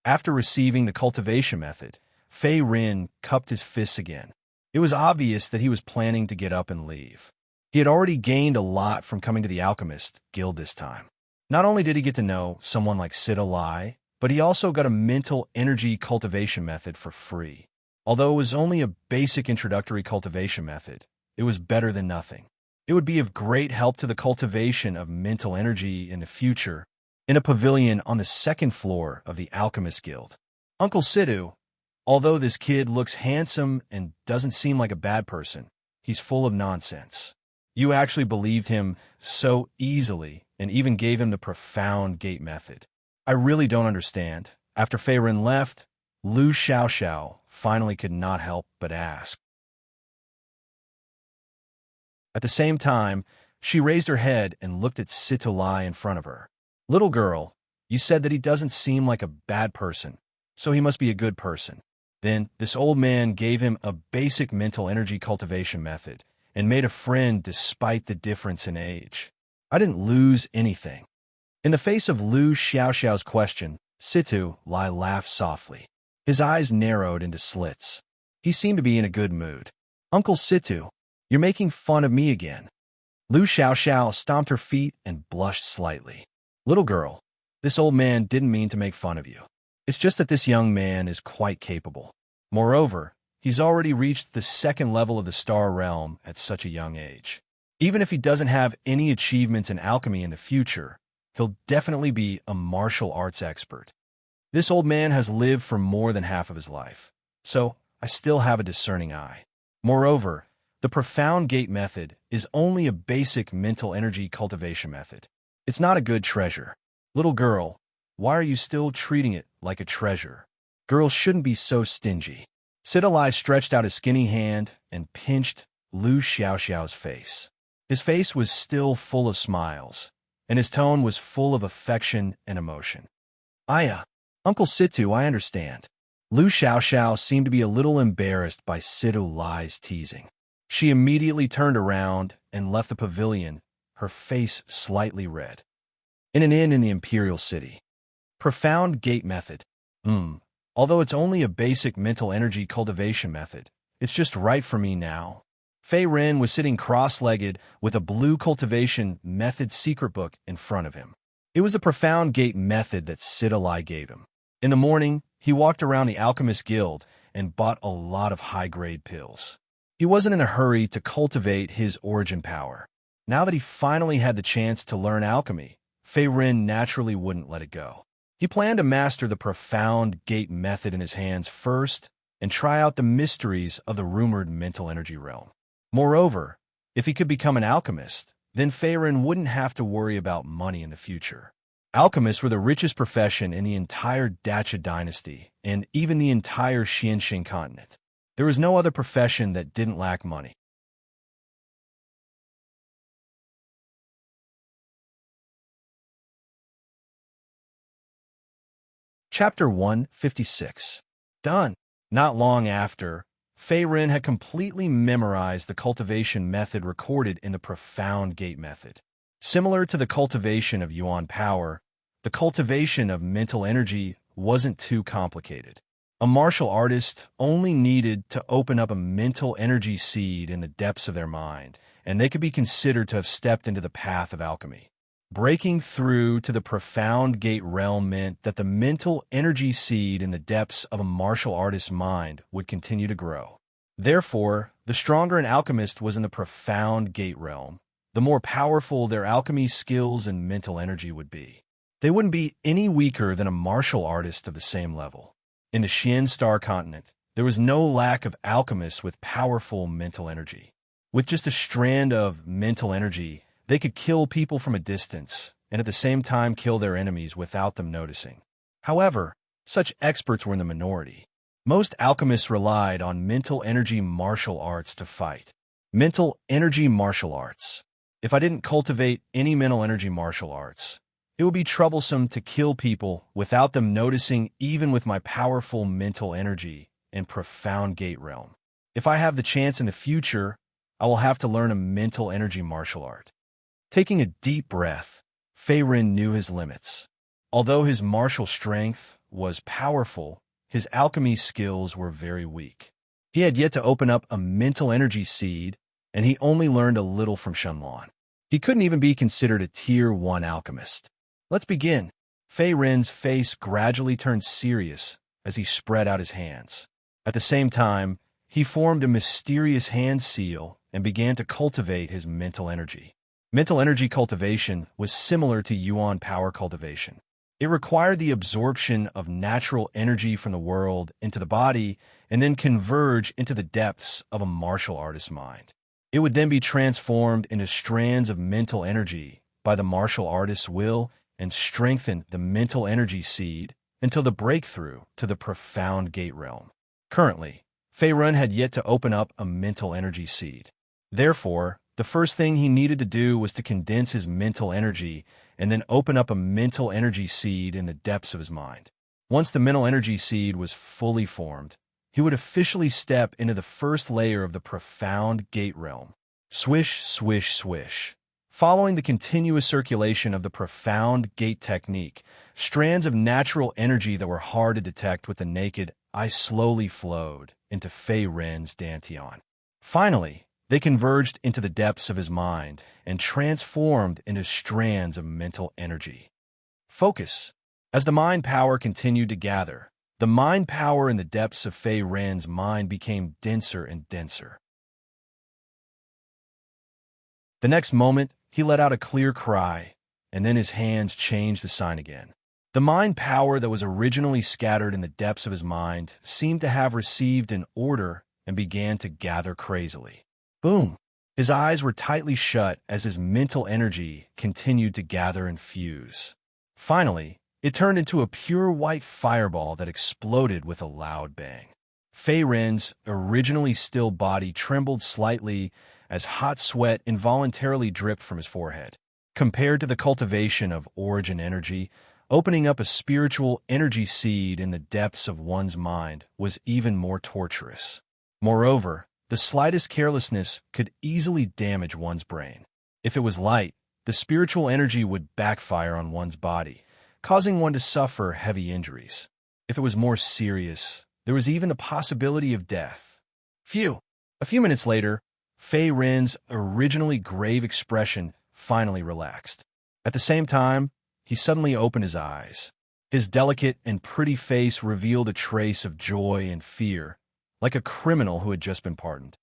After receiving the cultivation method, Fei Ren cupped his fists again. It was obvious that he was planning to get up and leave. He had already gained a lot from coming to the Alchemist Guild this time. Not only did he get to know someone like Sita Lai, but he also got a mental energy cultivation method for free. Although it was only a basic introductory cultivation method, it was better than nothing. It would be of great help to the cultivation of mental energy in the future in a pavilion on the second floor of the Alchemist Guild. Uncle Sidhu, although this kid looks handsome and doesn't seem like a bad person, he's full of nonsense. You actually believed him so easily and even gave him the profound gate method. I really don't understand. After Fei Ren left, Lu Xiaoxiao finally could not help but ask. At the same time, she raised her head and looked at Sita Lai in front of her. Little girl, you said that he doesn't seem like a bad person, so he must be a good person. Then this old man gave him a basic mental energy cultivation method and made a friend despite the difference in age. I didn't lose anything. In the face of Lu Xiaoxiao's question, Sita Lai laughed softly. His eyes narrowed into slits. He seemed to be in a good mood. Uncle Sita, you're making fun of me again. Lu Xiaoxiao stomped her feet and blushed slightly. Little girl, this old man didn't mean to make fun of you. It's just that this young man is quite capable. Moreover, he's already reached the second level of the star realm at such a young age. Even if he doesn't have any achievements in alchemy in the future, he'll definitely be a martial arts expert. This old man has lived for more than half of his life, so I still have a discerning eye. Moreover, the profound gate method is only a basic mental energy cultivation method. It's not a good treasure. Little girl, why are you still treating it like a treasure? Girls shouldn't be so stingy. Sita Lai stretched out his skinny hand and pinched Lu Xiaoxiao's face. His face was still full of smiles, and his tone was full of affection and emotion. Aya, Uncle Sita, I understand. Lu Xiaoxiao seemed to be a little embarrassed by Sita Lai's teasing. She immediately turned around and left the pavilion, her face slightly red. In an inn in the Imperial City. Profound gate method. Although it's only a basic mental energy cultivation method, it's just right for me now. Fei Ren was sitting cross-legged with a blue cultivation method secret book in front of him. It was a profound gate method that Sita Lai gave him. In the morning, he walked around the Alchemist Guild and bought a lot of high-grade pills. He wasn't in a hurry to cultivate his origin power. Now that he finally had the chance to learn alchemy, Fei Ren naturally wouldn't let it go. He planned to master the profound gate method in his hands first and try out the mysteries of the rumored mental energy realm. Moreover, if he could become an alchemist, then Fei Ren wouldn't have to worry about money in the future. Alchemists were the richest profession in the entire Dacha dynasty and even the entire Xianxing continent. There was no other profession that didn't lack money. Chapter 156. Done. Not long after, Fei Ren had completely memorized the cultivation method recorded in the profound gate method. Similar to the cultivation of Yuan power, the cultivation of mental energy wasn't too complicated. A martial artist only needed to open up a mental energy seed in the depths of their mind, and they could be considered to have stepped into the path of alchemy. Breaking through to the profound gate realm meant that the mental energy seed in the depths of a martial artist's mind would continue to grow. Therefore, the stronger an alchemist was in the profound gate realm, the more powerful their alchemy skills and mental energy would be. They wouldn't be any weaker than a martial artist of the same level. In the Xian Star continent, there was no lack of alchemists with powerful mental energy. With just a strand of mental energy, they could kill people from a distance and at the same time kill their enemies without them noticing. However, such experts were in the minority. Most alchemists relied on mental energy martial arts to fight. Mental energy martial arts. If I didn't cultivate any mental energy martial arts, it would be troublesome to kill people without them noticing, even with my powerful mental energy and profound gate realm. If I have the chance in the future, I will have to learn a mental energy martial art. Taking a deep breath, Fei Ren knew his limits. Although his martial strength was powerful, his alchemy skills were very weak. He had yet to open up a mental energy seed, and he only learned a little from Shenlong. He couldn't even be considered a Tier 1 alchemist. Let's begin. Fei Rin's face gradually turned serious as he spread out his hands. At the same time, he formed a mysterious hand seal and began to cultivate his mental energy. Mental energy cultivation was similar to Yuan power cultivation. It required the absorption of natural energy from the world into the body and then converge into the depths of a martial artist's mind. It would then be transformed into strands of mental energy by the martial artist's will and strengthen the mental energy seed until the breakthrough to the profound gate realm. Currently, Fei Rin had yet to open up a mental energy seed. Therefore, the first thing he needed to do was to condense his mental energy and then open up a mental energy seed in the depths of his mind. Once the mental energy seed was fully formed, he would officially step into the first layer of the profound gate realm. Swish, swish, swish. Following the continuous circulation of the profound gate technique, strands of natural energy that were hard to detect with the naked eye slowly flowed into Fei Rin's dantian. Finally, they converged into the depths of his mind and transformed into strands of mental energy. Focus. As the mind power continued to gather, the mind power in the depths of Fei Rin's mind became denser and denser. The next moment, he let out a clear cry, and then his hands changed the sign again. The mind power that was originally scattered in the depths of his mind seemed to have received an order and began to gather crazily. Boom! His eyes were tightly shut as his mental energy continued to gather and fuse. Finally, it turned into a pure white fireball that exploded with a loud bang. Fei Rin's originally still body trembled slightly as hot sweat involuntarily dripped from his forehead. Compared to the cultivation of origin energy, opening up a spiritual energy seed in the depths of one's mind was even more torturous. Moreover, the slightest carelessness could easily damage one's brain. If it was light, the spiritual energy would backfire on one's body, causing one to suffer heavy injuries. If it was more serious, there was even the possibility of death. Phew! A few minutes later, Fei Rin's originally grave expression finally relaxed. At the same time, he suddenly opened his eyes. His delicate and pretty face revealed a trace of joy and fear, like a criminal who had just been pardoned.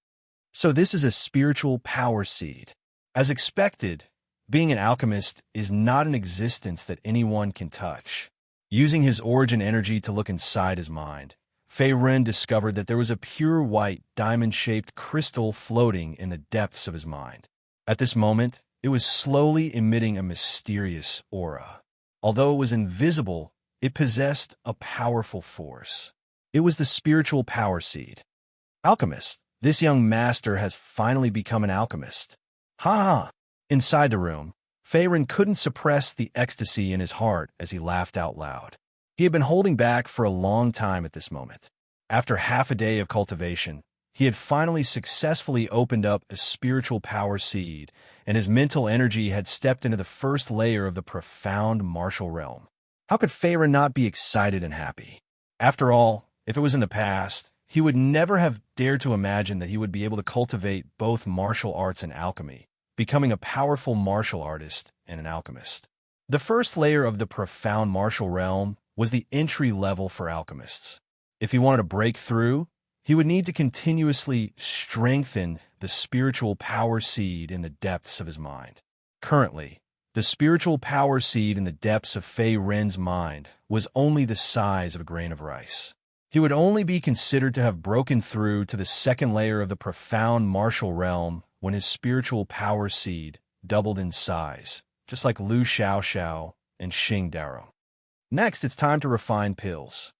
So this is a spiritual power seed. As expected, being an alchemist is not an existence that anyone can touch. Using his origin energy to look inside his mind, Fei Rin discovered that there was a pure white, diamond-shaped crystal floating in the depths of his mind. At this moment, it was slowly emitting a mysterious aura. Although it was invisible, it possessed a powerful force. It was the spiritual power seed. Alchemist. This young master has finally become an alchemist. Ha ha! Inside the room, Fei Rin couldn't suppress the ecstasy in his heart as he laughed out loud. He had been holding back for a long time at this moment. After half a day of cultivation, he had finally successfully opened up a spiritual power seed, and his mental energy had stepped into the first layer of the profound martial realm. How could Fei Rin not be excited and happy? After all, if it was in the past, he would never have dared to imagine that he would be able to cultivate both martial arts and alchemy, becoming a powerful martial artist and an alchemist. The first layer of the profound martial realm was the entry level for alchemists. If he wanted to break through, he would need to continuously strengthen the spiritual power seed in the depths of his mind. Currently, the spiritual power seed in the depths of Fei Rin's mind was only the size of a grain of rice. He would only be considered to have broken through to the second layer of the profound martial realm when his spiritual power seed doubled in size, just like Lu Xiaoxiao and Xing Daro. Next, it's time to refine pills.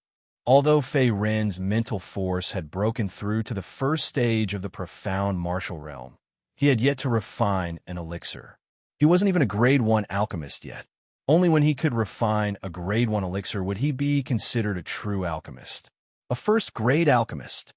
Although Fei Rin's mental force had broken through to the first stage of the profound martial realm, he had yet to refine an elixir. He wasn't even a grade 1 alchemist yet. Only when he could refine a grade 1 elixir would he be considered a true alchemist. A first-grade alchemist.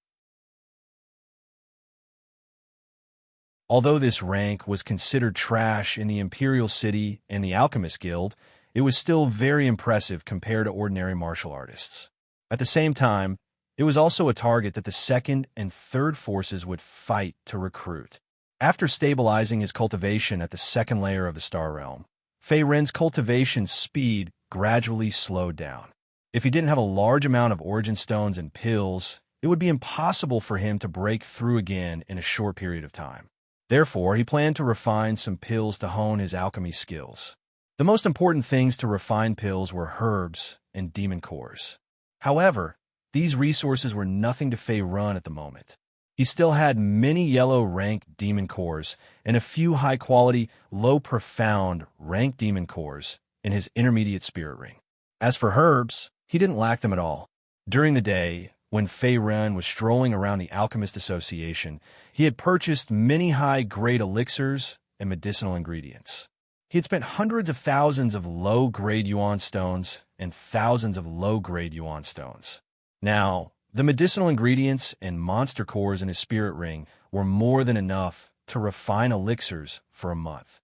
Although this rank was considered trash in the Imperial City and the Alchemist Guild, it was still very impressive compared to ordinary martial artists. At the same time, it was also a target that the second and third forces would fight to recruit. After stabilizing his cultivation at the second layer of the Star Realm, Fei Ren's cultivation speed gradually slowed down. If he didn't have a large amount of origin stones and pills, it would be impossible for him to break through again in a short period of time. Therefore, he planned to refine some pills to hone his alchemy skills. The most important things to refine pills were herbs and demon cores. However, these resources were nothing to Fei Ren at the moment. He still had many yellow rank demon cores and a few high-quality, low-profound rank demon cores in his intermediate spirit ring. As for herbs, he didn't lack them at all. During the day, when Fei Ren was strolling around the Alchemist Association, he had purchased many high-grade elixirs and medicinal ingredients. He had spent hundreds of thousands of low-grade yuan stones and thousands of low-grade yuan stones. Now, the medicinal ingredients and monster cores in his spirit ring were more than enough to refine elixirs for a month.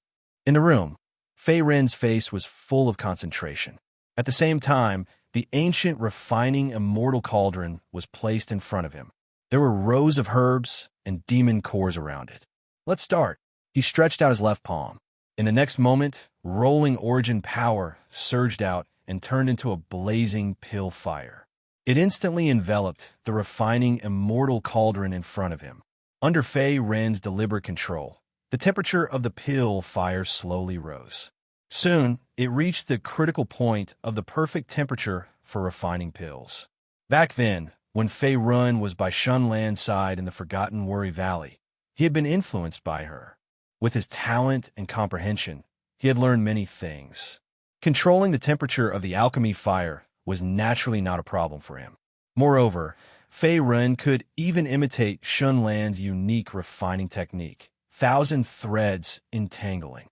In the room, Fei Ren's face was full of concentration. At the same time, the ancient refining immortal cauldron was placed in front of him. There were rows of herbs and demon cores around it. Let's start. He stretched out his left palm. In the next moment, rolling origin power surged out and turned into a blazing pill fire. It instantly enveloped the refining immortal cauldron in front of him. Under Fei Ren's deliberate control, the temperature of the pill fire slowly rose. Soon, it reached the critical point of the perfect temperature for refining pills. Back then, when Fei Ren was by Shun Lan's side in the Forgotten Worry Valley, he had been influenced by her. With his talent and comprehension, he had learned many things. Controlling the temperature of the alchemy fire was naturally not a problem for him. Moreover, Fei Ren could even imitate Shun Lan's unique refining technique, thousand threads entangling.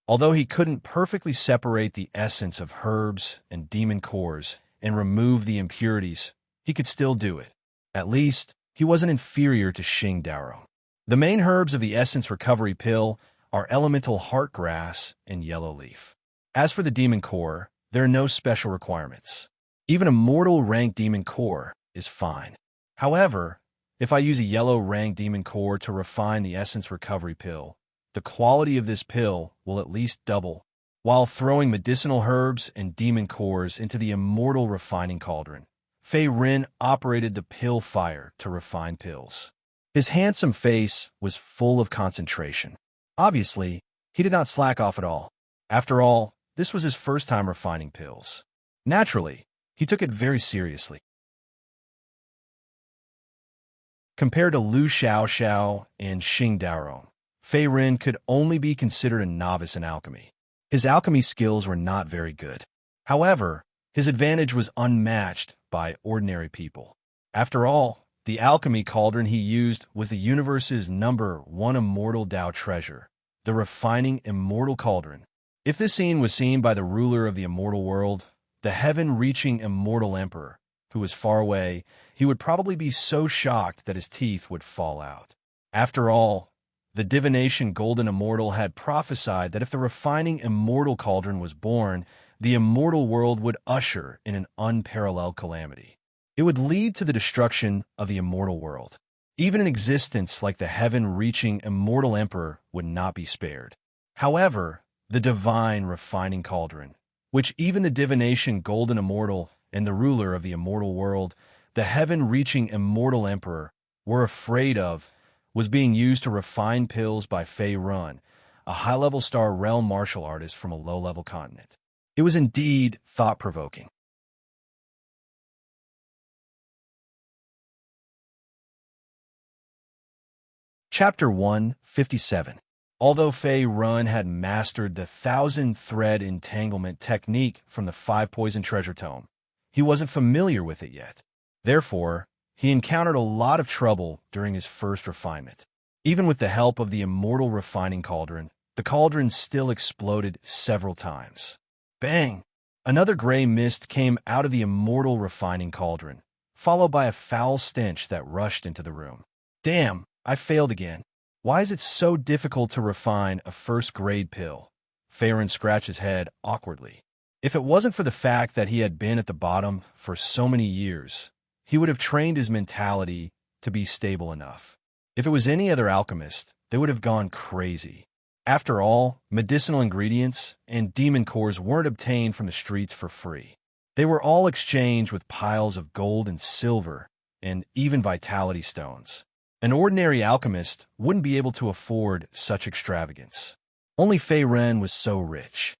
Although he couldn't perfectly separate the essence of herbs and demon cores and remove the impurities, he could still do it. At least, he wasn't inferior to Xing Dao. The main herbs of the essence recovery pill are elemental heartgrass and yellow leaf. As for the demon core, there are no special requirements. Even a mortal rank demon core is fine. However, if I use a yellow rank demon core to refine the essence recovery pill, the quality of this pill will at least double. While throwing medicinal herbs and demon cores into the immortal refining cauldron, Fei Ren operated the pill fire to refine pills. His handsome face was full of concentration. Obviously, he did not slack off at all. After all, this was his first time refining pills. Naturally, he took it very seriously. Compared to Lu Xiaoxiao and Xing Dao, Fei Ren could only be considered a novice in alchemy. His alchemy skills were not very good. However, his advantage was unmatched by ordinary people. After all, the alchemy cauldron he used was the universe's #1 immortal Dao treasure, the refining immortal cauldron. If this scene was seen by the ruler of the immortal world, the heaven-reaching immortal emperor, who was far away, he would probably be so shocked that his teeth would fall out. After all, the divination golden immortal had prophesied that if the refining immortal cauldron was born, the immortal world would usher in an unparalleled calamity. It would lead to the destruction of the immortal world. Even an existence like the heaven-reaching immortal emperor would not be spared. However, the divine refining cauldron, which even the divination golden immortal and the ruler of the immortal world, the heaven-reaching immortal emperor, were afraid of, was being used to refine pills by Fei Ren, a high-level star realm martial artist from a low-level continent. It was indeed thought-provoking. Chapter 157. Although Fei Ren had mastered the 1,000-thread entanglement technique from the 5-poison treasure tome, he wasn't familiar with it yet. Therefore, he encountered a lot of trouble during his first refinement. Even with the help of the immortal refining cauldron, the cauldron still exploded several times. Bang! Another gray mist came out of the immortal refining cauldron, followed by a foul stench that rushed into the room. Damn, I failed again. Why is it so difficult to refine a first-grade pill? Fei Ren scratched his head awkwardly. If it wasn't for the fact that he had been at the bottom for so many years, he would have trained his mentality to be stable enough. If it was any other alchemist, they would have gone crazy. After all, medicinal ingredients and demon cores weren't obtained from the streets for free. They were all exchanged with piles of gold and silver, and even vitality stones. An ordinary alchemist wouldn't be able to afford such extravagance. Only Fei Ren was so rich.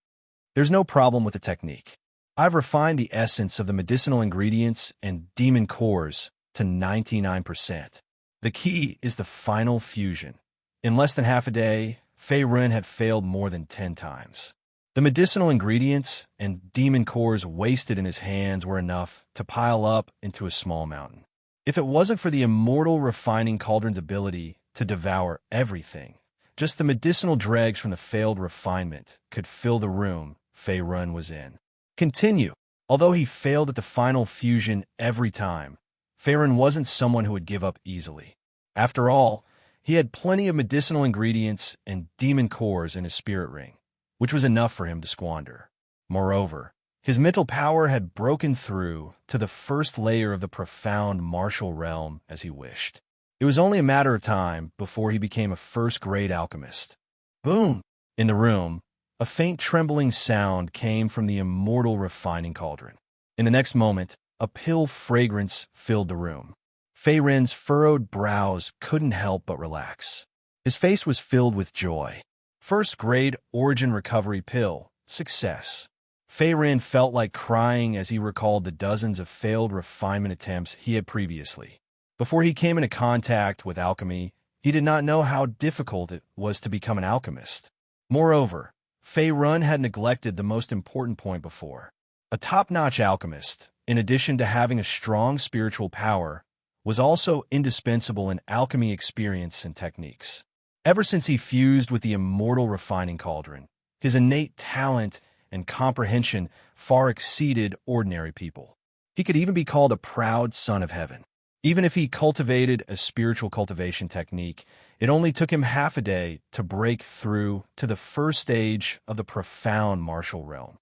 There's no problem with the technique. I've refined the essence of the medicinal ingredients and demon cores to 99%. The key is the final fusion. In less than half a day, Fei Ren had failed more than 10 times. The medicinal ingredients and demon cores wasted in his hands were enough to pile up into a small mountain. If it wasn't for the immortal refining cauldron's ability to devour everything, just the medicinal dregs from the failed refinement could fill the room Fei Ren was in. Continue. Although he failed at the final fusion every time, Fei Ren wasn't someone who would give up easily. After all, he had plenty of medicinal ingredients and demon cores in his spirit ring, which was enough for him to squander. Moreover, his mental power had broken through to the first layer of the profound martial realm as he wished. It was only a matter of time before he became a first-grade alchemist. Boom! In the room, a faint trembling sound came from the immortal refining cauldron. In the next moment, a pill fragrance filled the room. Fei Ren's furrowed brows couldn't help but relax. His face was filled with joy. First-grade origin recovery pill. Success. Fei Ren felt like crying as he recalled the dozens of failed refinement attempts he had previously. Before he came into contact with alchemy, he did not know how difficult it was to become an alchemist. Moreover, Fei Ren had neglected the most important point before. A top-notch alchemist, in addition to having a strong spiritual power, was also indispensable in alchemy experience and techniques. Ever since he fused with the immortal refining cauldron, his innate talent and comprehension far exceeded ordinary people. He could even be called a proud son of heaven. Even if he cultivated a spiritual cultivation technique, it only took him half a day to break through to the first stage of the profound martial realm.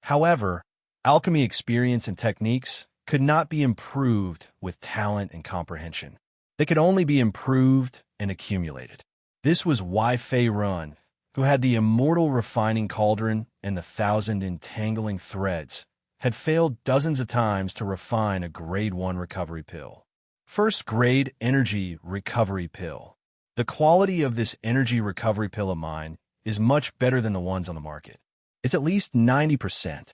However, alchemy experience and techniques could not be improved with talent and comprehension. They could only be improved and accumulated. This was why Fei Ren, who had the immortal refining cauldron and the 1,000 entangling threads, had failed dozens of times to refine a grade 1 recovery pill. First grade energy recovery pill. The quality of this energy recovery pill of mine is much better than the ones on the market. It's at least 90%.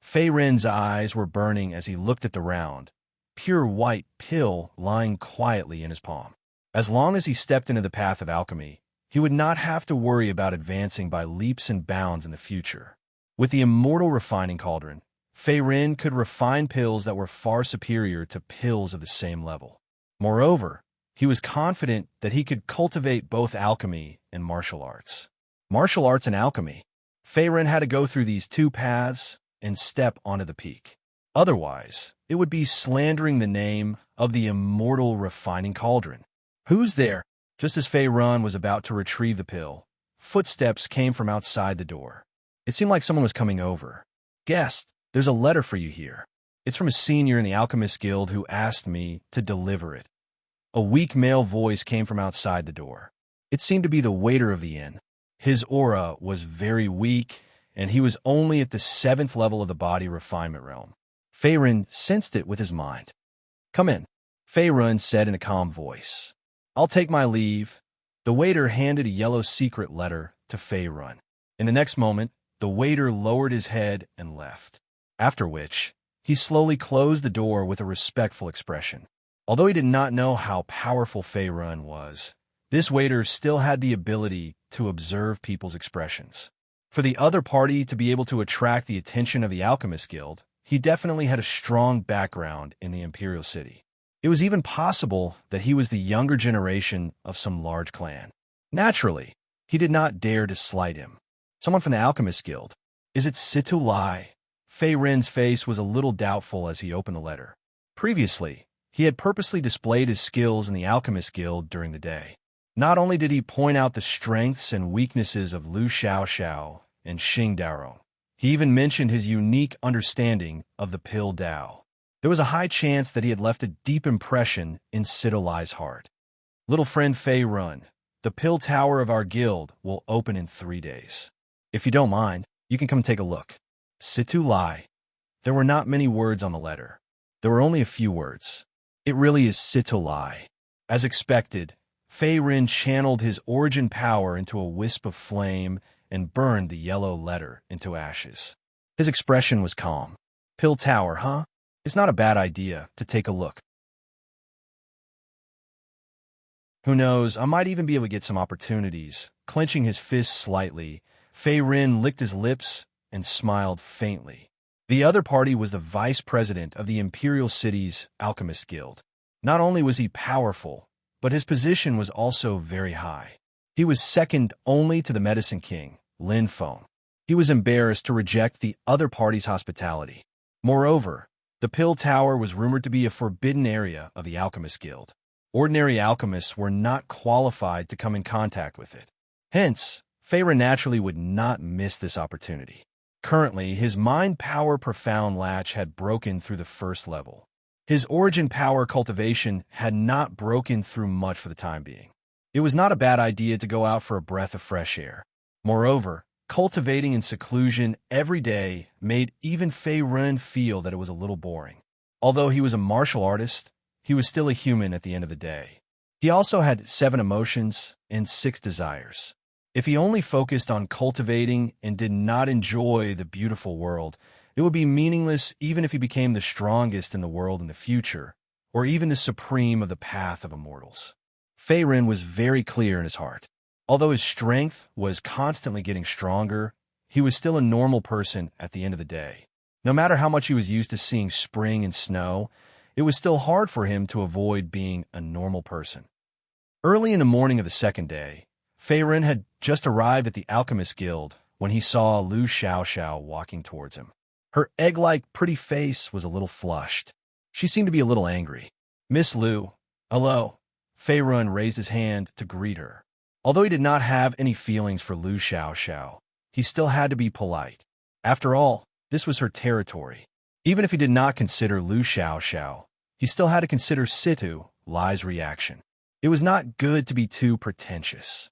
Fei Ren's eyes were burning as he looked at the round, pure white pill lying quietly in his palm. As long as he stepped into the path of alchemy, he would not have to worry about advancing by leaps and bounds in the future. With the immortal refining cauldron, Fei Ren could refine pills that were far superior to pills of the same level. Moreover, he was confident that he could cultivate both alchemy and martial arts. Martial arts and alchemy. Fei Ren had to go through these two paths and step onto the peak. Otherwise, it would be slandering the name of the immortal refining cauldron. Who's there? Just as Fei Ren was about to retrieve the pill, footsteps came from outside the door. It seemed like someone was coming over. Guest, there's a letter for you here. It's from a senior in the Alchemist Guild who asked me to deliver it. A weak male voice came from outside the door. It seemed to be the waiter of the inn. His aura was very weak, and he was only at the 7th level of the body refinement realm. Fei Ren sensed it with his mind. Come in, Fei Ren said in a calm voice. I'll take my leave. The waiter handed a yellow secret letter to Fei Ren. In the next moment, the waiter lowered his head and left. After which, he slowly closed the door with a respectful expression. Although he did not know how powerful Fei Ren was, this waiter still had the ability to observe people's expressions. For the other party to be able to attract the attention of the Alchemist Guild, he definitely had a strong background in the Imperial City. It was even possible that he was the younger generation of some large clan. Naturally, he did not dare to slight him. Someone from the Alchemist Guild. Is it Situ Lai? Fei Ren's face was a little doubtful as he opened the letter. Previously, he had purposely displayed his skills in the Alchemist Guild during the day. Not only did he point out the strengths and weaknesses of Lu Xiaoxiao and Xing Daorong, he even mentioned his unique understanding of the Pill Dao. There was a high chance that he had left a deep impression in Situ Lai's heart. Little friend Fei Run, the pill tower of our guild will open in 3 days. If you don't mind, you can come take a look. Situ Lai. There were not many words on the letter. There were only a few words. It really is Situ Lai. As expected, Fei Rin channeled his origin power into a wisp of flame and burned the yellow letter into ashes. His expression was calm. Pill tower, huh? It's not a bad idea to take a look. Who knows, I might even be able to get some opportunities. Clenching his fists slightly, Fei Rin licked his lips and smiled faintly. The other party was the vice president of the Imperial City's Alchemist Guild. Not only was he powerful, but his position was also very high. He was second only to the Medicine King, Lin Feng. He was embarrassed to reject the other party's hospitality. Moreover, the Pill Tower was rumored to be a forbidden area of the Alchemist Guild. Ordinary alchemists were not qualified to come in contact with it. Hence, Fei Rin naturally would not miss this opportunity. Currently, his mind power profound latch had broken through the first level. His origin power cultivation had not broken through much for the time being. It was not a bad idea to go out for a breath of fresh air. Moreover, cultivating in seclusion every day made even Fei Rin feel that it was a little boring. Although he was a martial artist, he was still a human at the end of the day. He also had 7 emotions and 6 desires. If he only focused on cultivating and did not enjoy the beautiful world, it would be meaningless even if he became the strongest in the world in the future, or even the supreme of the path of immortals. Fei Rin was very clear in his heart. Although his strength was constantly getting stronger, he was still a normal person at the end of the day. No matter how much he was used to seeing spring and snow, it was still hard for him to avoid being a normal person. Early in the morning of the second day, Fei Rin had just arrived at the Alchemist Guild when he saw Lu Xiaoxiao walking towards him. Her egg-like pretty face was a little flushed. She seemed to be a little angry. "Miss Lu, hello." Fei Rin raised his hand to greet her. Although he did not have any feelings for Lu Xiaoxiao, he still had to be polite. After all, this was her territory. Even if he did not consider Lu Xiaoxiao, he still had to consider Situ Lai's reaction. It was not good to be too pretentious.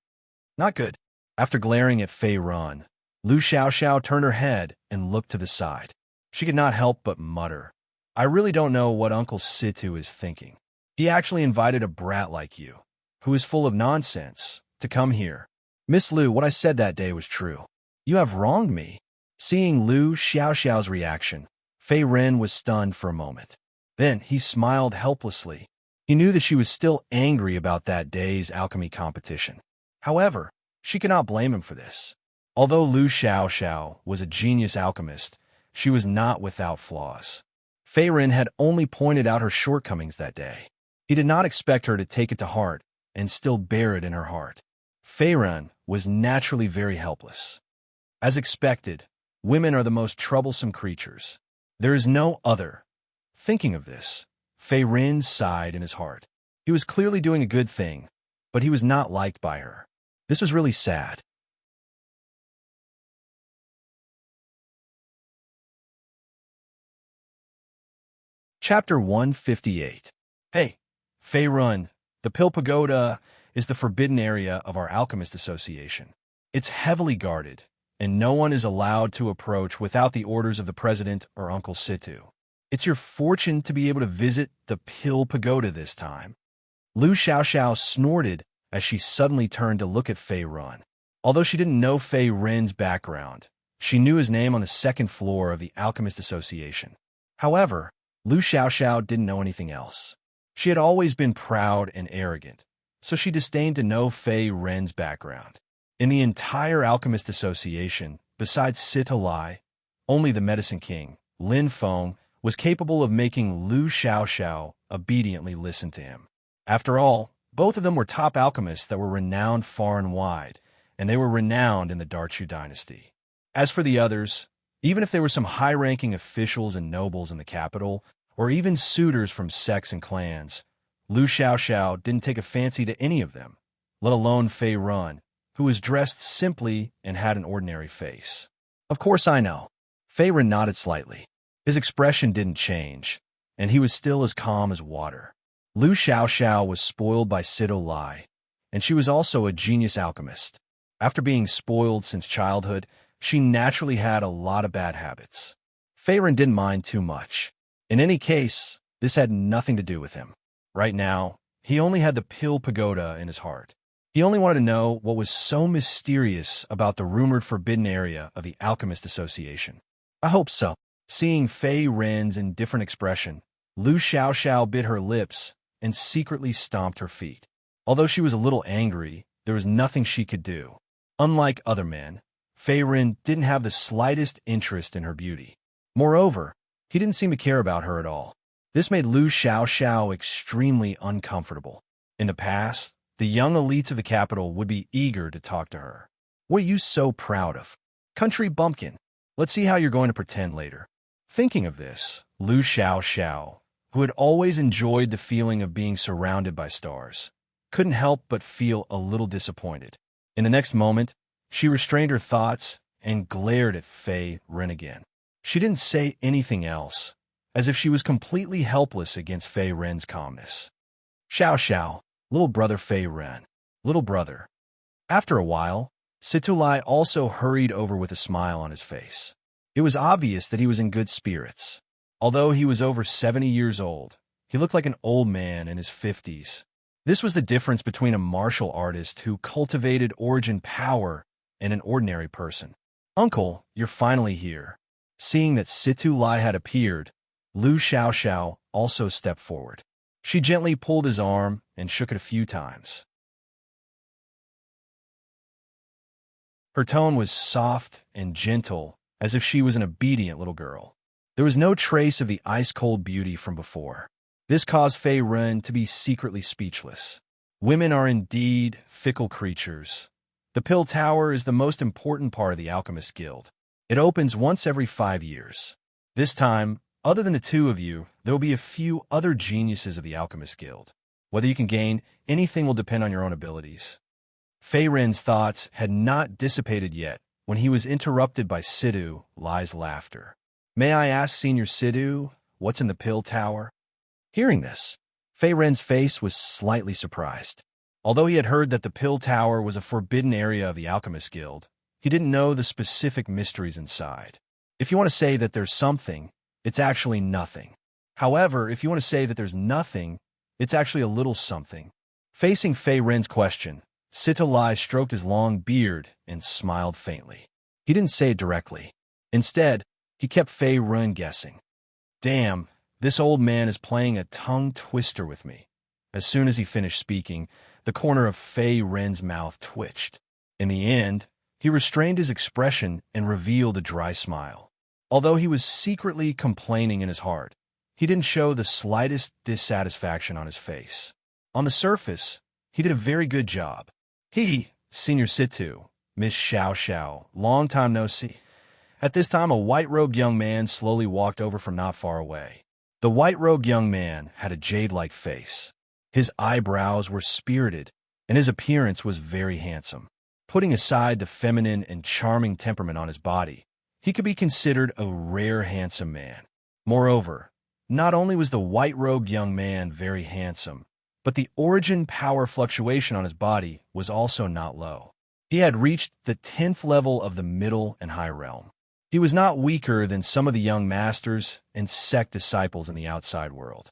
Not good. After glaring at Fei Rin, Lu Xiaoxiao turned her head and looked to the side. She could not help but mutter, "I really don't know what Uncle Situ is thinking. He actually invited a brat like you, who is full of nonsense, to come here. Miss Lu, what I said that day was true. You have wronged me." Seeing Lu Xiaoxiao's reaction, Fei Rin was stunned for a moment. Then he smiled helplessly. He knew that she was still angry about that day's alchemy competition. However, she could not blame him for this. Although Lu Xiaoxiao was a genius alchemist, she was not without flaws. Fei Rin had only pointed out her shortcomings that day. He did not expect her to take it to heart and still bear it in her heart. Fei Rin was naturally very helpless. As expected, women are the most troublesome creatures. There is no other. Thinking of this, Fei Rin sighed in his heart. He was clearly doing a good thing, but he was not liked by her. This was really sad. Chapter 158. Hey, Fei Rin, the Pill Pagoda is the forbidden area of our Alchemist Association. It's heavily guarded, and no one is allowed to approach without the orders of the president or Uncle Situ. It's your fortune to be able to visit the Pill Pagoda this time. Lu Xiaoxiao snorted as she suddenly turned to look at Fei Rin. Although she didn't know Fei Rin's background, she knew his name on the second floor of the Alchemist Association. However, Lu Xiaoxiao didn't know anything else. She had always been proud and arrogant, so she disdained to know Fei Rin's background. In the entire Alchemist Association, besides Situ Lai, only the Medicine King, Lin Feng, was capable of making Lu Xiaoxiao obediently listen to him. After all, both of them were top alchemists that were renowned far and wide, and they were renowned in the Darchu dynasty. As for the others, even if they were some high-ranking officials and nobles in the capital, or even suitors from sects and clans, Lu Xiaoxiao didn't take a fancy to any of them, let alone Fei Rin, who was dressed simply and had an ordinary face. Of course I know. Fei Rin nodded slightly. His expression didn't change, and he was still as calm as water. Lu Xiaoxiao was spoiled by Sido Lai, and she was also a genius alchemist. After being spoiled since childhood, she naturally had a lot of bad habits. Fei Ren didn't mind too much. In any case, this had nothing to do with him. Right now, he only had the Pill Pagoda in his heart. He only wanted to know what was so mysterious about the rumored forbidden area of the Alchemist Association. I hope so. Seeing Fei Ren's indifferent expression, Lu Xiaoxiao bit her lips and secretly stomped her feet. Although she was a little angry, there was nothing she could do. Unlike other men, Fei Ren didn't have the slightest interest in her beauty. Moreover, he didn't seem to care about her at all. This made Lu Xiaoxiao extremely uncomfortable. In the past, the young elites of the capital would be eager to talk to her. What are you so proud of? Country bumpkin. Let's see how you're going to pretend later. Thinking of this, Lu Xiaoxiao, who had always enjoyed the feeling of being surrounded by stars, couldn't help but feel a little disappointed. In the next moment, she restrained her thoughts and glared at Fei Ren again. She didn't say anything else, as if she was completely helpless against Fei Ren's calmness. Xiao, little brother Fei Ren, little brother. After a while, Situlai also hurried over with a smile on his face. It was obvious that he was in good spirits. Although he was over 70 years old, he looked like an old man in his 50s. This was the difference between a martial artist who cultivated origin power and an ordinary person. Uncle, you're finally here. Seeing that Situlai had appeared, Lu Xiaoxiao also stepped forward. She gently pulled his arm and shook it a few times. Her tone was soft and gentle, as if she was an obedient little girl. There was no trace of the ice-cold beauty from before. This caused Fei Ren to be secretly speechless. Women are indeed fickle creatures. The Pill Tower is the most important part of the Alchemist Guild. It opens once every 5 years. This time, other than the two of you, there will be a few other geniuses of the Alchemist Guild. Whether you can gain anything will depend on your own abilities. Fei Ren's thoughts had not dissipated yet when he was interrupted by Sidu Lai's laughter. May I ask Senior Sidu, what's in the Pill Tower? Hearing this, Fei Ren's face was slightly surprised. Although he had heard that the Pill Tower was a forbidden area of the Alchemist Guild, he didn't know the specific mysteries inside. If you want to say that there's something, it's actually nothing. However, if you want to say that there's nothing, it's actually a little something. Facing Fei Ren's question, Situlai stroked his long beard and smiled faintly. He didn't say it directly. Instead, he kept Fei Ren guessing. Damn, this old man is playing a tongue twister with me. As soon as he finished speaking, the corner of Fei Ren's mouth twitched. In the end, he restrained his expression and revealed a dry smile. Although he was secretly complaining in his heart, he didn't show the slightest dissatisfaction on his face. On the surface, he did a very good job. Senior Situ, Miss Xiao, long time no see. At this time, a white-robed young man slowly walked over from not far away. The white-robed young man had a jade-like face. His eyebrows were spirited, and his appearance was very handsome. Putting aside the feminine and charming temperament on his body, he could be considered a rare handsome man. Moreover, not only was the white-robed young man very handsome, but the origin power fluctuation on his body was also not low. He had reached the 10th level of the middle and high realm. He was not weaker than some of the young masters and sect disciples in the outside world.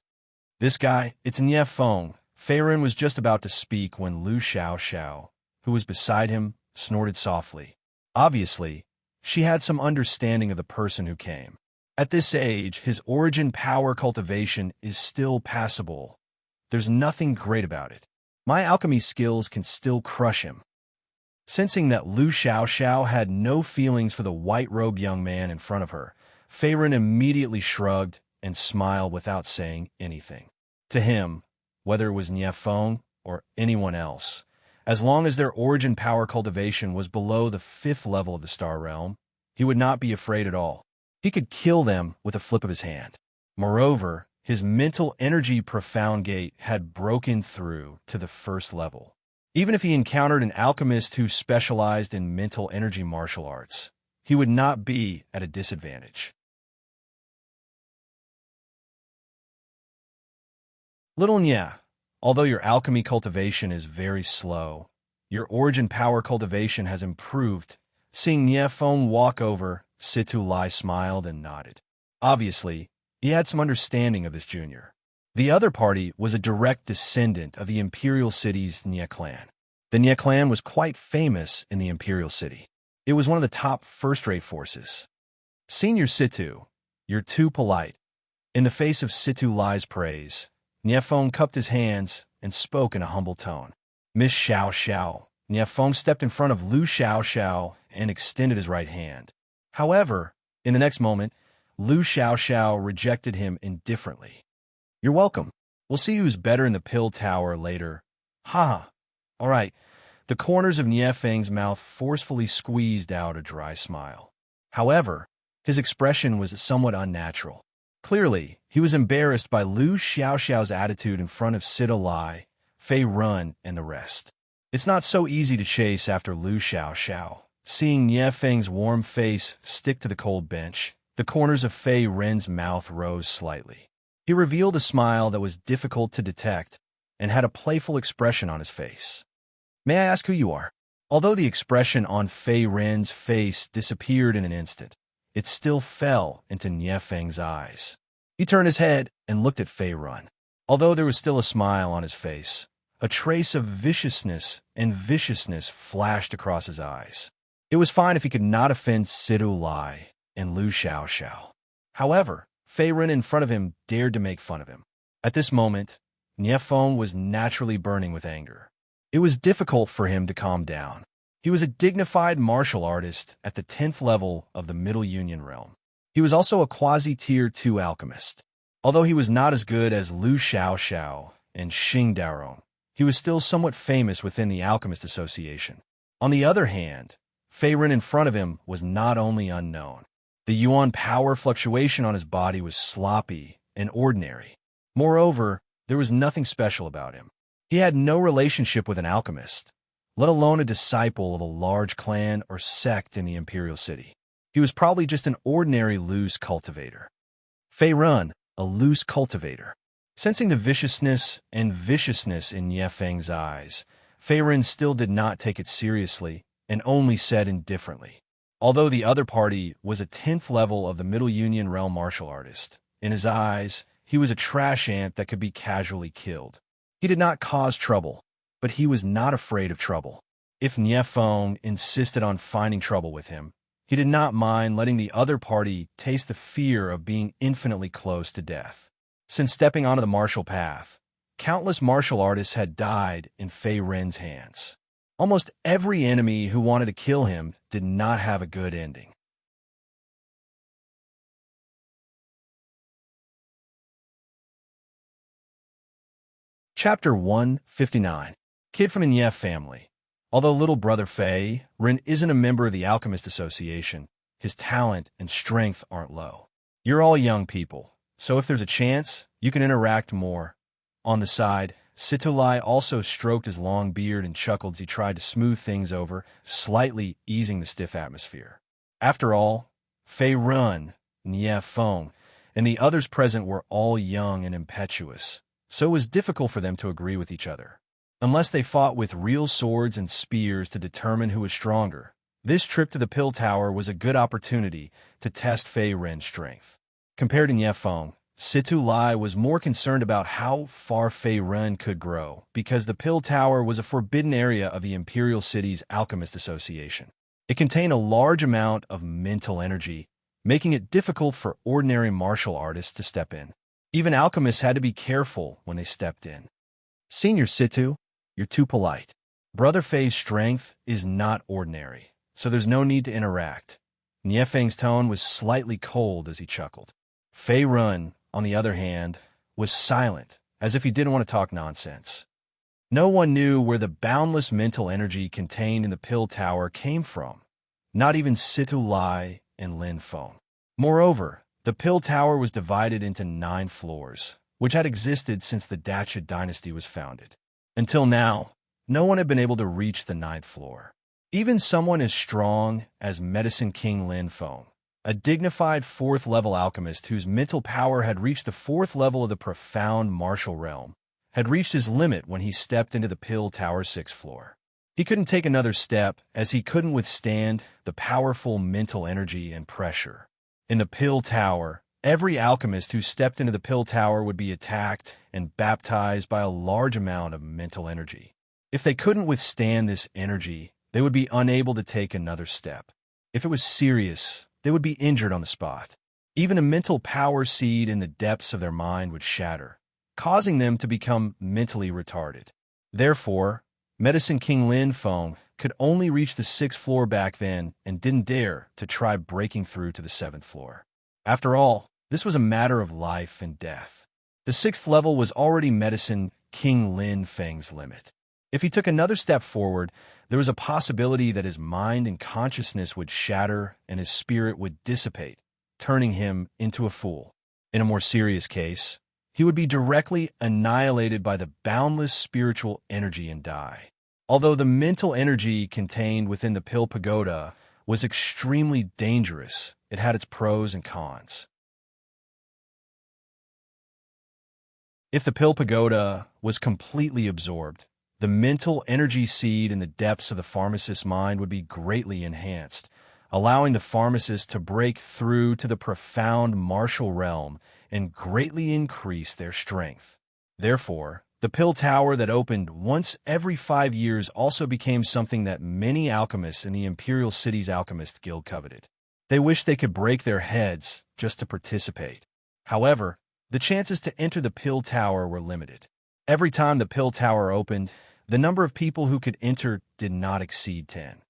This guy, it's Nie Feng. Fei Ren was just about to speak when Lu Xiaoxiao, who was beside him, snorted softly. Obviously, she had some understanding of the person who came. At this age, his origin power cultivation is still passable. There's nothing great about it. My alchemy skills can still crush him. Sensing that Lu Xiaoxiao had no feelings for the white-robed young man in front of her, Fei Ren immediately shrugged and smiled without saying anything. To him, whether it was Nie Feng or anyone else, as long as their origin power cultivation was below the 5th level of the Star Realm, he would not be afraid at all. He could kill them with a flip of his hand. Moreover, his mental energy profound gate had broken through to the 1st level. Even if he encountered an alchemist who specialized in mental energy martial arts, he would not be at a disadvantage. Little Nya, although your alchemy cultivation is very slow, your origin power cultivation has improved. Seeing Nya Feng walk over, Situ Lai smiled and nodded. Obviously, he had some understanding of this junior. The other party was a direct descendant of the Imperial City's Nya clan. The Nya clan was quite famous in the Imperial City. It was one of the top first-rate forces. Senior Situ, you're too polite. In the face of Situ Lai's praise, Nya Feng cupped his hands and spoke in a humble tone. Miss Xiao Xiao. Nya Feng stepped in front of Lu Xiao Xiao and extended his right hand. However, in the next moment, Lu Xiao Xiao rejected him indifferently. You're welcome. We'll see who's better in the pill tower later. Ha! All right. The corners of Nya Feng's mouth forcefully squeezed out a dry smile. However, his expression was somewhat unnatural. Clearly, he was embarrassed by Lu Xiaoxiao's attitude in front of Sita Lai, Fei Run, and the rest. It's not so easy to chase after Lu Xiaoxiao. Seeing Nya Feng's warm face stick to the cold bench, the corners of Fei Ren's mouth rose slightly. He revealed a smile that was difficult to detect and had a playful expression on his face. May I ask who you are? Although the expression on Fei Ren's face disappeared in an instant, it still fell into Nya Feng's eyes. He turned his head and looked at Fei Run. Although there was still a smile on his face, a trace of viciousness flashed across his eyes. It was fine if he could not offend Situ Lai and Lu Xiaoxiao. However, Fei Ren in front of him dared to make fun of him. At this moment, Nya Feng was naturally burning with anger. It was difficult for him to calm down. He was a dignified martial artist at the 10th level of the Middle Union realm. He was also a quasi-tier 2 alchemist. Although he was not as good as Lu Xiaoxiao and Xing Daorong, he was still somewhat famous within the Alchemist Association. On the other hand, Fei Ren in front of him was not only unknown. The yuan power fluctuation on his body was sloppy and ordinary. Moreover, there was nothing special about him. He had no relationship with an alchemist, let alone a disciple of a large clan or sect in the Imperial City. He was probably just an ordinary loose cultivator. Fei Run, a loose cultivator. Sensing the viciousness in Nya Feng's eyes, Fei Ren still did not take it seriously and only said indifferently. Although the other party was a 10th level of the Middle Union realm martial artist, in his eyes, he was a trash ant that could be casually killed. He did not cause trouble, but he was not afraid of trouble. If Nya Feng insisted on finding trouble with him, he did not mind letting the other party taste the fear of being infinitely close to death. Since stepping onto the martial path, countless martial artists had died in Fei Ren's hands. Almost every enemy who wanted to kill him did not have a good ending. Chapter 159. Kid from a Nya family. Although little brother Fei Ren isn't a member of the Alchemist Association, his talent and strength aren't low. You're all young people, so if there's a chance, you can interact more. On the side, Situ Lai also stroked his long beard and chuckled as he tried to smooth things over, slightly easing the stiff atmosphere. After all, Fei Run, Nya Feng, and the others present were all young and impetuous, so it was difficult for them to agree with each other. Unless they fought with real swords and spears to determine who was stronger, this trip to the Pill Tower was a good opportunity to test Fei Ren's strength. Compared to Nya Feng, Situ Lai was more concerned about how far Fei Ren could grow, because the Pill Tower was a forbidden area of the Imperial City's Alchemist Association. It contained a large amount of mental energy, making it difficult for ordinary martial artists to step in. Even alchemists had to be careful when they stepped in. Senior Situ, you're too polite. Brother Fei's strength is not ordinary, so there's no need to interact. Nya Feng's tone was slightly cold as he chuckled. Fei Run, on the other hand, was silent, as if he didn't want to talk nonsense. No one knew where the boundless mental energy contained in the Pill Tower came from, not even Situ Lai and Lin Feng. Moreover, the Pill Tower was divided into 9 floors, which had existed since the Dacha dynasty was founded. Until now, no one had been able to reach the 9th floor. Even someone as strong as Medicine King Lin Feng, a dignified 4th-level alchemist whose mental power had reached the 4th level of the profound martial realm, had reached his limit when he stepped into the pill tower's 6th floor. He couldn't take another step, as he couldn't withstand the powerful mental energy and pressure. In the pill tower, every alchemist who stepped into the pill tower would be attacked and baptized by a large amount of mental energy. If they couldn't withstand this energy, they would be unable to take another step. If it was serious, they would be injured on the spot. Even a mental power seed in the depths of their mind would shatter, causing them to become mentally retarded. Therefore, Medicine King Lin Feng could only reach the 6th floor back then and didn't dare to try breaking through to the 7th floor. After all, this was a matter of life and death. The 6th level was already Medicine King Lin Feng's limit. If he took another step forward, there was a possibility that his mind and consciousness would shatter and his spirit would dissipate, turning him into a fool. In a more serious case, he would be directly annihilated by the boundless spiritual energy and die. Although the mental energy contained within the Pill Pagoda was extremely dangerous, it had its pros and cons. If the Pill Pagoda was completely absorbed, the mental energy seed in the depths of the pharmacist's mind would be greatly enhanced, allowing the pharmacist to break through to the profound martial realm and greatly increase their strength. Therefore, the pill tower that opened once every 5 years also became something that many alchemists in the Imperial City's Alchemist Guild coveted. They wished they could break their heads just to participate. However, the chances to enter the pill tower were limited. Every time the pill tower opened, the number of people who could enter did not exceed 10.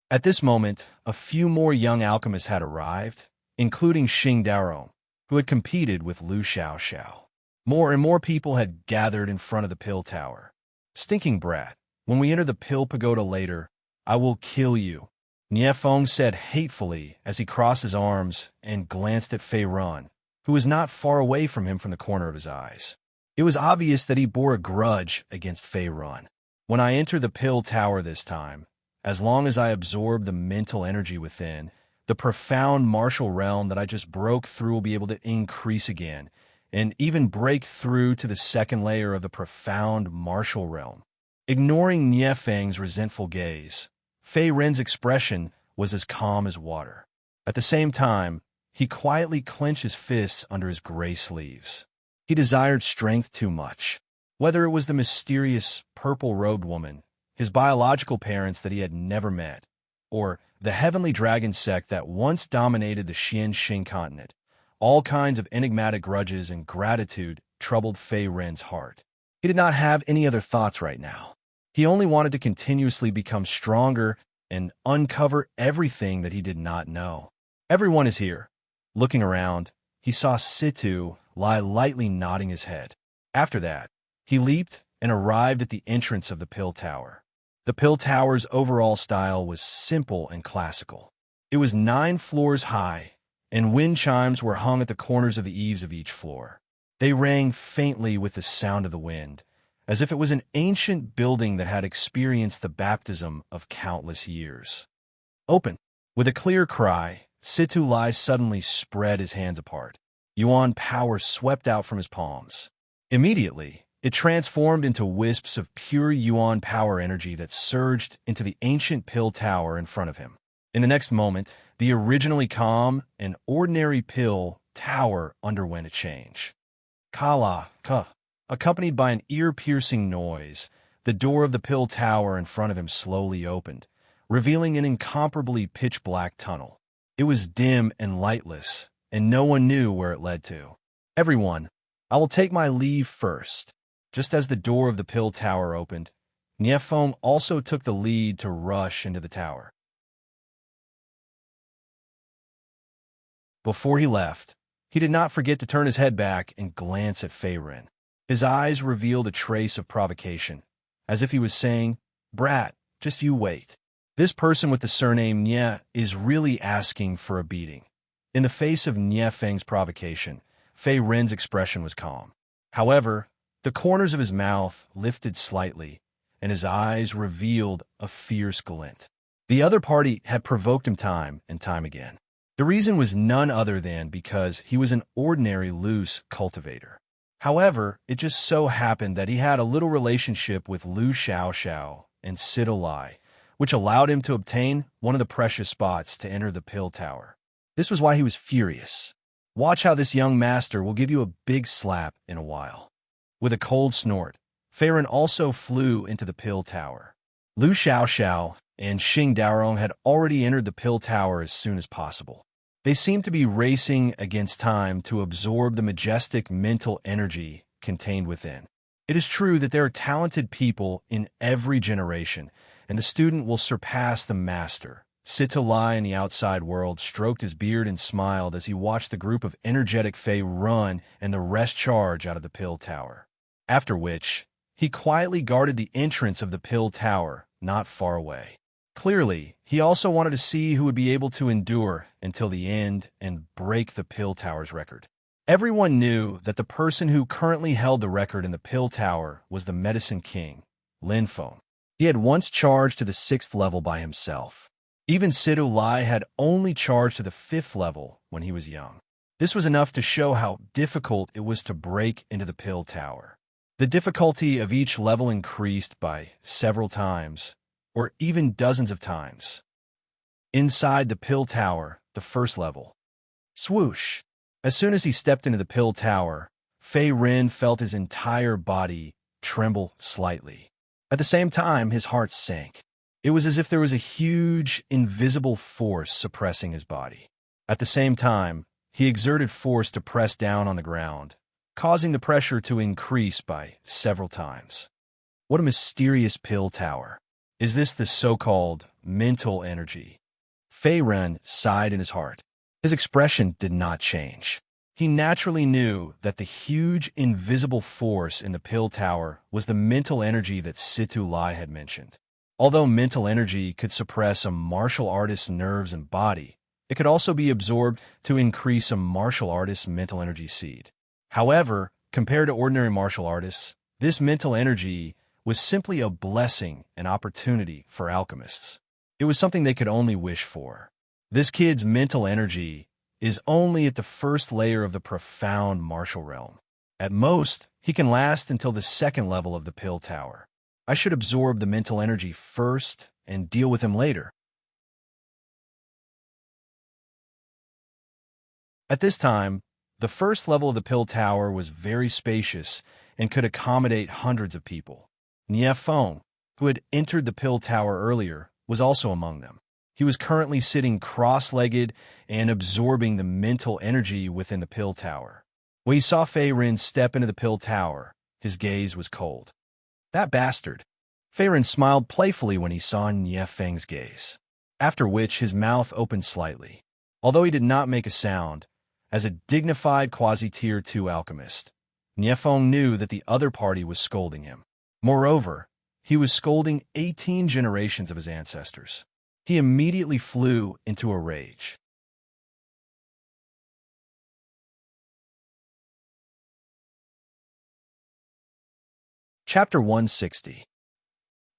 At this moment, a few more young alchemists had arrived, including Xing Daorong, who had competed with Liu Xiaoxiao. More and more people had gathered in front of the pill tower. "Stinking brat, when we enter the pill pagoda later, I will kill you," Nie Feng said hatefully as he crossed his arms and glanced at Fei Run, who was not far away from him from the corner of his eyes. It was obvious that he bore a grudge against Fei Run. "When I enter the pill tower this time, as long as I absorb the mental energy within, the profound martial realm that I just broke through will be able to increase again, and even break through to the 2nd layer of the profound martial realm." Ignoring Nie Feng's resentful gaze, Fei Ren's expression was as calm as water. At the same time, he quietly clenched his fists under his gray sleeves. He desired strength too much. Whether it was the mysterious purple-robed woman, his biological parents that he had never met, or the heavenly dragon sect that once dominated the Xianxing continent, all kinds of enigmatic grudges and gratitude troubled Fei Ren's heart. He did not have any other thoughts right now. He only wanted to continuously become stronger and uncover everything that he did not know. "Everyone is here." Looking around, he saw Situ lie lightly nodding his head. After that, he leaped and arrived at the entrance of the pill tower. The pill tower's overall style was simple and classical. It was 9 floors high, and wind chimes were hung at the corners of the eaves of each floor. They rang faintly with the sound of the wind, as if it was an ancient building that had experienced the baptism of countless years. "Open!" With a clear cry, Situ Lai suddenly spread his hands apart. Yuan power swept out from his palms. Immediately, it transformed into wisps of pure Yuan power energy that surged into the ancient pill tower in front of him. In the next moment, the originally calm and ordinary pill tower underwent a change. Kala, ka, accompanied by an ear-piercing noise, the door of the pill tower in front of him slowly opened, revealing an incomparably pitch-black tunnel. It was dim and lightless, and no one knew where it led to. "Everyone, I will take my leave first." Just as the door of the pill tower opened, Nie Feng also took the lead to rush into the tower. Before he left, he did not forget to turn his head back and glance at Fei Ren. His eyes revealed a trace of provocation, as if he was saying, "Brat, just you wait. This person with the surname Nie is really asking for a beating." In the face of Nie Feng's provocation, Fei Ren's expression was calm. However, the corners of his mouth lifted slightly, and his eyes revealed a fierce glint. The other party had provoked him time and time again. The reason was none other than because he was an ordinary loose cultivator. However, it just so happened that he had a little relationship with Lu Xiaoxiao and Sido Lai, which allowed him to obtain one of the precious spots to enter the pill tower. This was why he was furious. Watch how this young master will give you a big slap in a while. With a cold snort, Fei also flew into the pill tower. Lu Xiaoxiao and Xing Daorong had already entered the pill tower as soon as possible. They seemed to be racing against time to absorb the majestic mental energy contained within. It is true that there are talented people in every generation, and the student will surpass the master. Sito Lai in the outside world stroked his beard and smiled as he watched the group of energetic Fei run and the rest charge out of the pill tower. After which, he quietly guarded the entrance of the pill tower, not far away. Clearly, he also wanted to see who would be able to endure until the end and break the pill tower's record. Everyone knew that the person who currently held the record in the pill tower was the medicine king, Lin Feng. He had once charged to the 6th level by himself. Even Sido Lai had only charged to the 5th level when he was young. This was enough to show how difficult it was to break into the pill tower. The difficulty of each level increased by several times, or even dozens of times. Inside the pill tower, the 1st level. Swoosh! As soon as he stepped into the pill tower, Fei Ren felt his entire body tremble slightly. At the same time, his heart sank. It was as if there was a huge, invisible force suppressing his body. At the same time, he exerted force to press down on the ground, causing the pressure to increase by several times. What a mysterious pill tower. Is this the so-called mental energy? Fei Ren sighed in his heart. His expression did not change. He naturally knew that the huge, invisible force in the pill tower was the mental energy that Situ Lai had mentioned. Although mental energy could suppress a martial artist's nerves and body, it could also be absorbed to increase a martial artist's mental energy seed. However, compared to ordinary martial artists, this mental energy was simply a blessing and opportunity for alchemists. It was something they could only wish for. This kid's mental energy is only at the 1st layer of the profound martial realm. At most, he can last until the 2nd level of the pill tower. I should absorb the mental energy first and deal with him later. At this time, the 1st level of the pill tower was very spacious and could accommodate hundreds of people. Nie Feng, who had entered the pill tower earlier, was also among them. He was currently sitting cross-legged and absorbing the mental energy within the pill tower. When he saw Fei Ren step into the pill tower, his gaze was cold. That bastard! Fei Ren smiled playfully when he saw Nie Feng's gaze, after which his mouth opened slightly. Although he did not make a sound, as a dignified quasi-tier 2 alchemist, Nie Feng knew that the other party was scolding him. Moreover, he was scolding 18 generations of his ancestors. He immediately flew into a rage. Chapter 160.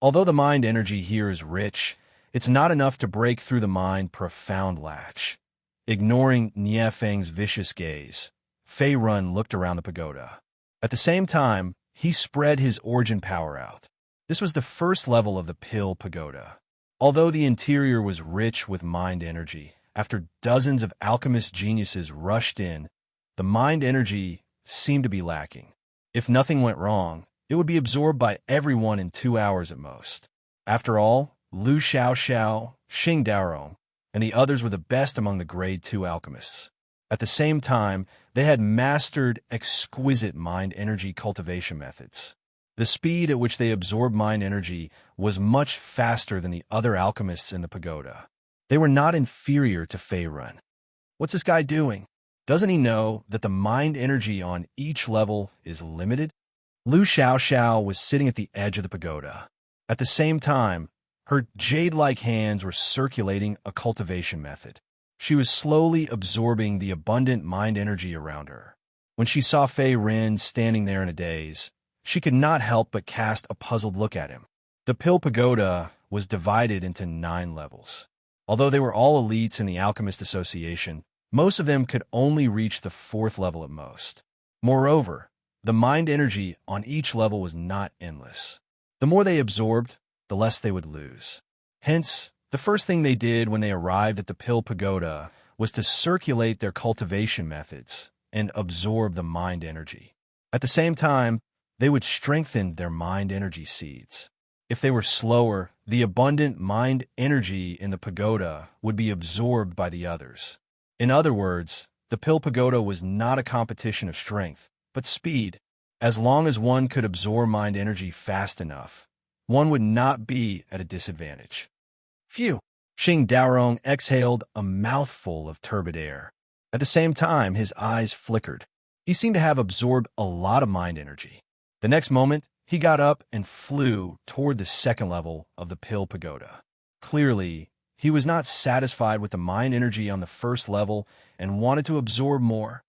Although the mind energy here is rich, it's not enough to break through the mind profound latch. Ignoring Nie Feng's vicious gaze, Fei Ren looked around the pagoda. At the same time, he spread his origin power out. This was the 1st level of the pill pagoda. Although the interior was rich with mind energy, after dozens of alchemist geniuses rushed in, the mind energy seemed to be lacking. If nothing went wrong, it would be absorbed by everyone in 2 hours at most. After all, Lu Xiaoxiao, Xing Daorong, and the others were the best among the Grade 2 alchemists. At the same time, they had mastered exquisite mind energy cultivation methods. The speed at which they absorbed mind energy was much faster than the other alchemists in the pagoda. They were not inferior to Fei Ren. What's this guy doing? Doesn't he know that the mind energy on each level is limited? Lu Xiaoxiao was sitting at the edge of the pagoda. At the same time, her jade-like hands were circulating a cultivation method. She was slowly absorbing the abundant mind energy around her. When she saw Fei Ren standing there in a daze, she could not help but cast a puzzled look at him. The pill pagoda was divided into 9 levels. Although they were all elites in the Alchemist Association, most of them could only reach the 4th level at most. Moreover, The mind energy on each level was not endless. The more they absorbed, the less they would lose. Hence, the first thing they did when they arrived at the Pill Pagoda was to circulate their cultivation methods and absorb the mind energy. At the same time, they would strengthen their mind energy seeds. If they were slower, the abundant mind energy in the pagoda would be absorbed by the others. In other words, the Pill Pagoda was not a competition of strength, but speed. As long as one could absorb mind energy fast enough, one would not be at a disadvantage. Phew! Xing Daorong exhaled a mouthful of turbid air. At the same time, his eyes flickered. He seemed to have absorbed a lot of mind energy. The next moment, he got up and flew toward the second level of the Pill Pagoda. Clearly, he was not satisfied with the mind energy on the first level and wanted to absorb more.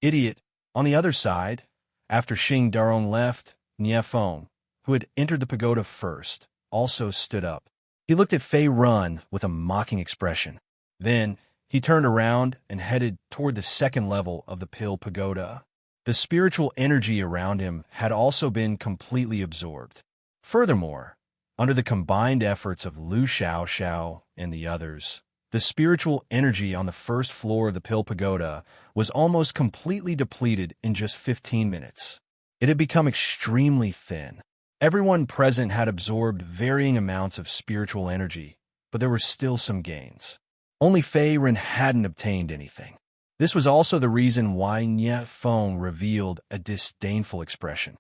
Idiot! On the other side, after Xing Daorong left, Nie Feng, who had entered the pagoda first, also stood up. He looked at Fei Run with a mocking expression. Then, he turned around and headed toward the second level of the Pill Pagoda. The spiritual energy around him had also been completely absorbed. Furthermore, under the combined efforts of Lu Xiaoxiao and the others, the spiritual energy on the first floor of the Pill Pagoda was almost completely depleted in just 15 minutes. It had become extremely thin. Everyone present had absorbed varying amounts of spiritual energy, but there were still some gains. Only Fei Ren hadn't obtained anything. This was also the reason why Nie Feng revealed a disdainful expression.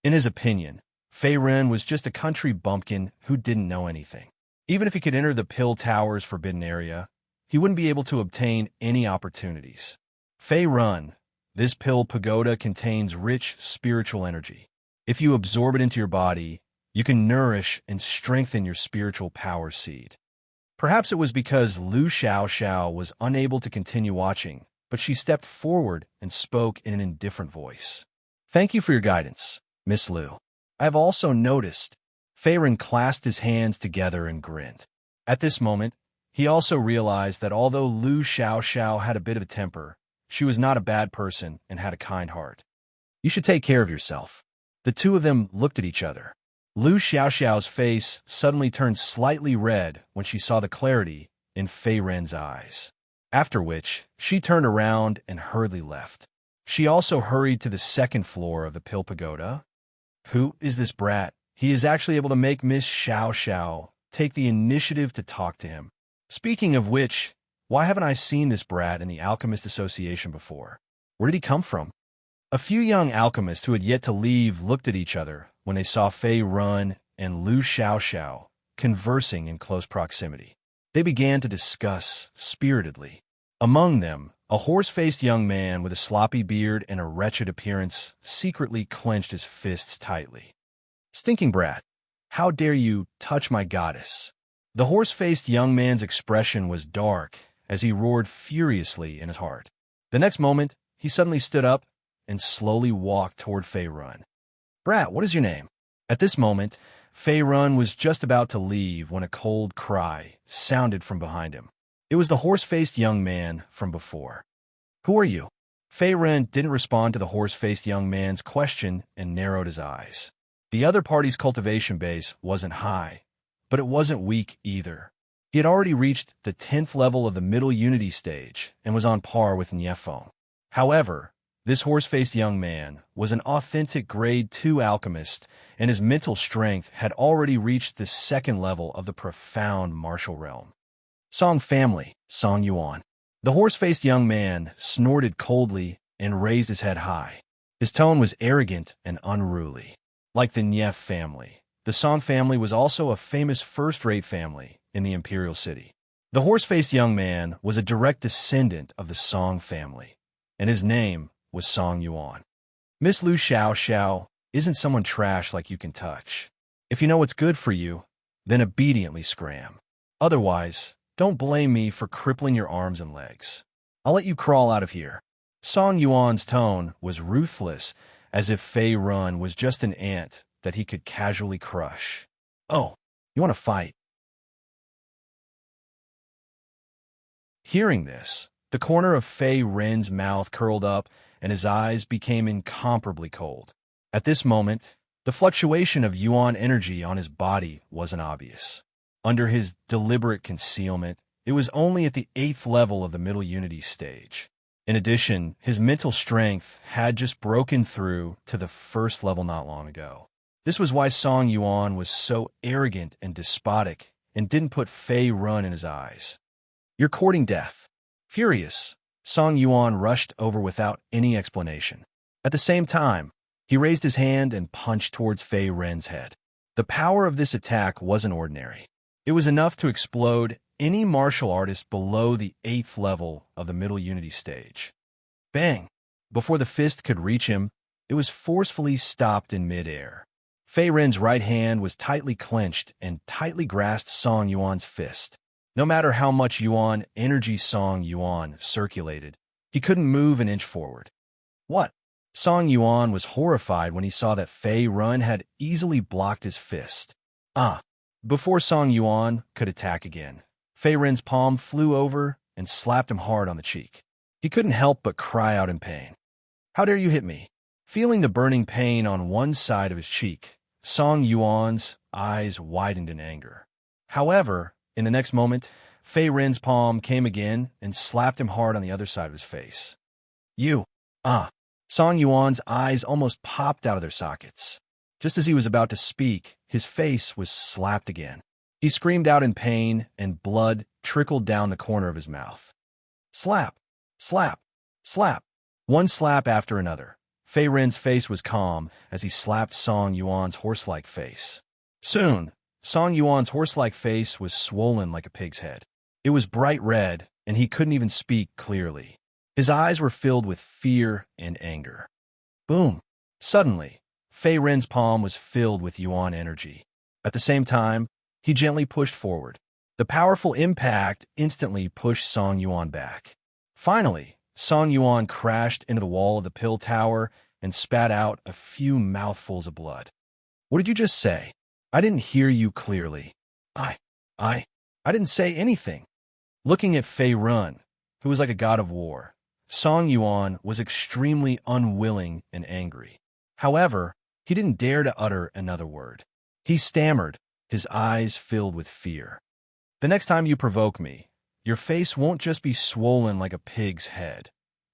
In his opinion, Fei Ren was just a country bumpkin who didn't know anything. Even if he could enter the Pill Tower's forbidden area, he wouldn't be able to obtain any opportunities. Fei Ren, this Pill Pagoda contains rich spiritual energy. If you absorb it into your body, you can nourish and strengthen your spiritual power seed. Perhaps it was because Lu Xiaoxiao was unable to continue watching, but she stepped forward and spoke in an indifferent voice. "Thank you for your guidance, Miss Lu. I have also noticed." Fei Ren clasped his hands together and grinned. At this moment, he also realized that although Lu Xiaoxiao had a bit of a temper, she was not a bad person and had a kind heart. "You should take care of yourself." The two of them looked at each other. Lu Xiaoxiao's face suddenly turned slightly red when she saw the clarity in Fei Ren's eyes. After which, she turned around and hurriedly left. She also hurried to the second floor of the Pill Pagoda. Who is this brat? He is actually able to make Miss Xiaoxiao take the initiative to talk to him. Speaking of which, why haven't I seen this brat in the Alchemist Association before? Where did he come from? A few young alchemists who had yet to leave looked at each other when they saw Fei Run and Lu Xiaoxiao conversing in close proximity. They began to discuss spiritedly. Among them, a horse-faced young man with a sloppy beard and a wretched appearance secretly clenched his fists tightly. "Stinking brat! How dare you touch my goddess?" The horse-faced young man's expression was dark as he roared furiously in his heart. The next moment, he suddenly stood up and slowly walked toward Fei Run. "Brat, what is your name?" At this moment, Fei Run was just about to leave when a cold cry sounded from behind him. It was the horse-faced young man from before. "Who are you?" Fei Run didn't respond to the horse-faced young man's question and narrowed his eyes. The other party's cultivation base wasn't high, but it wasn't weak either. He had already reached the 10th level of the middle unity stage and was on par with Nie Feng. However, this horse-faced young man was an authentic grade 2 alchemist, and his mental strength had already reached the second level of the profound martial realm. "Song family, Song Yuan." The horse-faced young man snorted coldly and raised his head high. His tone was arrogant and unruly. Like the Nie family, the Song family was also a famous first-rate family in the Imperial City. The horse-faced young man was a direct descendant of the Song family, and his name was Song Yuan. "Miss Lu Xiaoxiao isn't someone trash like you can touch. If you know what's good for you, then obediently scram. Otherwise, don't blame me for crippling your arms and legs. I'll let you crawl out of here." Song Yuan's tone was ruthless, as if Fei Run was just an ant that he could casually crush. "Oh, you want to fight?" Hearing this, The corner of Fei Rin's mouth curled up, and his eyes became incomparably cold. At this moment, the fluctuation of Yuan energy on his body wasn't obvious. Under his deliberate concealment, it was only at the 8th level of the middle unity stage. In addition, his mental strength had just broken through to the 1st level not long ago. This was why Song Yuan was so arrogant and despotic and didn't put Fei Run in his eyes. "You're courting death." Furious, Song Yuan rushed over without any explanation. At the same time, he raised his hand and punched towards Fei Ren's head. The power of this attack wasn't ordinary. It was enough to explode any martial artist below the 8th level of the middle unity stage. Bang! Before the fist could reach him, it was forcefully stopped in midair. Fei Ren's right hand was tightly clenched and tightly grasped Song Yuan's fist. No matter how much Yuan energy Song Yuan circulated, he couldn't move an inch forward. What? Song Yuan was horrified when he saw that Fei Run had easily blocked his fist. Before Song Yuan could attack again, Fei Ren's palm flew over and slapped him hard on the cheek. He couldn't help but cry out in pain. "How dare you hit me?" Feeling the burning pain on one side of his cheek, Song Yuan's eyes widened in anger. However, in the next moment, Fei Ren's palm came again and slapped him hard on the other side of his face. "You!" Song Yuan's eyes almost popped out of their sockets. Just as he was about to speak, his face was slapped again. He screamed out in pain, and blood trickled down the corner of his mouth. Slap! Slap! Slap! One slap after another. Fei Ren's face was calm as he slapped Song Yuan's horse-like face. Soon, Song Yuan's horse-like face was swollen like a pig's head. It was bright red, and he couldn't even speak clearly. His eyes were filled with fear and anger. Boom! Suddenly, Fei Ren's palm was filled with Yuan energy. At the same time, he gently pushed forward. The powerful impact instantly pushed Song Yuan back. Finally, Song Yuan crashed into the wall of the pill tower and spat out a few mouthfuls of blood. "What did you just say? I didn't hear you clearly." I didn't say anything." Looking at Fei Run, who was like a god of war, Song Yuan was extremely unwilling and angry. However, he didn't dare to utter another word. He stammered, his eyes filled with fear. "The next time you provoke me, your face won't just be swollen like a pig's head."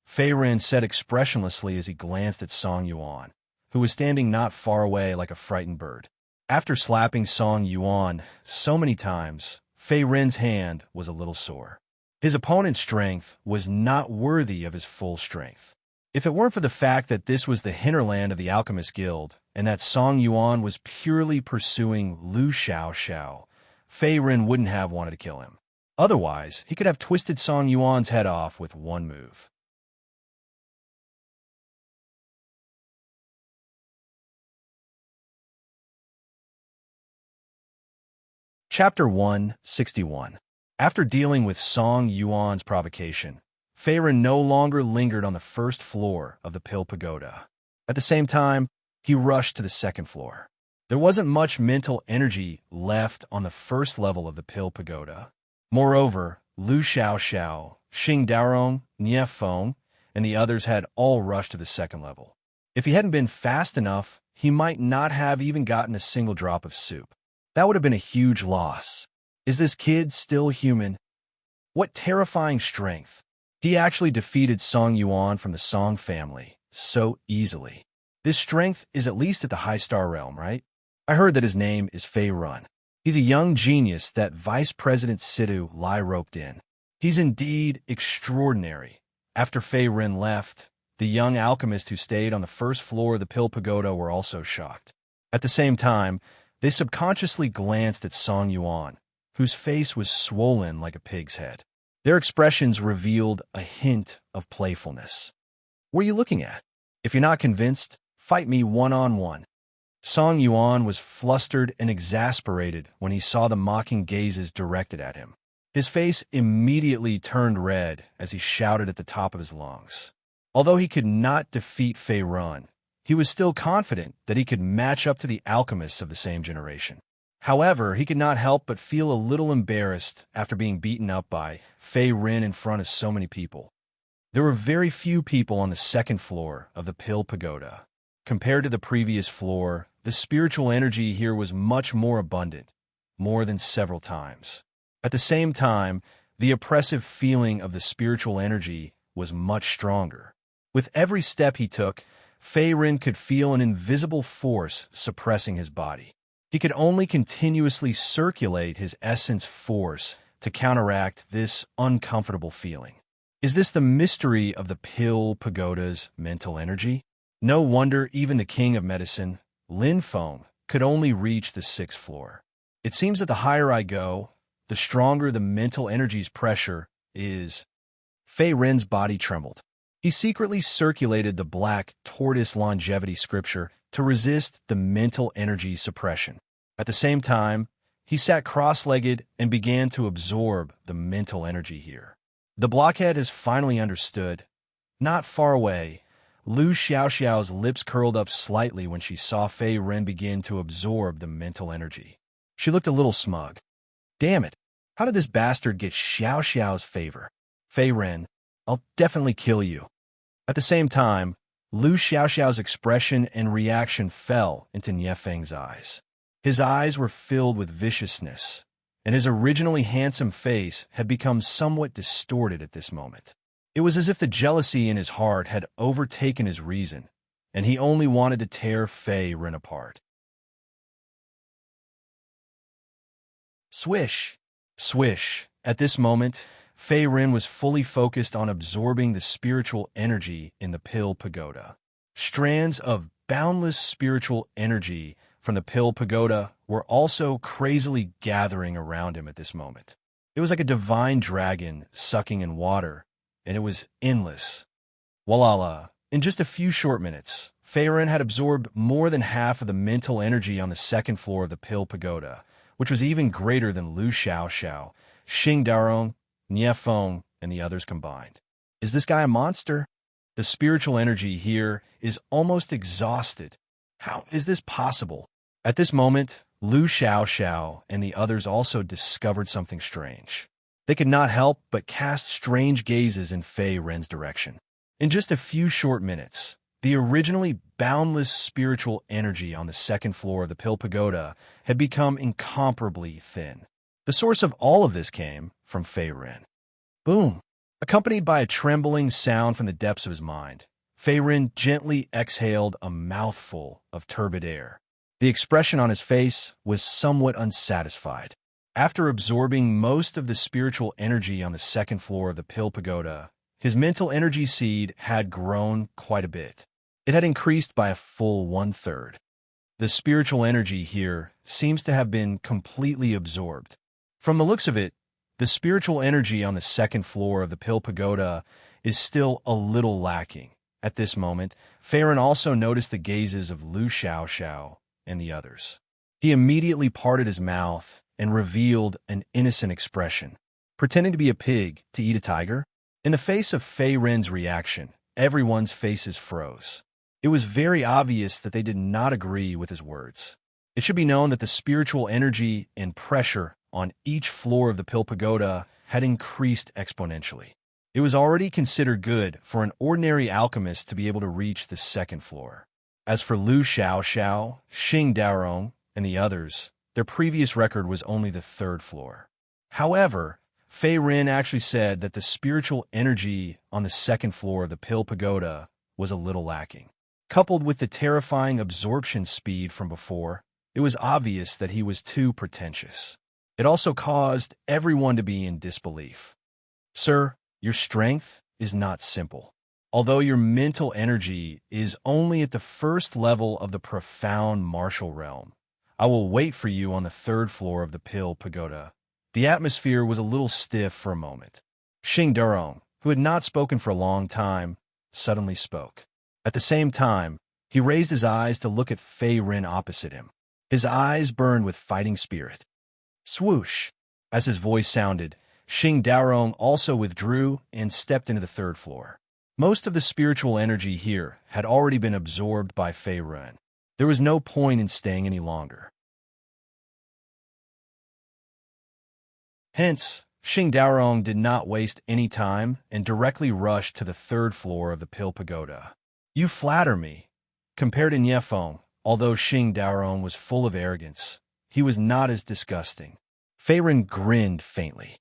Fei Ren said expressionlessly as he glanced at Song Yuan, who was standing not far away like a frightened bird. After slapping Song Yuan so many times, Fei Ren's hand was a little sore. His opponent's strength was not worthy of his full strength. If it weren't for the fact that this was the hinterland of the Alchemist Guild, and that Song Yuan was purely pursuing Lu Xiao, Fei Ren wouldn't have wanted to kill him. Otherwise, he could have twisted Song Yuan's head off with one move. Chapter 161. After dealing with Song Yuan's provocation, Fei Ren no longer lingered on the 1st floor of the Pill Pagoda. At the same time, he rushed to the 2nd floor. There wasn't much mental energy left on the 1st level of the Pill Pagoda. Moreover, Lu Xiao, Xing Daorong, Nie Feng, and the others had all rushed to the 2nd level. If he hadn't been fast enough, he might not have even gotten a single drop of soup. That would have been a huge loss. Is this kid still human? What terrifying strength. He actually defeated Song Yuan from the Song family so easily. This strength is at least at the high star realm, right? I heard that his name is Fei Run. He's a young genius that Vice President Sidu Lai roped in. He's indeed extraordinary. After Fei Ren left, the young alchemists who stayed on the 1st floor of the Pill Pagoda were also shocked. At the same time, they subconsciously glanced at Song Yuan, whose face was swollen like a pig's head. Their expressions revealed a hint of playfulness. "What are you looking at? If you're not convinced, fight me one-on-one." Song Yuan was flustered and exasperated when he saw the mocking gazes directed at him. His face immediately turned red as he shouted at the top of his lungs. Although he could not defeat Fei Run, he was still confident that he could match up to the alchemists of the same generation. However, he could not help but feel a little embarrassed after being beaten up by Fei Rin in front of so many people. There were very few people on the second floor of the Pill Pagoda. Compared to the previous floor, the spiritual energy here was much more abundant, more than several times. At the same time, the oppressive feeling of the spiritual energy was much stronger. With every step he took, Fei Rin could feel an invisible force suppressing his body. He could only continuously circulate his essence force to counteract this uncomfortable feeling. Is this the mystery of the Pill Pagoda's mental energy? No wonder even the king of medicine, Lin Feng, could only reach the sixth floor. It seems that the higher I go, the stronger the mental energy's pressure is. Fei Rin's body trembled. He secretly circulated the black tortoise longevity scripture to resist the mental energy suppression. At the same time, he sat cross-legged and began to absorb the mental energy here. The blockhead has finally understood. Not far away, Lu Xiaoxiao's lips curled up slightly when she saw Fei Rin begin to absorb the mental energy. She looked a little smug. Damn it, how did this bastard get Xiaoxiao's favor? Fei Rin, I'll definitely kill you. At the same time, Lu Xiaoxiao's expression and reaction fell into Nie Feng's eyes. His eyes were filled with viciousness, and his originally handsome face had become somewhat distorted at this moment. It was as if the jealousy in his heart had overtaken his reason, and he only wanted to tear Fei Rin apart. Swish! Swish! At this moment, Fei Rin was fully focused on absorbing the spiritual energy in the Pill Pagoda. Strands of boundless spiritual energy from the Pill Pagoda were also crazily gathering around him at this moment. It was like a divine dragon sucking in water, and it was endless. Walala, in just a few short minutes, Fei Rin had absorbed more than half of the mental energy on the second floor of the Pill Pagoda, which was even greater than Lu Xiaoxiao, Xing Daorong, Nie Feng, and the others combined. Is this guy a monster? The spiritual energy here is almost exhausted. How is this possible? At this moment, Lu Xiaoxiao and the others also discovered something strange. They could not help but cast strange gazes in Fei Rin's direction. In just a few short minutes, the originally boundless spiritual energy on the second floor of the Pill Pagoda had become incomparably thin. The source of all of this came from Fei Rin. Boom! Accompanied by a trembling sound from the depths of his mind, Fei Rin gently exhaled a mouthful of turbid air. The expression on his face was somewhat unsatisfied. After absorbing most of the spiritual energy on the second floor of the Pill Pagoda, his mental energy seed had grown quite a bit. It had increased by a full 1/3. The spiritual energy here seems to have been completely absorbed. From the looks of it, the spiritual energy on the second floor of the Pill Pagoda is still a little lacking. At this moment, Fei Rin also noticed the gazes of Lu Xiaoxiao and the others. He immediately parted his mouth and revealed an innocent expression, pretending to be a pig to eat a tiger. In the face of Fei Rin's reaction, everyone's faces froze. It was very obvious that they did not agree with his words. It should be known that the spiritual energy and pressure on each floor of the Pill Pagoda had increased exponentially. It was already considered good for an ordinary alchemist to be able to reach the second floor. As for Lu Xiaoxiao, Xing Daorong, and the others, their previous record was only the third floor. However, Fei Rin actually said that the spiritual energy on the second floor of the Pill Pagoda was a little lacking. Coupled with the terrifying absorption speed from before, it was obvious that he was too pretentious. It also caused everyone to be in disbelief. Sir, your strength is not simple. Although your mental energy is only at the first level of the profound martial realm, I will wait for you on the third floor of the Pill Pagoda. The atmosphere was a little stiff for a moment. Xing Daorong, who had not spoken for a long time, suddenly spoke. At the same time, he raised his eyes to look at Fei Rin opposite him. His eyes burned with fighting spirit. Swoosh! As his voice sounded, Xing Daorong also withdrew and stepped into the third floor. Most of the spiritual energy here had already been absorbed by Fei Rin. There was no point in staying any longer. Hence, Xing Daorong did not waste any time and directly rushed to the third floor of the Pill Pagoda. You flatter me. Compared to Niefeng, although Xing Daorong was full of arrogance, he was not as disgusting. Fei Ren grinned faintly.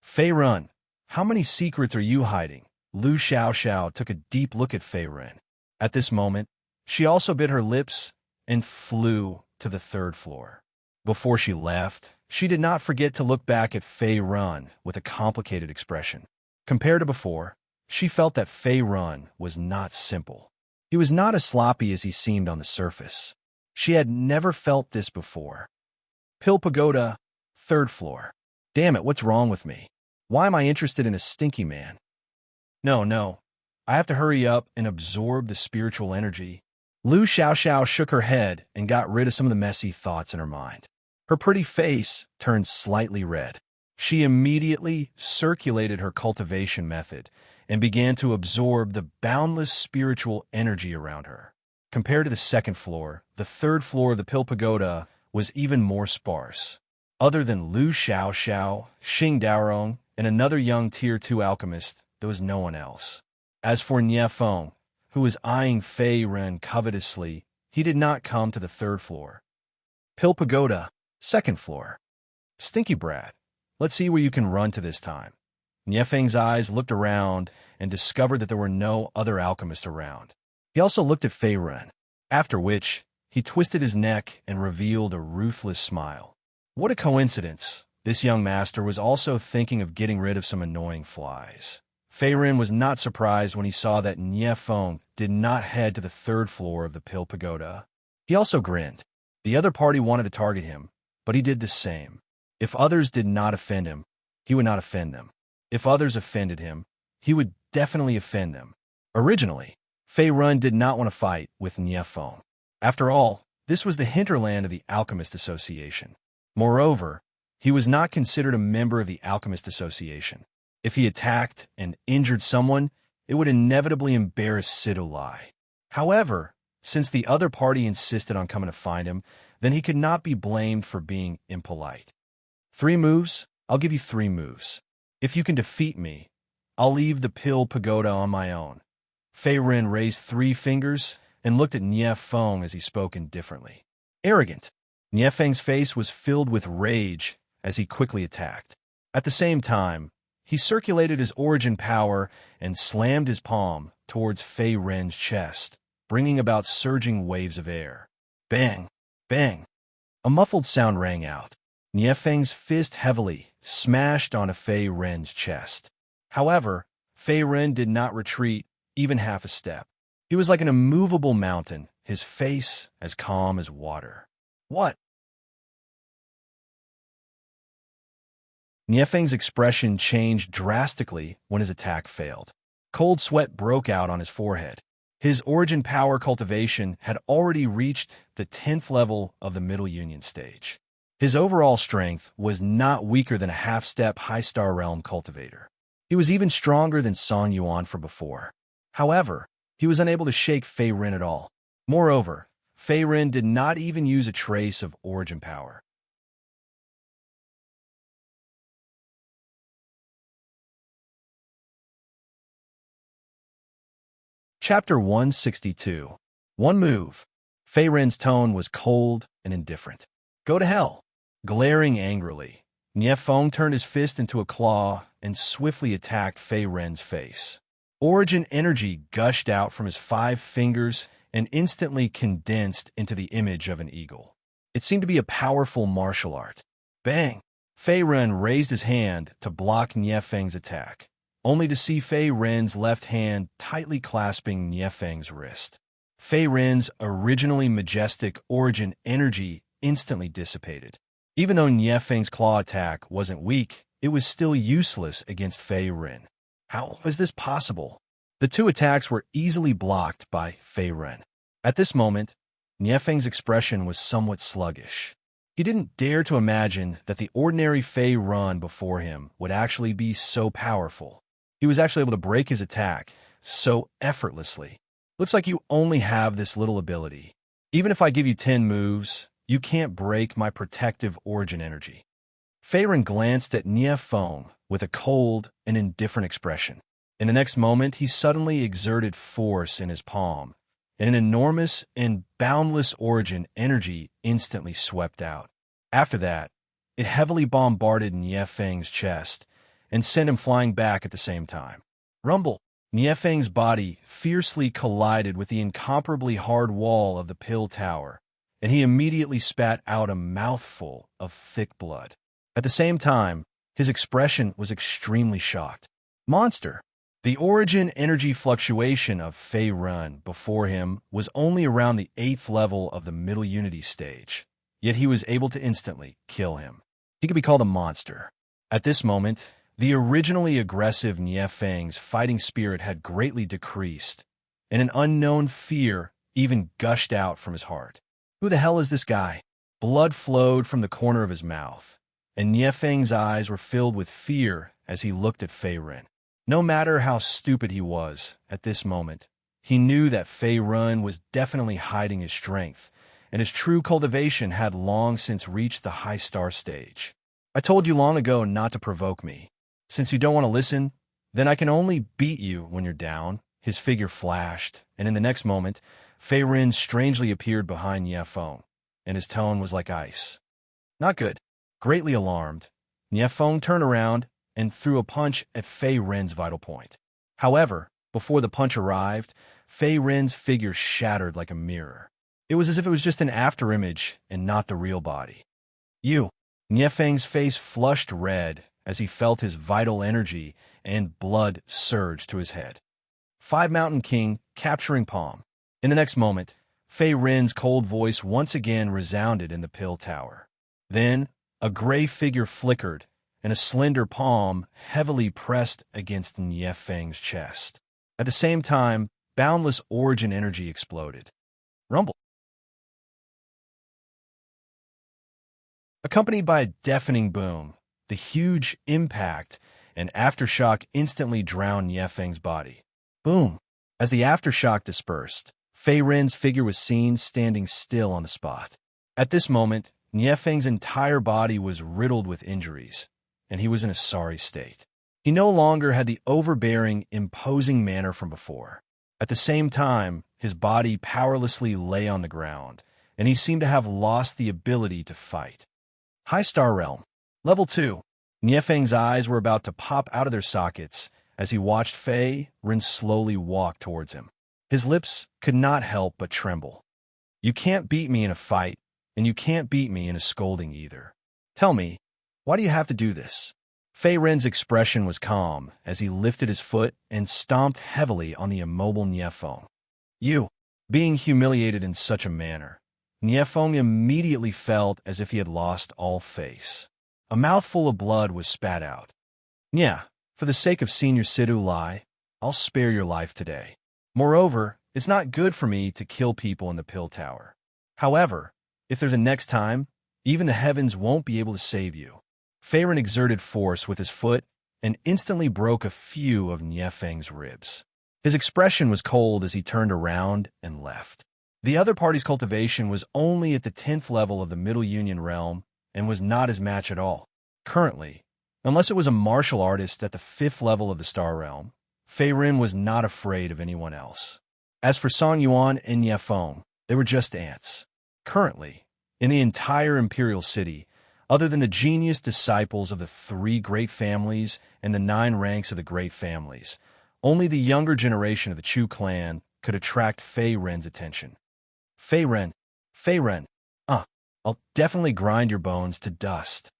Fei Ren, how many secrets are you hiding? Lu Xiaoxiao took a deep look at Fei Ren. At this moment, she also bit her lips and flew to the third floor. Before she left, she did not forget to look back at Fei Ren with a complicated expression. Compared to before, she felt that Fei Ren was not simple. He was not as sloppy as he seemed on the surface. She had never felt this before. Pill Pagoda, third floor. Damn it, what's wrong with me? Why am I interested in a stinky man? No. I have to hurry up and absorb the spiritual energy. Lu Xiaoxiao shook her head and got rid of some of the messy thoughts in her mind. Her pretty face turned slightly red. She immediately circulated her cultivation method and began to absorb the boundless spiritual energy around her. Compared to the second floor, the third floor of the Pill Pagoda was even more sparse. Other than Lu Xiaoxiao, Xing Daorong, and another young Tier 2 alchemist, there was no one else. As for Niefeng, who was eyeing Fei Ren covetously, he did not come to the third floor. Pill Pagoda, second floor. Stinky brat, let's see where you can run to this time. Niefeng's eyes looked around and discovered that there were no other alchemists around. He also looked at Fei Ren, after which he twisted his neck and revealed a ruthless smile. What a coincidence! This young master was also thinking of getting rid of some annoying flies. Fei Ren was not surprised when he saw that Niefeng did not head to the third floor of the Pill Pagoda. He also grinned. The other party wanted to target him, but he did the same. If others did not offend him, he would not offend them. If others offended him, he would definitely offend them. Originally, Fei Ren did not want to fight with Niefeng. After all, this was the hinterland of the Alchemist Association. Moreover, he was not considered a member of the Alchemist Association. If he attacked and injured someone, it would inevitably embarrass Sidolai. However, since the other party insisted on coming to find him, then he could not be blamed for being impolite. 3 moves? I'll give you 3 moves. If you can defeat me, I'll leave the Pill Pagoda on my own. Fei Ren raised 3 fingers and looked at Niefeng as he spoke indifferently. Arrogant. Niefeng's face was filled with rage as he quickly attacked. At the same time, he circulated his origin power and slammed his palm towards Fei Ren's chest, bringing about surging waves of air. Bang! Bang! A muffled sound rang out. Niefeng's fist heavily smashed onto Fei Ren's chest. However, Fei Ren did not retreat even half a step. He was like an immovable mountain, his face as calm as water. What? Niefeng's expression changed drastically when his attack failed. Cold sweat broke out on his forehead. His origin power cultivation had already reached the 10th level of the Middle Union stage. His overall strength was not weaker than a half-step high-star realm cultivator. He was even stronger than Song Yuan from before. However, he was unable to shake Fei Ren at all. Moreover, Fei Ren did not even use a trace of origin power. Chapter 162. One move. Fei Ren's tone was cold and indifferent. Go to hell. Glaring angrily, Niefeng turned his fist into a claw and swiftly attacked Fei Ren's face. Origin energy gushed out from his 5 fingers and instantly condensed into the image of an eagle. It seemed to be a powerful martial art. Bang! Fei Ren raised his hand to block Niefeng's attack, only to see Fei Ren's left hand tightly clasping Niefeng's wrist. Fei Ren's originally majestic origin energy instantly dissipated. Even though Niefeng's claw attack wasn't weak, it was still useless against Fei Ren. How was this possible? The 2 attacks were easily blocked by Fei Ren. At this moment, Niefeng's expression was somewhat sluggish. He didn't dare to imagine that the ordinary Fei Ren before him would actually be so powerful. He was actually able to break his attack so effortlessly. Looks like you only have this little ability. Even if I give you 10 moves, you can't break my protective origin energy. Feiren glanced at Niefeng with a cold and indifferent expression. In the next moment, he suddenly exerted force in his palm, and an enormous and boundless origin energy instantly swept out. After that, it heavily bombarded Niefeng's chest and sent him flying back at the same time. Rumble! Niefeng's body fiercely collided with the incomparably hard wall of the pill tower, and he immediately spat out a mouthful of thick blood. At the same time, his expression was extremely shocked. Monster! The origin energy fluctuation of Fei Run before him was only around the 8th level of the middle unity stage, yet he was able to instantly kill him. He could be called a monster. At this moment, the originally aggressive Niefeng's fighting spirit had greatly decreased, and an unknown fear even gushed out from his heart. Who the hell is this guy? Blood flowed from the corner of his mouth, and Niefeng's eyes were filled with fear as he looked at Fei Ren. No matter how stupid he was at this moment, he knew that Fei Run was definitely hiding his strength, and his true cultivation had long since reached the high star stage. I told you long ago not to provoke me. Since you don't want to listen, then I can only beat you when you're down. His figure flashed, and in the next moment, Fei Ren strangely appeared behind Niefeng, and his tone was like ice. Not good. Greatly alarmed, Niefeng turned around and threw a punch at Fei Ren's vital point. However, before the punch arrived, Fei Ren's figure shattered like a mirror. It was as if it was just an afterimage and not the real body. You! Niefeng's face flushed red as he felt his vital energy and blood surge to his head. 5 Mountain King capturing Palm. In the next moment, Fei Ren's cold voice once again resounded in the pill tower. Then, a gray figure flickered, and a slender palm heavily pressed against Niefeng's chest. At the same time, boundless origin energy exploded. Rumble! Accompanied by a deafening boom, the huge impact and aftershock instantly drowned Niefeng's body. Boom! As the aftershock dispersed, Fei Ren's figure was seen standing still on the spot. At this moment, Niefeng's entire body was riddled with injuries, and he was in a sorry state. He no longer had the overbearing, imposing manner from before. At the same time, his body powerlessly lay on the ground, and he seemed to have lost the ability to fight. High Star Realm. Level 2. Niefeng's eyes were about to pop out of their sockets as he watched Fei Ren slowly walk towards him. His lips could not help but tremble. You can't beat me in a fight, and you can't beat me in a scolding either. Tell me, why do you have to do this? Fei Ren's expression was calm as he lifted his foot and stomped heavily on the immobile Niefeng. You! Being humiliated in such a manner, Niefeng immediately felt as if he had lost all face. A mouthful of blood was spat out. Yeah, for the sake of Senior Sidhu Lai, I'll spare your life today. Moreover, it's not good for me to kill people in the pill tower. However, if there's a next time, even the heavens won't be able to save you. Fei Ren exerted force with his foot and instantly broke a few of Niefeng's ribs. His expression was cold as he turned around and left. The other party's cultivation was only at the 10th level of the Middle Union realm and was not his match at all. Currently, unless it was a martial artist at the 5th level of the Star Realm, Fei Ren was not afraid of anyone else. As for Song Yuan and Niefeng, they were just ants. Currently, in the entire Imperial City, other than the genius disciples of the 3 great families and the 9 ranks of the great families, only the younger generation of the Chu clan could attract Fei Ren's attention. Fei Ren, I'll definitely grind your bones to dust.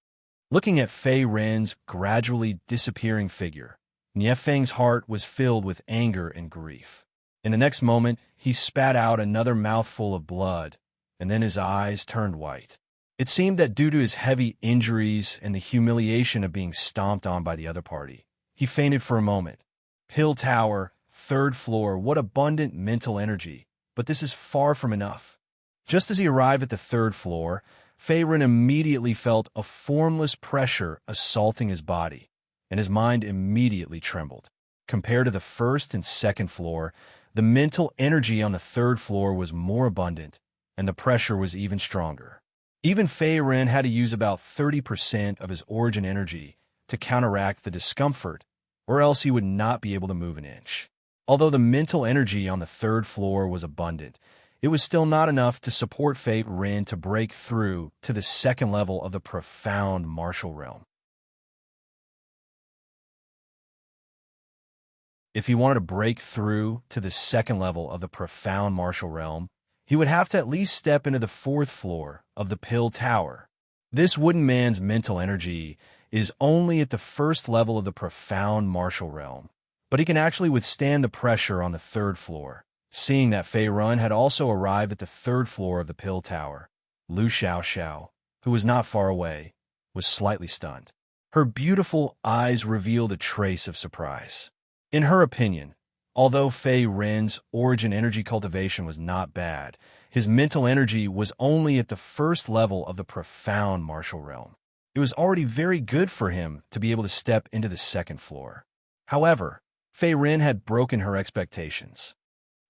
Looking at Fei Ren's gradually disappearing figure, Niefeng's heart was filled with anger and grief. In the next moment, he spat out another mouthful of blood, and then his eyes turned white. It seemed that due to his heavy injuries and the humiliation of being stomped on by the other party, he fainted for a moment. Pill Tower, 3rd floor, what abundant mental energy, but this is far from enough. Just as he arrived at the 3rd floor, Fei Ren immediately felt a formless pressure assaulting his body, and his mind immediately trembled. Compared to the 1st and 2nd floor, the mental energy on the 3rd floor was more abundant, and the pressure was even stronger. Even Fei Ren had to use about 30% of his origin energy to counteract the discomfort, or else he would not be able to move an inch. Although the mental energy on the third floor was abundant, it was still not enough to support Fei Ren to break through to the second level of the profound martial realm. If he wanted to break through to the second level of the profound martial realm, he would have to at least step into the fourth floor of the Pill Tower. This wooden man's mental energy is only at the first level of the profound martial realm, but he can actually withstand the pressure on the third floor. Seeing that Fei Run had also arrived at the third floor of the Pill Tower, Lu Xiaoxiao, who was not far away, was slightly stunned. Her beautiful eyes revealed a trace of surprise. In her opinion, although Fei Ren's origin energy cultivation was not bad, his mental energy was only at the first level of the profound martial realm. It was already very good for him to be able to step into the second floor. However, Fei Ren had broken her expectations.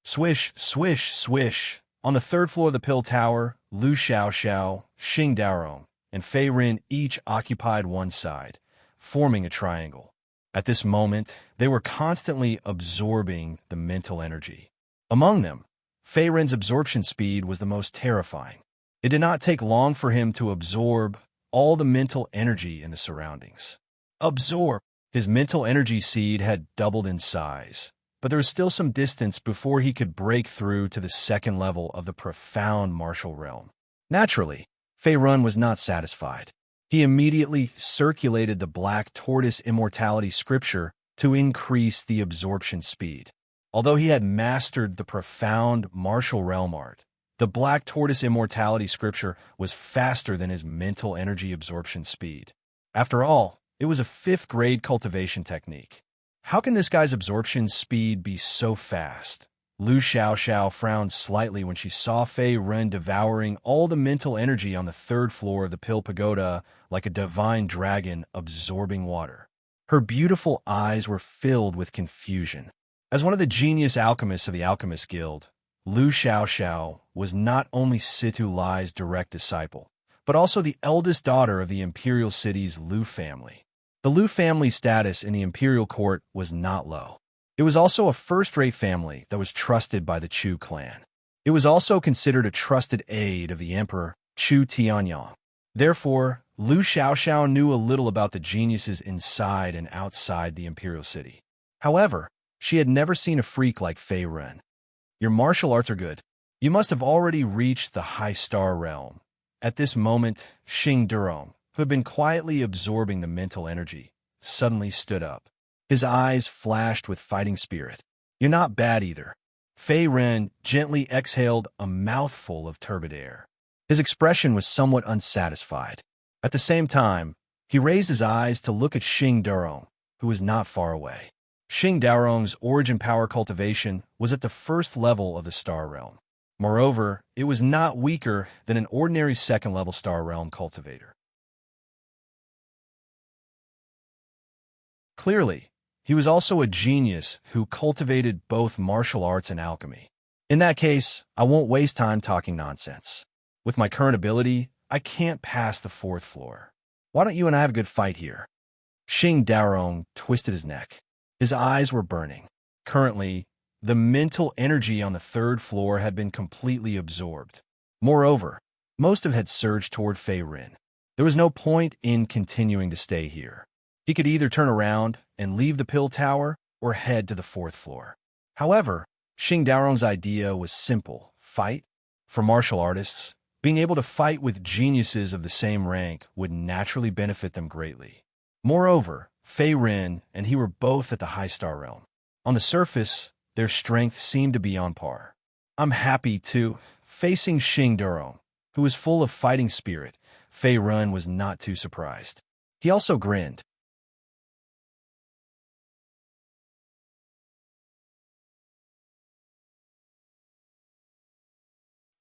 Swish, swish, swish. On the third floor of the Pill Tower, Lu Xiaoxiao, Xing Daorong, and Fei Ren each occupied one side, forming a triangle. At this moment, they were constantly absorbing the mental energy. Among them, Fei Ren's absorption speed was the most terrifying. It did not take long for him to absorb all the mental energy in the surroundings. Absorb! His mental energy seed had doubled in size, but there was still some distance before he could break through to the second level of the profound martial realm. Naturally, Fei Run was not satisfied. He immediately circulated the Black Tortoise Immortality scripture to increase the absorption speed. Although he had mastered the profound martial realm art, the Black Tortoise Immortality scripture was faster than his mental energy absorption speed. After all, it was a 5th grade cultivation technique. How can this guy's absorption speed be so fast? Lu Xiaoxiao frowned slightly when she saw Fei Ren devouring all the mental energy on the third floor of the Pill Pagoda like a divine dragon absorbing water. Her beautiful eyes were filled with confusion. As one of the genius alchemists of the Alchemist Guild, Lu Xiaoxiao was not only Situ Lai's direct disciple, but also the eldest daughter of the imperial city's Lu family. The Lu family status in the imperial court was not low. It was also a first-rate family that was trusted by the Chu clan. It was also considered a trusted aide of the Emperor Chu Tianyang. Therefore, Lu Xiaoxiao knew a little about the geniuses inside and outside the imperial city. However, she had never seen a freak like Fei Ren. Your martial arts are good. You must have already reached the high star realm. At this moment, Xing Daorong, who had been quietly absorbing the mental energy, suddenly stood up. His eyes flashed with fighting spirit. You're not bad either. Fei Ren gently exhaled a mouthful of turbid air. His expression was somewhat unsatisfied. At the same time, he raised his eyes to look at Xing Daorong, who was not far away. Xing Daorong's origin power cultivation was at the first level of the star realm. Moreover, it was not weaker than an ordinary second-level star realm cultivator. Clearly, he was also a genius who cultivated both martial arts and alchemy. In that case, I won't waste time talking nonsense. With my current ability, I can't pass the 4th floor. Why don't you and I have a good fight here? Xing Daorong twisted his neck. His eyes were burning. Currently, the mental energy on the 3rd floor had been completely absorbed. Moreover, most of it had surged toward Fei Ren. There was no point in continuing to stay here. He could either turn around and leave the Pill Tower or head to the 4th floor. However, Xing Daorong's idea was simple. Fight? For martial artists, being able to fight with geniuses of the same rank would naturally benefit them greatly. Moreover, Fei Ren and he were both at the high star realm. On the surface, their strength seemed to be on par. I'm happy to. Facing Xing Daorong, who was full of fighting spirit, Fei Ren was not too surprised. He also grinned.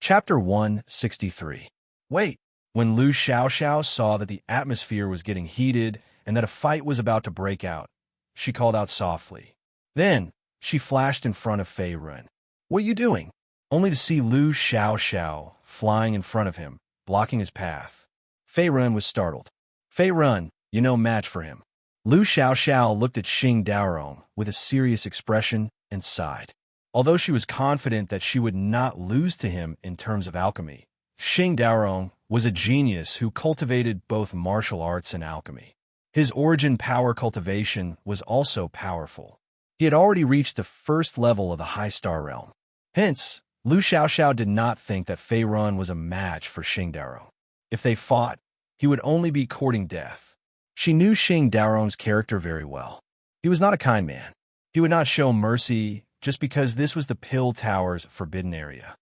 Chapter 163. Wait! When Lu Xiaoxiao saw that the atmosphere was getting heated and that a fight was about to break out, she called out softly. Then, she flashed in front of Fei Ren. What are you doing? Only to see Lu Xiaoxiao flying in front of him, blocking his path. Fei Run was startled. Fei Run, you no match for him. Lu Xiaoxiao looked at Xing Daorong with a serious expression and sighed. Although she was confident that she would not lose to him in terms of alchemy, Xing Daorong was a genius who cultivated both martial arts and alchemy. His origin power cultivation was also powerful. He had already reached the first level of the High Star Realm. Hence, Lu Xiaoxiao did not think that Fei Run was a match for Xing Daorong. If they fought, he would only be courting death. She knew Xing Daorong's character very well. He was not a kind man. He would not show mercy just because this was the Pill Tower's forbidden area.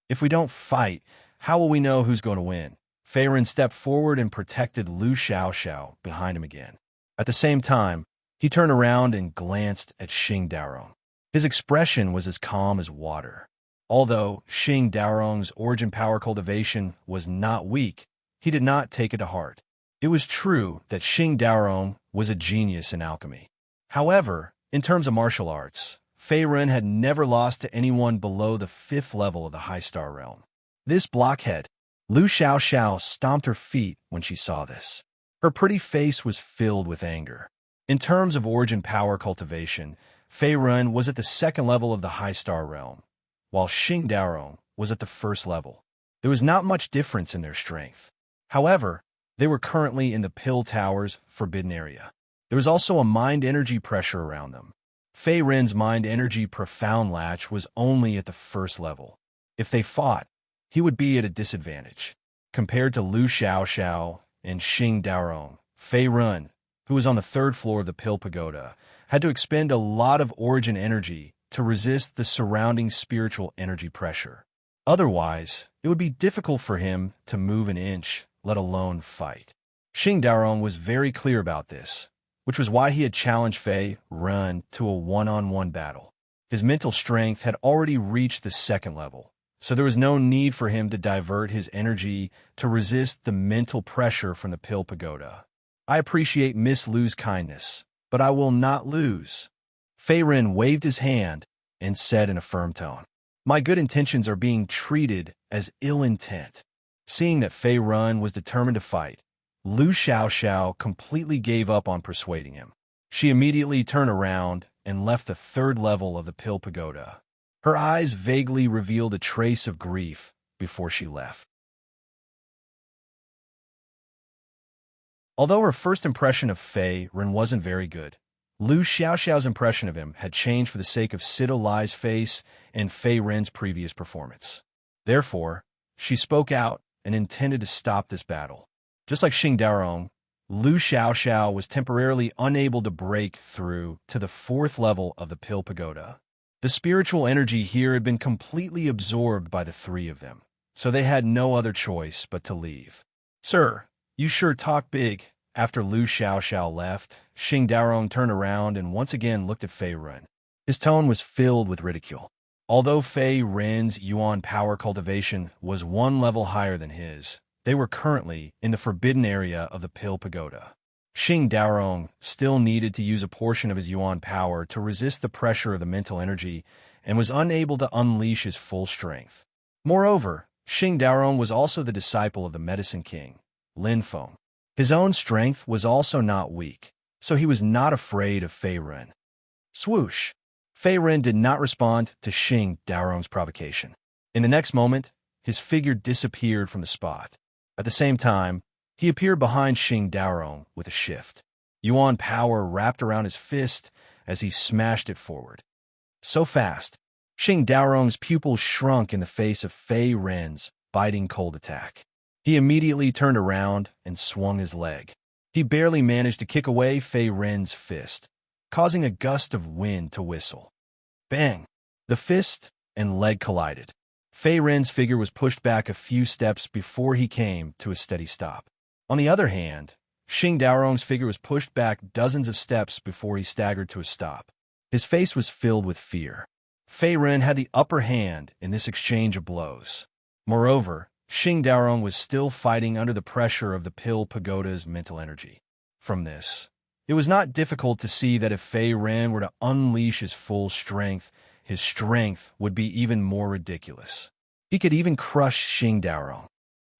If we don't fight, how will we know who's going to win? Fei Run stepped forward and protected Lu Xiaoxiao behind him again. At the same time, he turned around and glanced at Xing Daorong. His expression was as calm as water. Although Xing Daorong's origin power cultivation was not weak, he did not take it to heart. It was true that Xing Daorong was a genius in alchemy. However, in terms of martial arts, Fei Run had never lost to anyone below the 5th level of the High Star Realm. This blockhead, Lu Xiaoxiao, stomped her feet when she saw this. Her pretty face was filled with anger. In terms of origin power cultivation, Fei Run was at the 2nd level of the High Star Realm, while Xing Daorong was at the 1st level. There was not much difference in their strength. However, they were currently in the Pill Tower's forbidden area. There was also a mind energy pressure around them. Fei Run's mind energy profound latch was only at the 1st level. If they fought, he would be at a disadvantage. Compared to Lu Xiaoxiao and Xing Daorong, Fei Run, who was on the 3rd floor of the Pill Pagoda, had to expend a lot of origin energy to resist the surrounding spiritual energy pressure. Otherwise, it would be difficult for him to move an inch, let alone fight. Xing Daorong was very clear about this, which was why he had challenged Fei Run to a one-on-one battle. His mental strength had already reached the 2nd level, so there was no need for him to divert his energy to resist the mental pressure from the Pill Pagoda. I appreciate Miss Lu's kindness, but I will not lose. Fei Run waved his hand and said in a firm tone, "My good intentions are being treated as ill intent." Seeing that Fei Run was determined to fight, Lu Xiaoxiao completely gave up on persuading him. She immediately turned around and left the 3rd level of the Pill Pagoda. Her eyes vaguely revealed a trace of grief before she left. Although her first impression of Fei Run wasn't very good, Lu Xiaoxiao's impression of him had changed for the sake of Sido Lai's face and Fei Run's previous performance. Therefore, she spoke out and intended to stop this battle. Just like Xing Daorong, Lu Xiaoxiao was temporarily unable to break through to the 4th level of the Pill Pagoda. The spiritual energy here had been completely absorbed by the 3 of them, so they had no other choice but to leave. "Sir, you sure talk big." After Lu Xiaoxiao left, Xing Daorong turned around and once again looked at Fei Run. His tone was filled with ridicule. Although Fei Run's Yuan power cultivation was 1 level higher than his, they were currently in the forbidden area of the Pill Pagoda. Xing Daorong still needed to use a portion of his Yuan power to resist the pressure of the mental energy and was unable to unleash his full strength. Moreover, Xing Daorong was also the disciple of the Medicine King, Lin Feng. His own strength was also not weak, so he was not afraid of Fei Run. Swoosh! Fei Run did not respond to Xing Daorong's provocation. In the next moment, his figure disappeared from the spot. At the same time, he appeared behind Xing Daorong with a shift. Yuan power wrapped around his fist as he smashed it forward. So fast, Xing Daorong's pupils shrunk in the face of Fei Run's biting cold attack. He immediately turned around and swung his leg. He barely managed to kick away Fei Run's fist, causing a gust of wind to whistle. Bang! The fist and leg collided. Fei Run's figure was pushed back a few steps before he came to a steady stop. On the other hand, Xing Daorong's figure was pushed back dozens of steps before he staggered to a stop. His face was filled with fear. Fei Run had the upper hand in this exchange of blows. Moreover, Xing Daorong was still fighting under the pressure of the Pill Pagoda's mental energy. From this, it was not difficult to see that if Fei Run were to unleash his full strength, his strength would be even more ridiculous. He could even crush Xing Daorong.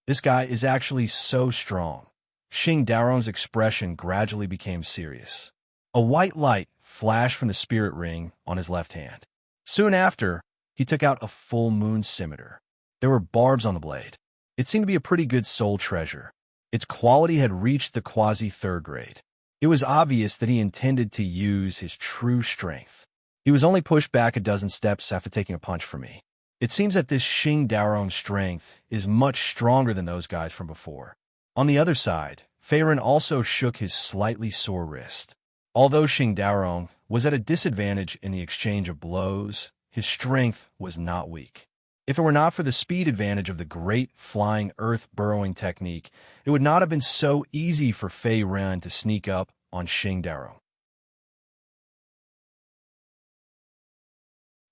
This guy is actually so strong. Xing Daorong's expression gradually became serious. A white light flashed from the spirit ring on his left hand. Soon after, he took out a full moon scimitar. There were barbs on the blade. It seemed to be a pretty good soul treasure. Its quality had reached the quasi-third grade. It was obvious that he intended to use his true strength. He was only pushed back a dozen steps after taking a punch from me. It seems that this Xing Daorong's strength is much stronger than those guys from before. On the other side, Fei Ren also shook his slightly sore wrist. Although Xing Daorong was at a disadvantage in the exchange of blows, his strength was not weak. If it were not for the speed advantage of the great flying earth-burrowing technique, it would not have been so easy for Fei Ren to sneak up on Xing Daorong.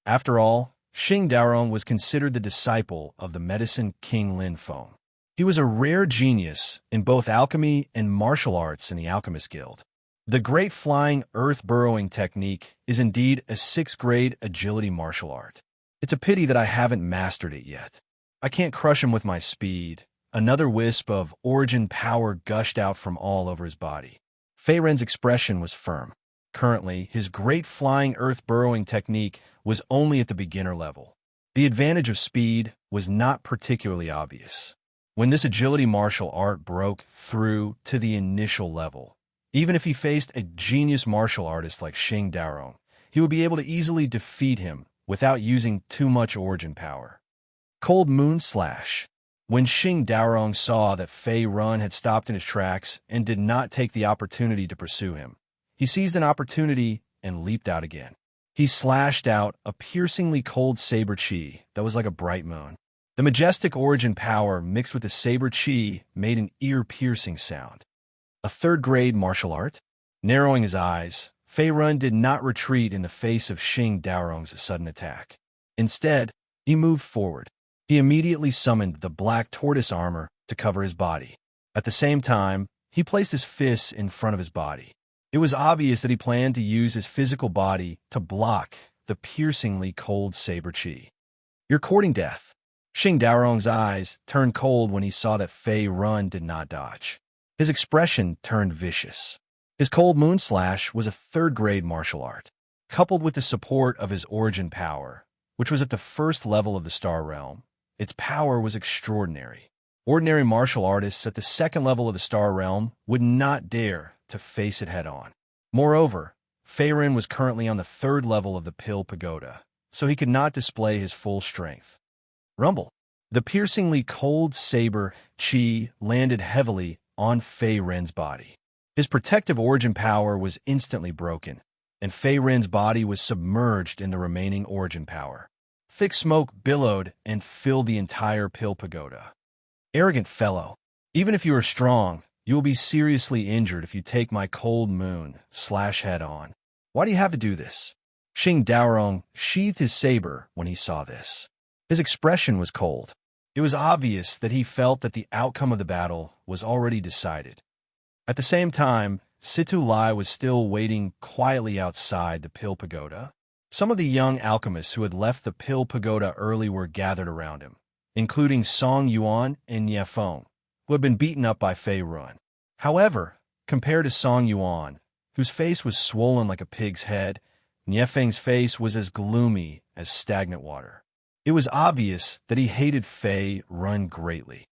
After all, Xing Daorong was considered the disciple of the medicine king Lin Feng. He was a rare genius in both alchemy and martial arts in the Alchemist Guild. The great flying earth-burrowing technique is indeed a 6th grade agility martial art. It's a pity that I haven't mastered it yet. I can't crush him with my speed. Another wisp of origin power gushed out from all over his body. Fei Ren's expression was firm. Currently, his great flying earth-burrowing technique was only at the beginner level. The advantage of speed was not particularly obvious. When this agility martial art broke through to the initial level, even if he faced a genius martial artist like Xing Daorong, he would be able to easily defeat him without using too much origin power. Cold Moon Slash. When Xing Daorong saw that Fei Ren had stopped in his tracks and did not take the opportunity to pursue him, he seized an opportunity and leaped out again. He slashed out a piercingly cold saber chi that was like a bright moon. The majestic origin power mixed with the saber chi made an ear-piercing sound. A 3rd grade martial art? Narrowing his eyes, Fei Ren did not retreat in the face of Xing Daorong's sudden attack. Instead, he moved forward. He immediately summoned the black tortoise armor to cover his body. At the same time, he placed his fists in front of his body. It was obvious that he planned to use his physical body to block the piercingly cold saber chi. You're courting death. Xing Daorong's eyes turned cold when he saw that Fei Ren did not dodge. His expression turned vicious. His Cold Moon Slash was a 3rd grade martial art. Coupled with the support of his origin power, which was at the 1st level of the Star Realm, its power was extraordinary. Ordinary martial artists at the 2nd level of the Star Realm would not dare to face it head-on. Moreover, Fei Ren was currently on the 3rd level of the Pill Pagoda, so he could not display his full strength. Rumble. The piercingly cold saber chi landed heavily on Fei Ren's body. His protective origin power was instantly broken, and Fei Ren's body was submerged in the remaining origin power. Thick smoke billowed and filled the entire Pill Pagoda. Arrogant fellow, even if you are strong, you will be seriously injured if you take my Cold Moon Slash head-on. Why do you have to do this? Xing Daorong sheathed his saber when he saw this. His expression was cold. It was obvious that he felt that the outcome of the battle was already decided. At the same time, Situ Lai was still waiting quietly outside the Pill Pagoda. Some of the young alchemists who had left the Pill Pagoda early were gathered around him, including Song Yuan and Nie Feng, who had been beaten up by Fei Ren. However, compared to Song Yuan, whose face was swollen like a pig's head, Nie Feng's face was as gloomy as stagnant water. It was obvious that he hated Fei Ren greatly.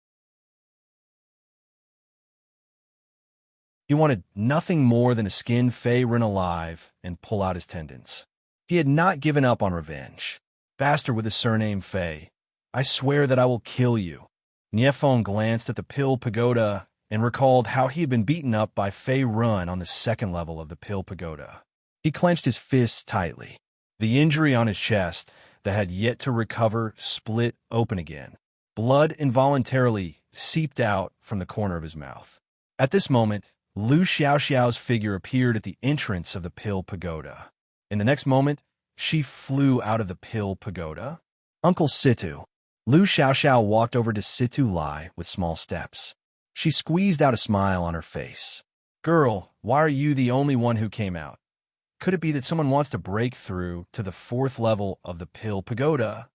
He wanted nothing more than to skin Fei Ren alive and pull out his tendons. He had not given up on revenge. Bastard with the surname Fei, I swear that I will kill you. Nie Feng glanced at the Pill Pagoda and recalled how he had been beaten up by Fei Ren on the 2nd level of the Pill Pagoda. He clenched his fists tightly. The injury on his chest that had yet to recover split open again. Blood involuntarily seeped out from the corner of his mouth. At this moment, Lu Xiaoxiao's figure appeared at the entrance of the Pill Pagoda. In the next moment, she flew out of the Pill Pagoda. Uncle Situ. Lu Xiaoxiao walked over to Situ Lai with small steps. She squeezed out a smile on her face. Girl, why are you the only one who came out? Could it be that someone wants to break through to the 4th level of the Pill Pagoda?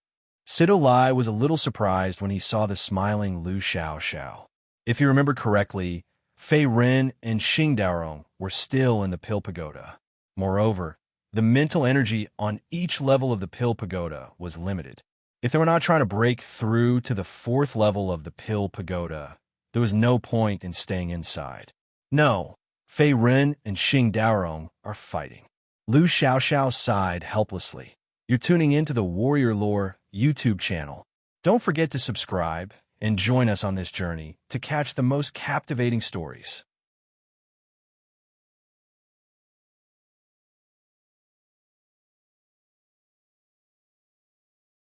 Sido Lai was a little surprised when he saw the smiling Lu Xiaoxiao. If you remember correctly, Fei Ren and Xing Daorong were still in the Pill Pagoda. Moreover, the mental energy on each level of the Pill Pagoda was limited. If they were not trying to break through to the 4th level of the Pill Pagoda, there was no point in staying inside. No, Fei Ren and Xing Daorong are fighting. Lu Xiaoxiao sighed helplessly. You're tuning into the Warrior Lore YouTube channel. Don't forget to subscribe and join us on this journey to catch the most captivating stories.